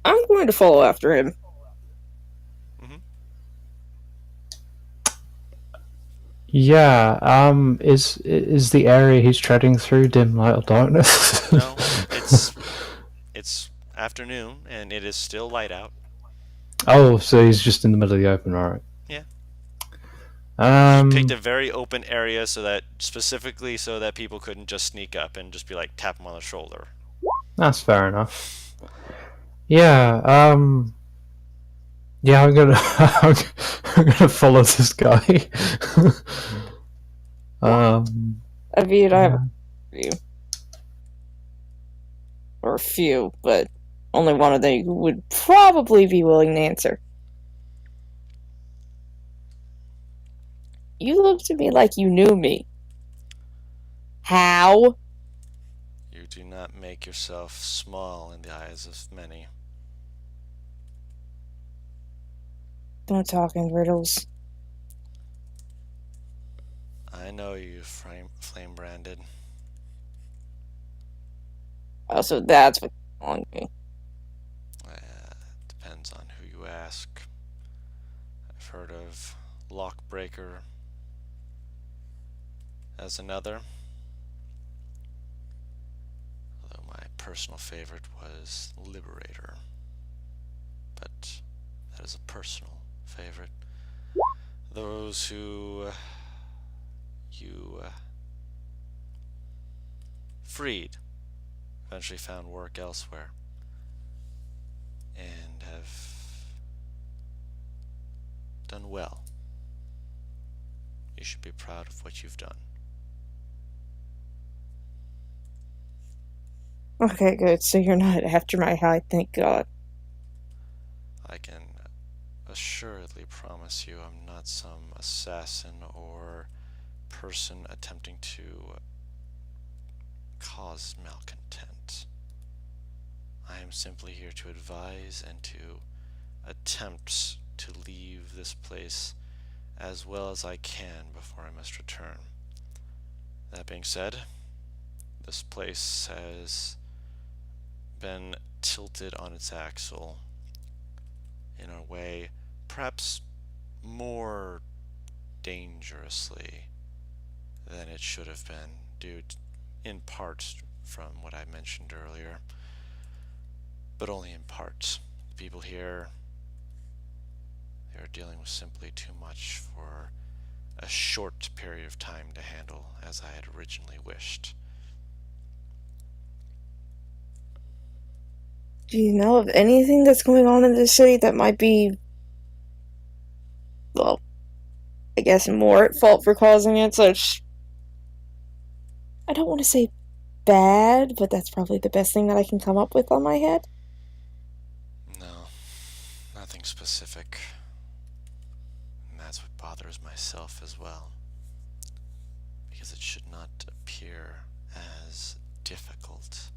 [SPEAKER 3] I'm going to follow after him.
[SPEAKER 4] Yeah, is the area he's treading through dim light or darkness?
[SPEAKER 1] No, it's afternoon and it is still light out.
[SPEAKER 4] Oh, so he's just in the middle of the open, alright.
[SPEAKER 1] Yeah.
[SPEAKER 4] Um,
[SPEAKER 1] He picked a very open area specifically so that people couldn't just sneak up and just be like tap him on the shoulder.
[SPEAKER 4] That's fair enough. Yeah, yeah, I'm gonna I'm gonna follow this guy.
[SPEAKER 3] Aved, I have a few. Or a few, but only one of them would probably be willing to answer. You look to me like you knew me. How?
[SPEAKER 1] You do not make yourself small in the eyes of many.
[SPEAKER 3] Don't talk in riddles.
[SPEAKER 1] I know you flame branded.
[SPEAKER 3] Also, that's what's on me.
[SPEAKER 1] Depends on who you ask. I've heard of Lockbreaker as another. Although my personal favorite was Liberator. But that is a personal favorite. Those who you freed eventually found work elsewhere and have done well. You should be proud of what you've done.
[SPEAKER 3] Okay, good. So you're not after my hide, thank God.
[SPEAKER 1] I can assuredly promise you I'm not some assassin or person attempting to cause malcontent. I am simply here to advise and to attempt to leave this place as well as I can before I must return. That being said, this place has been tilted on its axle in a way perhaps more dangerously than it should have been, due in part from what I mentioned earlier, but only in part. The people here, they are dealing with simply too much for a short period of time to handle as I had originally wished.
[SPEAKER 3] Do you know of anything that's going on in this city that might be, well, I guess more at fault for causing it? Such, I don't want to say bad, but that's probably the best thing that I can come up with on my head.
[SPEAKER 1] No, nothing specific. And that's what bothers myself as well. Because it should not appear as difficult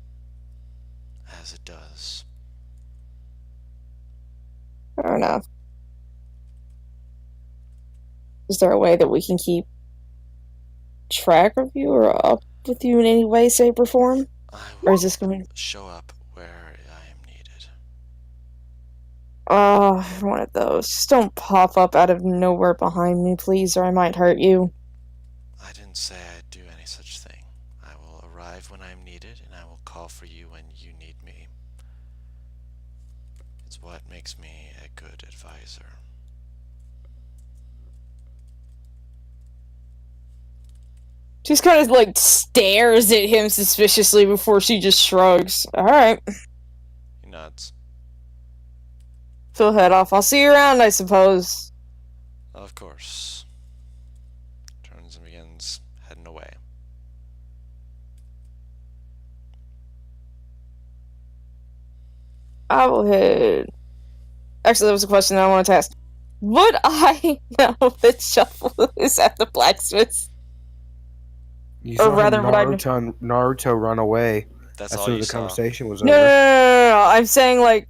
[SPEAKER 1] as it does.
[SPEAKER 3] Fair enough. Is there a way that we can keep track of you or up with you in any way, shape, or form?
[SPEAKER 1] I
[SPEAKER 3] Or
[SPEAKER 1] will
[SPEAKER 3] is this going to...
[SPEAKER 1] show up where I am needed.
[SPEAKER 3] One of those. Just don't pop up out of nowhere behind me, please, or I might hurt you.
[SPEAKER 1] I didn't say I'd do any such thing. I will arrive when I am needed, and I will call for you when you need me. It's what makes me a good advisor.
[SPEAKER 3] She just kind of like stares at him suspiciously before she just shrugs. Alright.
[SPEAKER 1] He nods.
[SPEAKER 3] She'll head off. I'll see you around, I suppose.
[SPEAKER 1] Of course. Turns and begins heading away.
[SPEAKER 3] I will head. Actually, there was a question that I wanted to ask. Would I know that Shuffle is at the blacksmith's?
[SPEAKER 6] You
[SPEAKER 3] Or
[SPEAKER 6] saw
[SPEAKER 3] rather, would I
[SPEAKER 6] Naruto run away
[SPEAKER 1] That's
[SPEAKER 6] as
[SPEAKER 1] all
[SPEAKER 6] soon
[SPEAKER 1] you
[SPEAKER 6] as the
[SPEAKER 1] saw.
[SPEAKER 6] conversation was
[SPEAKER 3] No,
[SPEAKER 6] over.
[SPEAKER 3] no. I'm saying, like,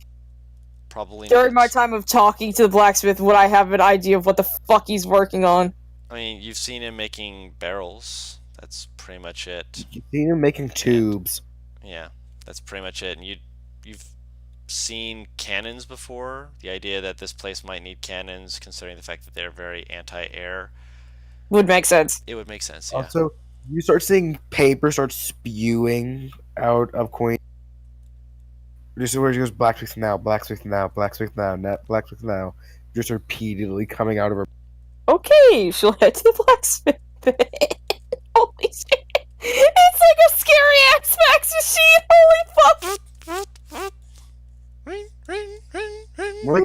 [SPEAKER 1] Probably
[SPEAKER 3] during my
[SPEAKER 1] not.
[SPEAKER 3] time of talking to the blacksmith, would I have an idea of what the fuck he's working on?
[SPEAKER 1] I mean, you've seen him making barrels. That's pretty much it.
[SPEAKER 6] You've seen him making tubes.
[SPEAKER 1] Yeah, that's pretty much it. And you've seen cannons before. The idea that this place might need cannons, considering the fact that they're very anti-air,
[SPEAKER 3] Would make sense.
[SPEAKER 1] it would make sense. Yeah.
[SPEAKER 6] Also, you start seeing paper start spewing out of Queen. This is where she goes, blacksmith now, blacksmith now, blacksmith now, blacksmith now. Just repeatedly coming out of her.
[SPEAKER 3] Okay, she'll head to the blacksmith. Holy shit. It's like a scary ass fax machine. Holy fuck.
[SPEAKER 6] I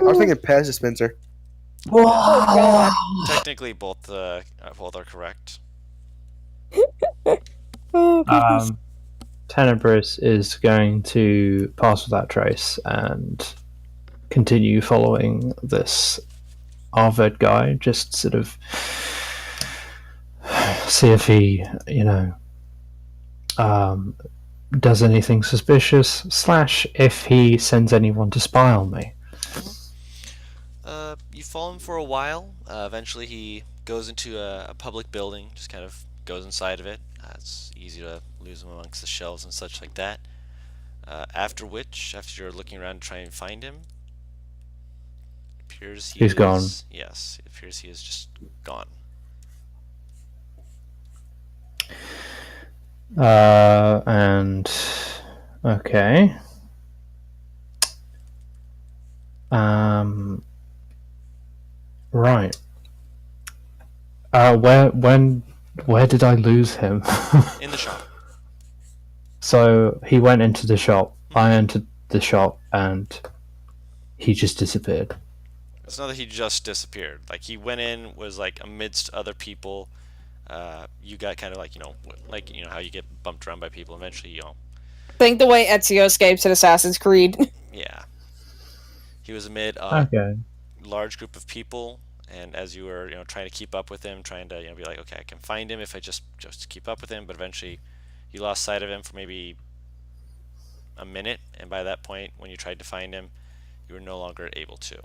[SPEAKER 6] was thinking Pez dispenser.
[SPEAKER 3] Oh god.
[SPEAKER 1] Technically, both are correct.
[SPEAKER 3] Oh, goodness.
[SPEAKER 4] Tenebris is going to pass without trace and continue following this Aved guy, just sort of see if he, does anything suspicious, / if he sends anyone to spy on me.
[SPEAKER 1] You follow him for a while. Eventually, he goes into a public building, just kind of goes inside of it. It's easy to lose him amongst the shelves and such like that. After you're looking around to try and find him, it appears
[SPEAKER 4] He's gone.
[SPEAKER 1] Yes, it appears he is just gone.
[SPEAKER 4] And okay. Right. Where did I lose him?
[SPEAKER 1] In the shop.
[SPEAKER 4] So he went into the shop. I entered the shop, and he just disappeared.
[SPEAKER 1] It's not that he just disappeared. Like, he went in, was like amidst other people. You got kind of like, how you get bumped around by people. Eventually,
[SPEAKER 3] Think the way Ezio escapes in Assassin's Creed.
[SPEAKER 1] yeah. He was amid
[SPEAKER 4] Okay.
[SPEAKER 1] large group of people, and as you were trying to keep up with him, trying to be like, okay, I can find him if I just keep up with him, but eventually you lost sight of him for maybe a minute, and by that point when you tried to find him, you were no longer able to.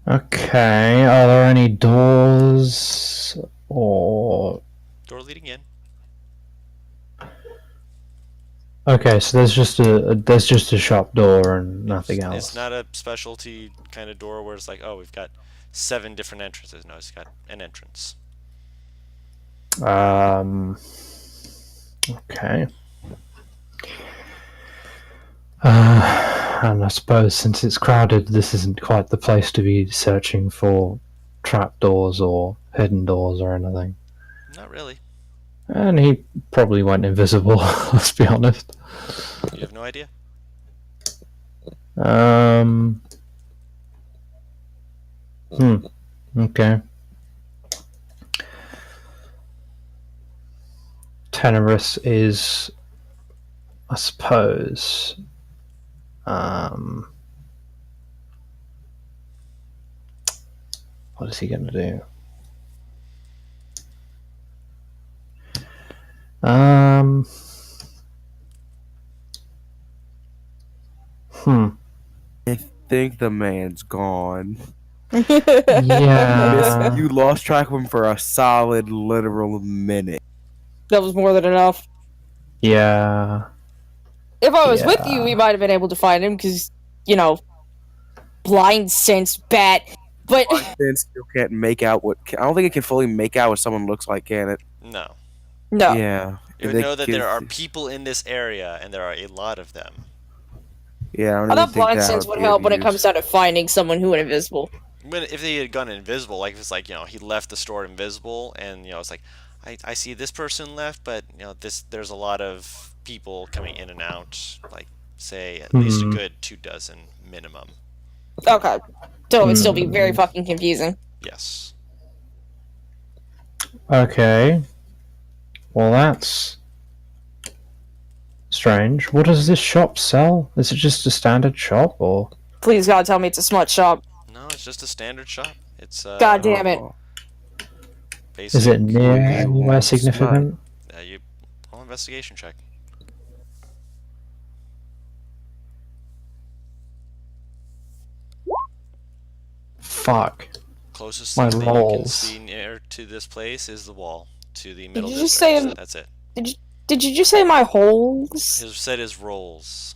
[SPEAKER 4] Okay. Are there any doors or?
[SPEAKER 1] Door leading in.
[SPEAKER 4] Okay, so there's just a shop door and nothing else.
[SPEAKER 1] It's not a specialty kind of door where it's like, oh, we've got 7 different entrances. No, it's got an entrance.
[SPEAKER 4] Okay. And I suppose since it's crowded, this isn't quite the place to be searching for trapdoors or hidden doors or anything.
[SPEAKER 1] Not really.
[SPEAKER 4] And he probably went invisible, let's be honest.
[SPEAKER 1] You have no idea?
[SPEAKER 4] Okay. Tenebris is, I suppose, what is he going to do?
[SPEAKER 6] I think the man's gone.
[SPEAKER 4] Yeah.
[SPEAKER 6] You lost track of him for a solid, literal minute.
[SPEAKER 3] That was more than enough.
[SPEAKER 4] Yeah.
[SPEAKER 3] If I was with
[SPEAKER 4] Yeah.
[SPEAKER 3] you, we might have been able to find him, because, blind sense, bat. But
[SPEAKER 6] Then still can't make out what. I don't think it can fully make out what someone looks like, can it?
[SPEAKER 1] No.
[SPEAKER 3] no.
[SPEAKER 6] Yeah.
[SPEAKER 1] You would know that there are people in this area, and there are a lot of them.
[SPEAKER 6] Yeah, I
[SPEAKER 3] I
[SPEAKER 6] don't
[SPEAKER 3] thought
[SPEAKER 6] even think
[SPEAKER 3] blind
[SPEAKER 6] that
[SPEAKER 3] sense
[SPEAKER 6] would
[SPEAKER 3] would
[SPEAKER 6] be
[SPEAKER 3] help when it
[SPEAKER 6] of
[SPEAKER 3] comes
[SPEAKER 6] use.
[SPEAKER 3] down to finding someone who went invisible.
[SPEAKER 1] If they had gone invisible, like if it's like, he left the store invisible, and it's like, I see this person left, but there's a lot of people coming in and out. Like say at least a good 2 dozen minimum.
[SPEAKER 3] Okay. So it would still be very fucking confusing.
[SPEAKER 1] Yes.
[SPEAKER 4] Okay. Well, that's strange. What does this shop sell? Is it just a standard shop, or?
[SPEAKER 3] Please God, tell me it's a smut shop.
[SPEAKER 1] No, it's just a standard shop. It's
[SPEAKER 3] God damn it.
[SPEAKER 1] basic.
[SPEAKER 4] Is it near
[SPEAKER 6] We
[SPEAKER 4] anywhere
[SPEAKER 6] want
[SPEAKER 4] significant?
[SPEAKER 1] You roll investigation check.
[SPEAKER 4] Fuck.
[SPEAKER 1] Closest
[SPEAKER 4] My
[SPEAKER 1] thing that you can
[SPEAKER 4] rolls.
[SPEAKER 1] see near to this place is the wall to the middle
[SPEAKER 3] you just
[SPEAKER 1] district.
[SPEAKER 3] say-
[SPEAKER 1] That's it.
[SPEAKER 3] Did you just say my holes?
[SPEAKER 1] His said his rolls.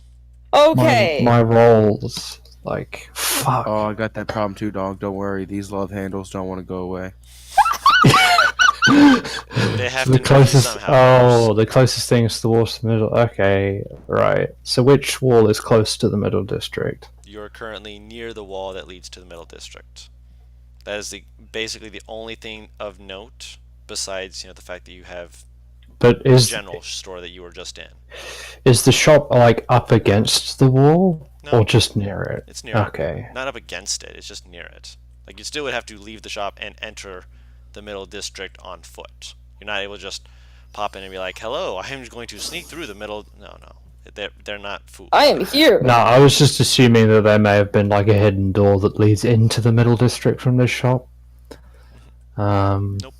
[SPEAKER 3] Okay.
[SPEAKER 4] My rolls. Like, fuck.
[SPEAKER 6] Oh, I got that problem too, dog. Don't worry. These love handles don't want to go away.
[SPEAKER 1] They have
[SPEAKER 4] The
[SPEAKER 1] to
[SPEAKER 4] closest.
[SPEAKER 1] somehow.
[SPEAKER 4] Oh, the closest thing is the wall to the middle. Okay, right. So which wall is close to the middle district?
[SPEAKER 1] You're currently near the wall that leads to the middle district. That is basically the only thing of note, besides the fact that you have
[SPEAKER 4] But
[SPEAKER 1] the general store that you were just in.
[SPEAKER 4] is the shop like up against the wall
[SPEAKER 1] No.
[SPEAKER 4] or just near it?
[SPEAKER 1] It's near
[SPEAKER 4] Okay.
[SPEAKER 1] it. Not up against it. It's just near it. Like you still would have to leave the shop and enter the middle district on foot. You're not able to just pop in and be like, "Hello, I'm just going to sneak through the middle." No. They're not fools.
[SPEAKER 3] I am here.
[SPEAKER 4] No, I was just assuming that there may have been like a hidden door that leads into the middle district from this shop.
[SPEAKER 1] Nope.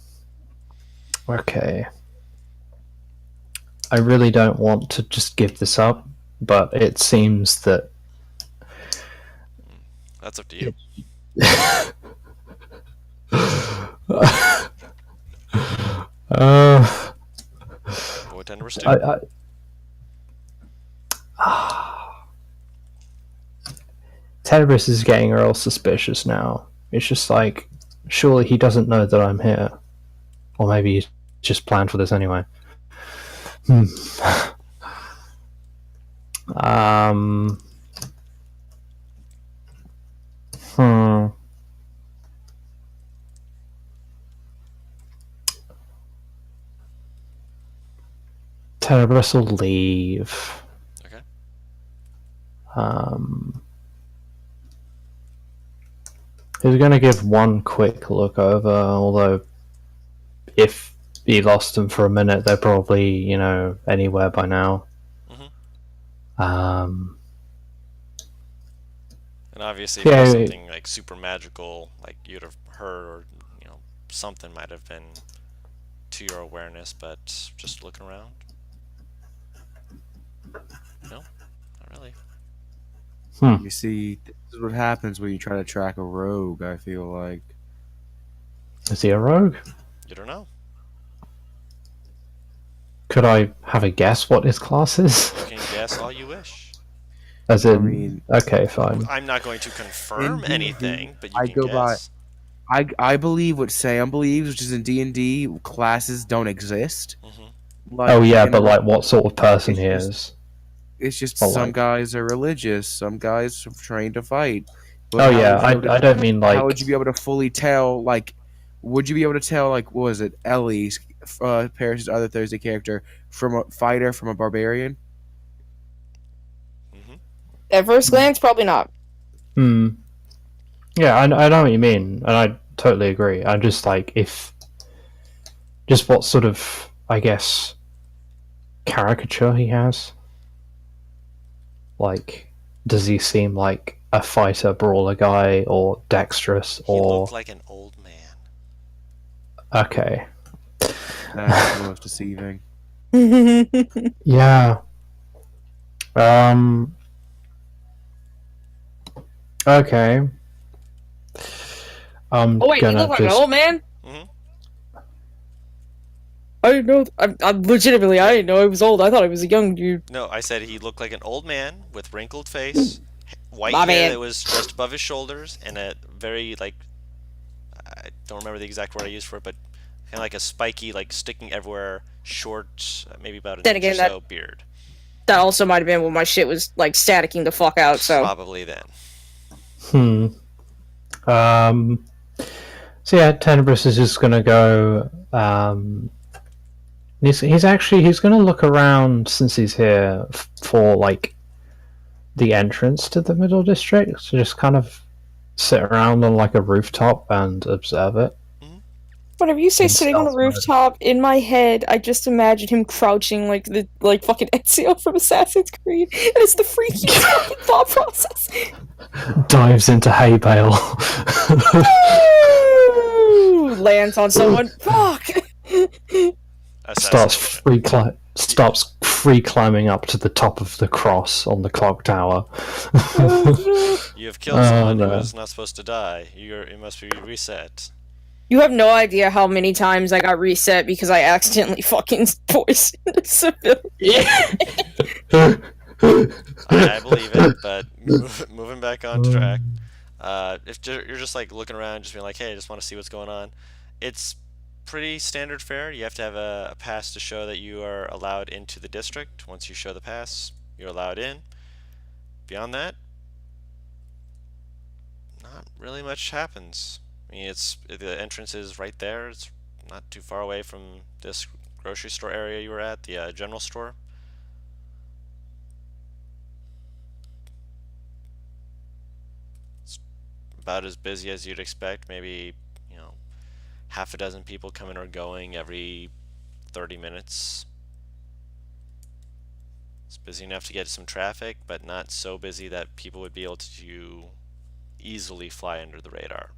[SPEAKER 4] Okay. I really don't want to just give this up, but it seems that
[SPEAKER 1] That's up to you. What tend to do?
[SPEAKER 4] Tenebris is getting real suspicious now. It's just like, surely he doesn't know that I'm here. Or maybe he's just planned for this anyway. Tenebris will leave.
[SPEAKER 1] Okay.
[SPEAKER 4] He's going to give one quick look over, although if he lost them for a minute, they're probably, anywhere by now.
[SPEAKER 1] And obviously, if it was something like super magical, like you'd have heard, or something might have been to your awareness, but just looking around. No, not really.
[SPEAKER 6] You see, this is what happens when you try to track a rogue, I feel like.
[SPEAKER 4] Is he a rogue?
[SPEAKER 1] You don't know.
[SPEAKER 4] Could I have a guess what his class is?
[SPEAKER 1] You can guess all you wish.
[SPEAKER 4] As in, okay, fine.
[SPEAKER 1] I'm not going to confirm anything, but you
[SPEAKER 6] I
[SPEAKER 1] can
[SPEAKER 6] go
[SPEAKER 1] guess.
[SPEAKER 6] I believe what Sam believes, which is in D&D, classes don't exist.
[SPEAKER 1] Mm-hmm.
[SPEAKER 4] Oh yeah, but like what sort of person he is?
[SPEAKER 6] It's just
[SPEAKER 4] Or
[SPEAKER 6] some
[SPEAKER 4] like-
[SPEAKER 6] guys are religious, some guys are trained to fight. But
[SPEAKER 4] Oh
[SPEAKER 6] how
[SPEAKER 4] yeah,
[SPEAKER 6] would you be able
[SPEAKER 4] I don't mean like.
[SPEAKER 6] How would you be able to fully tell, like, would you be able to tell, like, what was it, Ellie's, Parrish's other Thursday character, from a fighter, from a barbarian?
[SPEAKER 1] Mm-hmm.
[SPEAKER 3] At first glance, probably not.
[SPEAKER 4] Yeah, I know what you mean, and I totally agree. I'm just like, just what sort of, I guess, caricature he has. Like, does he seem like a fighter, brawler guy, or dexterous,
[SPEAKER 1] He
[SPEAKER 4] or...
[SPEAKER 1] looked like an old man.
[SPEAKER 4] Okay.
[SPEAKER 6] That's the most deceiving.
[SPEAKER 4] Yeah. Okay. I'm
[SPEAKER 3] Oh wait, you
[SPEAKER 4] gonna
[SPEAKER 3] look like an
[SPEAKER 4] just...
[SPEAKER 3] old man?
[SPEAKER 1] Mhm.
[SPEAKER 3] I didn't know. I'm legitimately, I didn't know he was old. I thought he was a young dude.
[SPEAKER 1] No, I said he looked like an old man with wrinkled face, white
[SPEAKER 3] My
[SPEAKER 1] hair
[SPEAKER 3] bad.
[SPEAKER 1] that was just above his shoulders, and a very, like, I don't remember the exact word I used for it, but kind of like a spiky, like, sticking everywhere, short, maybe about an
[SPEAKER 3] Then
[SPEAKER 1] inch or
[SPEAKER 3] again,
[SPEAKER 1] so beard.
[SPEAKER 3] That also might have been when my shit was like staticking the fuck out. So
[SPEAKER 1] Probably then.
[SPEAKER 4] So yeah, Tenebris is just gonna go He's gonna look around since he's here for like the entrance to the middle district. So just kind of sit around on like a rooftop and observe it.
[SPEAKER 3] Whenever you say
[SPEAKER 4] In
[SPEAKER 3] sitting on a
[SPEAKER 4] stealth mode.
[SPEAKER 3] rooftop, in my head, I just imagine him crouching like the fucking Ezio from Assassin's Creed, and it's the freakiest fucking thought process.
[SPEAKER 4] Dives into hay bale.
[SPEAKER 3] Ooh, lands on someone. Fuck.
[SPEAKER 4] Starts
[SPEAKER 1] Assassination.
[SPEAKER 4] free climbing up to the top of the cross on the clock tower.
[SPEAKER 1] You have killed someone who
[SPEAKER 4] no.
[SPEAKER 1] is not supposed to die. You must be reset.
[SPEAKER 3] You have no idea how many times I got reset because I accidentally fucking poisoned a civilian.
[SPEAKER 1] I believe it, but moving back on track. If you're just like looking around, just being like, hey, I just want to see what's going on. It's pretty standard fare. You have to have a pass to show that you are allowed into the district. Once you show the pass, you're allowed in. Beyond that, not really much happens. I mean, the entrance is right there. It's not too far away from this grocery store area you were at, the general store. It's about as busy as you'd expect. Maybe, half a dozen people coming or going every 30 minutes. It's busy enough to get some traffic, but not so busy that people would be able to easily fly under the radar.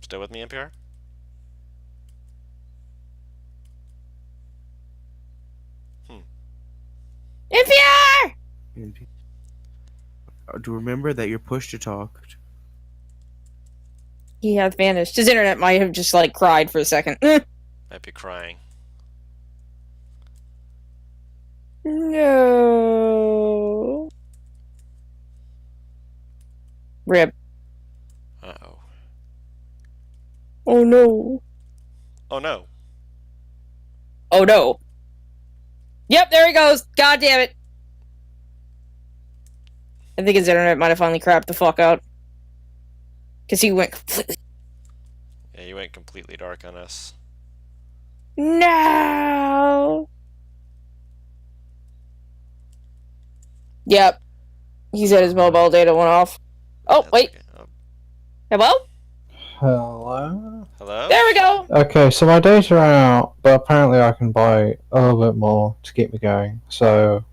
[SPEAKER 1] Still with me, NPR?
[SPEAKER 3] NPR!
[SPEAKER 6] Do remember that you're push to talk.
[SPEAKER 3] He has vanished. His internet might have just like cried for a second.
[SPEAKER 1] Might be crying.
[SPEAKER 3] No. Rip.
[SPEAKER 1] Uh-oh.
[SPEAKER 3] Oh no.
[SPEAKER 1] Oh no.
[SPEAKER 3] Oh no. Yep, there he goes. God damn it. I think his internet might have finally crapped the fuck out. Because he went completely.
[SPEAKER 1] Yeah, you went completely dark on us.
[SPEAKER 3] No. Yep. He said his mobile data went off. Oh,
[SPEAKER 1] That's
[SPEAKER 3] wait.
[SPEAKER 1] okay. Oh,
[SPEAKER 3] Hello?
[SPEAKER 4] Hello?
[SPEAKER 1] hello?
[SPEAKER 3] There we go.
[SPEAKER 4] Okay, so my data ran out, but apparently I can buy a little bit more to keep me going. So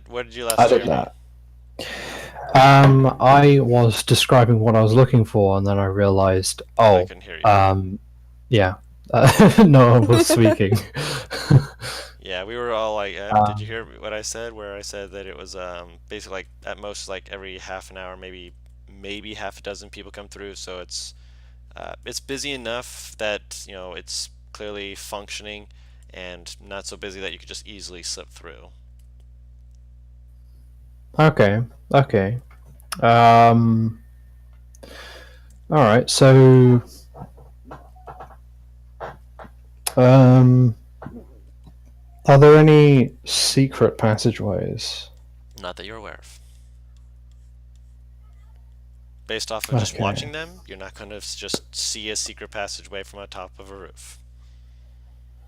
[SPEAKER 1] What did you last
[SPEAKER 4] I
[SPEAKER 1] hear
[SPEAKER 4] did
[SPEAKER 1] me?
[SPEAKER 4] that. I was describing what I was looking for, and then I realized,
[SPEAKER 1] I couldn't hear you.
[SPEAKER 4] yeah, no one was speaking.
[SPEAKER 1] Yeah, we were all like, did you hear what I said? Where I said that it was basically like at most like every half an hour, maybe half a dozen people come through. So it's busy enough that it's clearly functioning, and not so busy that you could just easily slip through.
[SPEAKER 4] Okay, okay. All right. So, are there any secret passageways?
[SPEAKER 1] Not that you're aware of. Based off of just
[SPEAKER 4] Okay.
[SPEAKER 1] watching them, you're not going to just see a secret passageway from the top of a roof.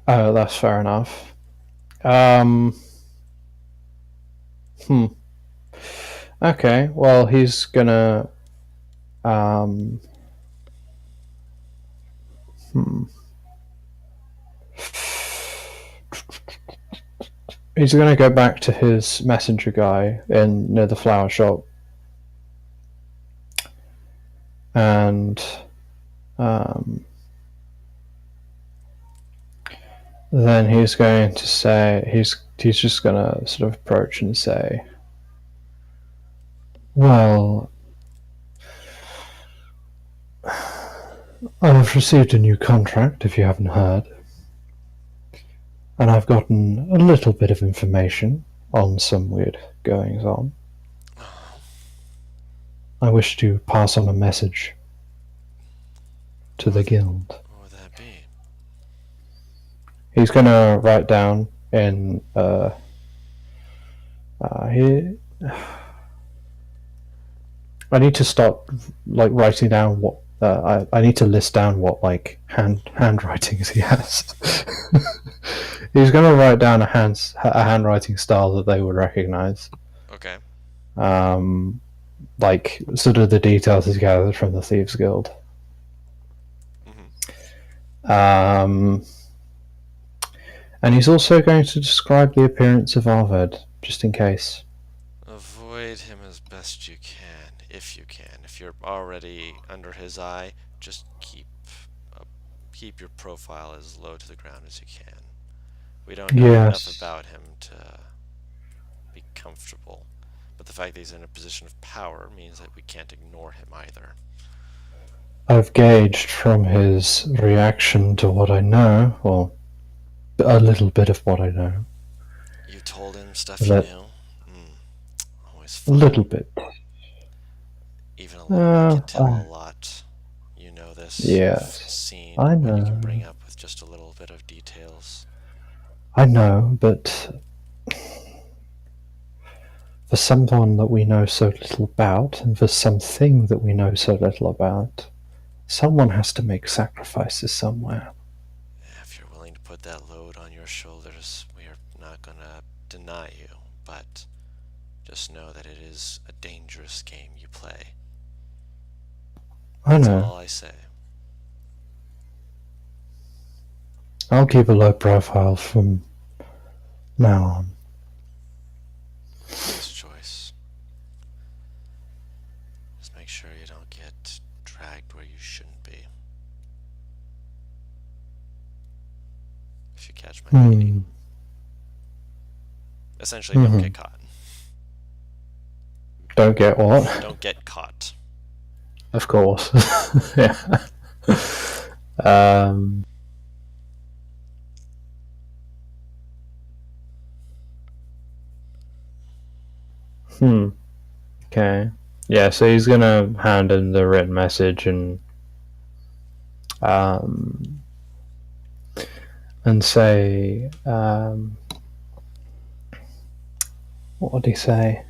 [SPEAKER 4] Oh, that's fair enough. Hmm. Okay. Well, he's gonna. Hmm. He's gonna go back to his messenger guy in near the flower shop, and then he's going to say he's just gonna sort of approach and say, "Well, I've received a new contract. If you haven't heard, and I've gotten a little bit of information on some weird goings on. I wish to pass on a message to the guild."
[SPEAKER 1] What would that be?
[SPEAKER 4] He's gonna write down in He. I need to stop like writing down what I need to list down what like handwritings he has. He's gonna write down a handwriting style that they would recognize.
[SPEAKER 1] Okay.
[SPEAKER 4] Like sort of the details he's gathered from the Thieves Guild. And he's also going to describe the appearance of Aved, just in case.
[SPEAKER 1] Avoid him as best you can, if you can. If you're already under his eye, just keep your profile as low to the ground as you can. We don't know enough about him to be comfortable, but the fact that he's in a position of power means that we can't ignore him either.
[SPEAKER 4] I've gauged from his reaction to what I know, or a little bit of what I know.
[SPEAKER 1] You told him stuff you knew? Always
[SPEAKER 4] A
[SPEAKER 1] fun.
[SPEAKER 4] little bit.
[SPEAKER 1] Even a little bit can tell a lot. You know this.
[SPEAKER 4] Yes,
[SPEAKER 1] You've seen
[SPEAKER 4] I
[SPEAKER 1] what you can
[SPEAKER 4] know.
[SPEAKER 1] bring up with just a little bit of details.
[SPEAKER 4] I know, but for someone that we know so little about, and for something that we know so little about, someone has to make sacrifices somewhere.
[SPEAKER 1] If you're willing to put that load on your shoulders, we are not going to deny you, but just know that it is a dangerous game you play.
[SPEAKER 4] I
[SPEAKER 1] That's
[SPEAKER 4] know.
[SPEAKER 1] all I say.
[SPEAKER 4] I'll keep a low profile from now on.
[SPEAKER 1] Nice choice. Just make sure you don't get dragged where you shouldn't be. If you catch my meaning. Essentially, don't get caught.
[SPEAKER 4] Don't get what?
[SPEAKER 1] Don't get caught.
[SPEAKER 4] Of course. Yeah. Okay. Yeah, so he's gonna hand in the written message and say what would he say?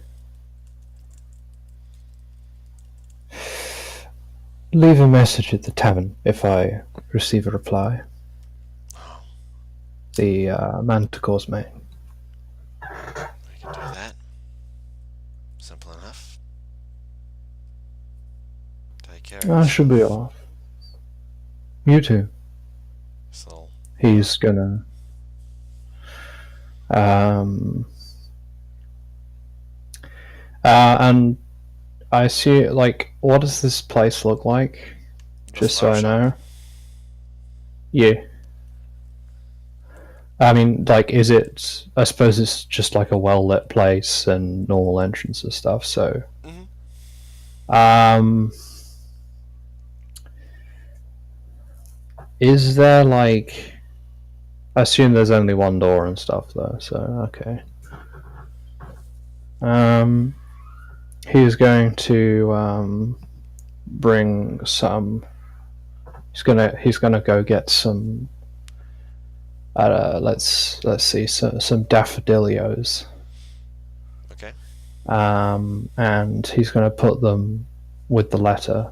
[SPEAKER 4] Leave a message at the tavern if I receive a reply. The Manticore's mate.
[SPEAKER 1] I can do that. Simple enough. Take care of
[SPEAKER 4] I should be off. You too.
[SPEAKER 1] So,
[SPEAKER 4] He's gonna and I see, like, what does this place look like? Just so I know. Yeah. I mean, like, is it? I suppose it's just like a well-lit place and normal entrance and stuff. So, is there like? I assume there's only one door and stuff though. So okay. He's going to bring some. He's gonna go get some. Let's see, some daffodilios.
[SPEAKER 1] okay.
[SPEAKER 4] And he's gonna put them with the letter,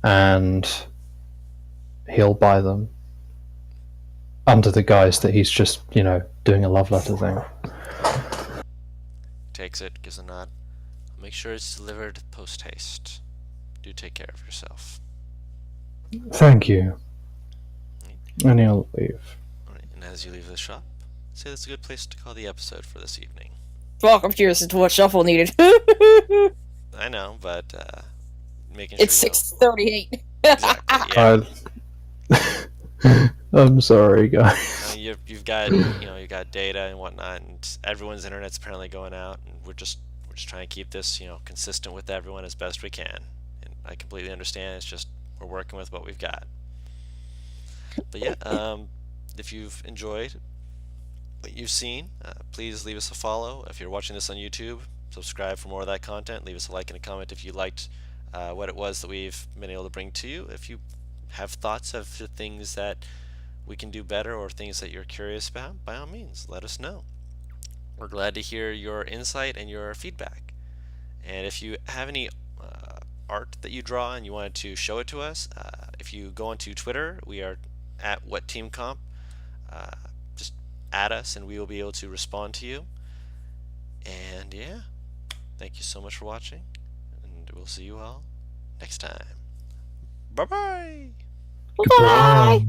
[SPEAKER 4] and he'll buy them under the guise that he's just, doing a love letter thing.
[SPEAKER 1] Takes it, gives a nod. Make sure it's delivered post haste. Do take care of yourself.
[SPEAKER 4] Thank you. And he'll leave.
[SPEAKER 1] And as you leave the shop, say that's a good place to call the episode for this evening.
[SPEAKER 3] Welcome, cheers to what Shuffle needed.
[SPEAKER 1] I know, but making
[SPEAKER 3] it's
[SPEAKER 1] sure
[SPEAKER 3] 6:38.
[SPEAKER 1] Exactly. Yeah.
[SPEAKER 4] I'm sorry, guys.
[SPEAKER 1] You've got data and whatnot, and everyone's internet's apparently going out, and we're just trying to keep this consistent with everyone as best we can. And I completely understand. It's just we're working with what we've got. But yeah, if you've enjoyed what you've seen, please leave us a follow. If you're watching this on YouTube, subscribe for more of that content. Leave us a like and a comment if you liked what it was that we've been able to bring to you. If you have thoughts of the things that we can do better or things that you're curious about, by all means, let us know. We're glad to hear your insight and your feedback. And if you have any art that you draw and you wanted to show it to us, if you go onto Twitter, we are at WhatTeamComp. Just add us and we will be able to respond to you. And yeah, thank you so much for watching, and we'll see you all next time. Bye bye!
[SPEAKER 3] Bye.